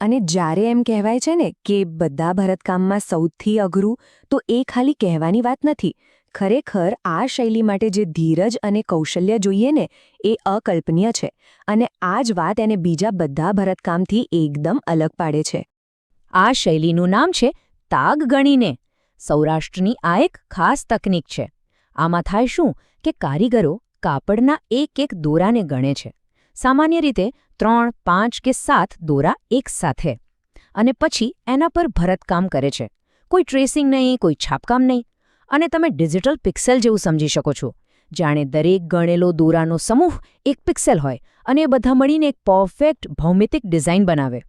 અને જ્યારે એમ કહેવાય છે ને કે બધા ભરતકામમાં સૌથી અઘરું, તો એ ખાલી કહેવાની વાત નથી. ખરેખર આ શૈલી માટે જે ધીરજ અને કૌશલ્ય જોઈએ ને એ અકલ્પનીય છે. અને આ જ વાત એને બીજા બધા ભરતકામથી એકદમ અલગ પાડે છે. આ શૈલીનું નામ છે તાગ ગણીને. સૌરાષ્ટ્રની આ એક ખાસ તકનીક છે. આમાં થાય શું કે કારીગરો કાપડના એક એક દોરાને ગણે છે. સામાન્ય રીતે 3, 5 કે 7 દોરા એક સાથે. અને પછી એના પર ભરતકામ કરે છે. કોઈ ટ્રેસિંગ નહીં, કોઈ છાપકામ નહીં. અને તમે ડિજિટલ પિક્સેલ જેવું સમજી શકો છો. જાણે દરેક ગણેલો દોરાનો સમૂહ એક પિક્સેલ હોય અને એ બધા મળીને એક પરફેક્ટ ભૌમિતિક ડિઝાઇન બનાવે.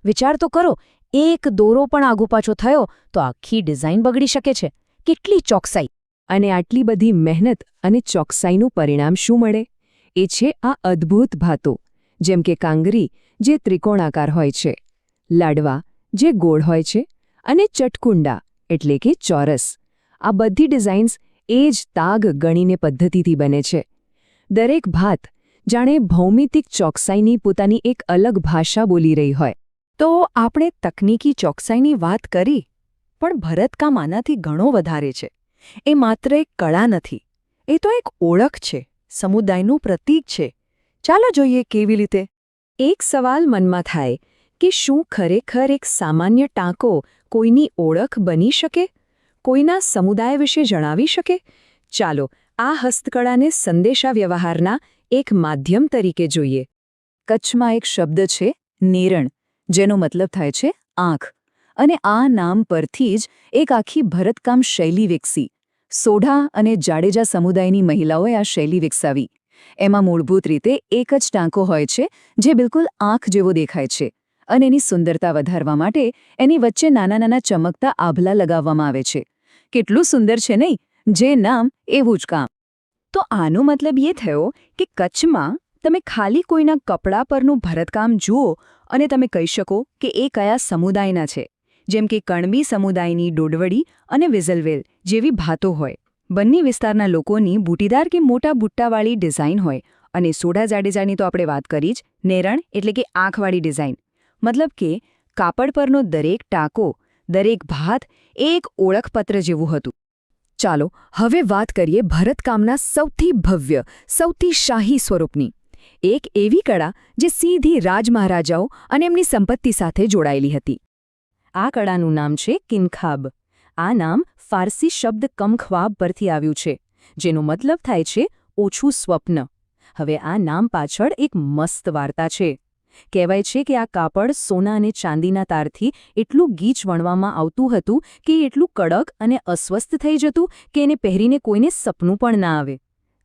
વિચાર તો કરો, એક દોરો પણ આગુ પાછો થયો તો આખી ડિઝાઇન બગડી શકે છે. કેટલી ચોકસાઈ! અને આટલી બધી મહેનત અને ચોકસાઈનું પરિણામ શું મળે? એ છે આ અદ્ભુત ભાતો, જેમ કે કાંગરી જે ત્રિકોણાકાર હોય છે, લાડવા જે ગોળ હોય છે, અને ચટકુંડા એટલે કે ચોરસ. આ બધી ડિઝાઇન્સ એ જ તાગ ગણીને પદ્ધતિથી બને છે. દરેક ભાત જાણે ભૌમિતિક ચોકસાઈની પોતાની એક અલગ ભાષા બોલી રહી હોય. તો આપણે તકનીકી ચોકસાઈની વાત કરી, પણ ભરતકામ આનાથી ઘણો વધારે છે. એ માત્ર એક કળા નથી, એ તો એક ઓળખ છે, સમુદાયનું પ્રતીક છે. ચાલો જોઈએ કેવી રીતે. એક સવાલ મનમાં થાય કે શું ખરેખર એક સામાન્ય ટાંકો કોઈની ઓળખ બની શકે? કોઈના સમુદાય વિશે જણાવી શકે? ચાલો આ હસ્તકળાને સંદેશાવ્યવહારના એક માધ્યમ તરીકે જોઈએ. કચ્છમાં એક શબ્દ છે નેરણ, જેનો મતલબ થાય છે આંખ. અને આ નામ પરથી જ એક આખી ભરતકામ શૈલી વિકસી. સોઢા અને જાડેજા સમુદાયની મહિલાઓએ આ શૈલી વિકસાવી. એમાં મૂળભૂત રીતે એક જ ટાંકો હોય છે જે બિલકુલ આંખ જેવો દેખાય છે. અને એની સુંદરતા વધારવા માટે એની વચ્ચે નાના નાના ચમકતા આભલા લગાવવામાં આવે છે. કેટલું સુંદર છે નહીં? જે નામ એવું જ કામ. તો આનો મતલબ એ થયો કે કચ્છમાં તમે ખાલી કોઈના કપડા પરનું ભરતકામ જુઓ અને તમે કહી શકો કે એ કયા સમુદાયના છે. જેમ કે કણબી સમુદાયની ડોડવડી અને વિઝલવેલ જેવી ભાતો હોય. બંને વિસ્તારના લોકોની બુટીદાર કે મોટા બુટ્ટાવાળી ડિઝાઇન હોય. અને સોઢા જાડેજાની તો આપણે વાત કરી જ, નેરણ એટલે કે આંખવાળી ડિઝાઇન. મતલબ કે કાપડ પરનો દરેક ટાંકો, દરેક ભાત એ એક ઓળખપત્ર જેવું હતું. ચાલો હવે વાત કરીએ ભરતકામના સૌથી ભવ્ય, સૌથી શાહી સ્વરૂપની. એક એવી કળા જે સીધી રાજમહારાજાઓ અને એમની સંપત્તિ સાથે જોડાયેલી હતી. આ કળાનું નામ છે કિનખાબ. આ નામ ફારસી શબ્દ કમખ્વાબ પરથી આવ્યું છે, જેનો મતલબ થાય છે ઓછું સ્વપ્ન. હવે આ નામ પાછળ એક મસ્ત વાર્તા છે. કહેવાય છે કે આ કાપડ સોના અને ચાંદીના તારથી એટલું ગીચ વણવામાં આવતું હતું કે એ એટલું કડક અને અસ્વસ્થ થઈ જતું કે એને પહેરીને કોઈને સપનું પણ ના આવે.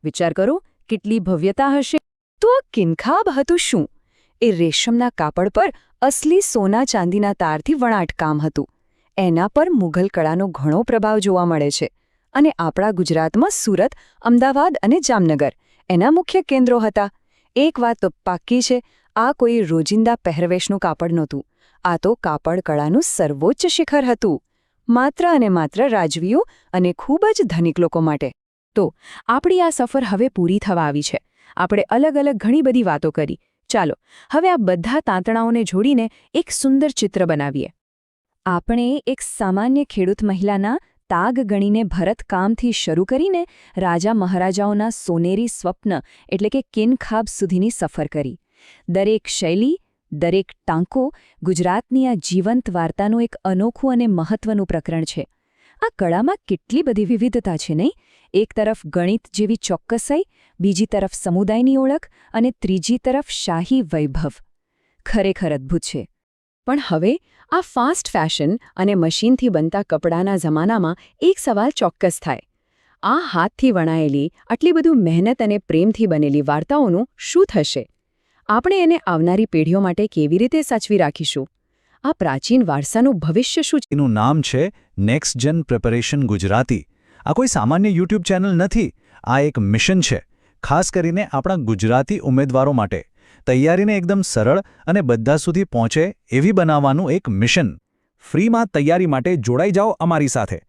વિચાર કરો, કેટલી ભવ્યતા હશે. તો આ કિનખાબ હતું શું? એ રેશમના કાપડ પર અસલી સોના ચાંદીના તારથી વણાટકામ હતું. એના પર મુઘલ કળાનો ઘણો પ્રભાવ જોવા મળે છે. અને આપણા ગુજરાતમાં સુરત, અમદાવાદ અને જામનગર એના મુખ્ય કેન્દ્રો હતા. એક વાત તો પાક્કી છે, આ કોઈ રોજિંદા પહેરવેશનું કાપડ નહોતું. આ તો કાપડ કળાનું સર્વોચ્ચ શિખર હતું, માત્ર અને માત્ર રાજવીઓ અને ખૂબ જ ધનિક લોકો માટે. તો આપણી આ સફર હવે પૂરી થવા આવી છે. આપણે અલગ અલગ ઘણી બધી વાતો કરી. ચાલો હવે આ બધા તાંતણાઓને જોડીને એક સુંદર ચિત્ર બનાવીએ. આપણે એક સામાન્ય ખેડૂત મહિલાના તાગ ગણીને ભરતકામથી શરૂ કરીને રાજા મહારાજાઓના સોનેરી સ્વપ્ન એટલે કે કિનખાબ સુધીની સફર કરી. દરેક શૈલી, દરેક ટાંકો ગુજરાતની આ જીવંત વાર્તાનું એક અનોખું અને મહત્વનું પ્રકરણ છે. આ કળામાં કેટલી બધી વિવિધતા છે નહીં? એક તરફ ગણિત જેવી ચોક્કસાઈ, બીજી તરફ સમુદાયની ઓળખ અને ત્રીજી તરફ શાહી વૈભવ. ખરેખર અદ્ભુત છે. પણ હવે આ ફાસ્ટ ફેશન અને મશીનથી બનતા કપડાના જમાનામાં એક સવાલ ચોક્કસ થાય. આ હાથથી વણાયેલી આટલી બધું મહેનત અને પ્રેમથી બનેલી વાર્તાઓનું શું થશે? આપણે એને આવનારી પેઢીઓ માટે કેવી રીતે સાચવી રાખીશું? આ પ્રાચીન વારસાનું ભવિષ્ય શું છે? એનું નામ છે નેક્સ્ટ જન પ્રિપેરેશન ગુજરાતી. આ કોઈ સામાન્ય યુટ્યુબ ચેનલ નથી. આ એક મિશન છે, ખાસ કરીને આપણા ગુજરાતી ઉમેદવારો માટે. તૈયારીને એકદમ સરળ અને બધા સુધી પહોંચે એવી બનાવવાનું એક મિશન. ફ્રીમાં તૈયારી માટે જોડાઈ જાઓ અમારી સાથે.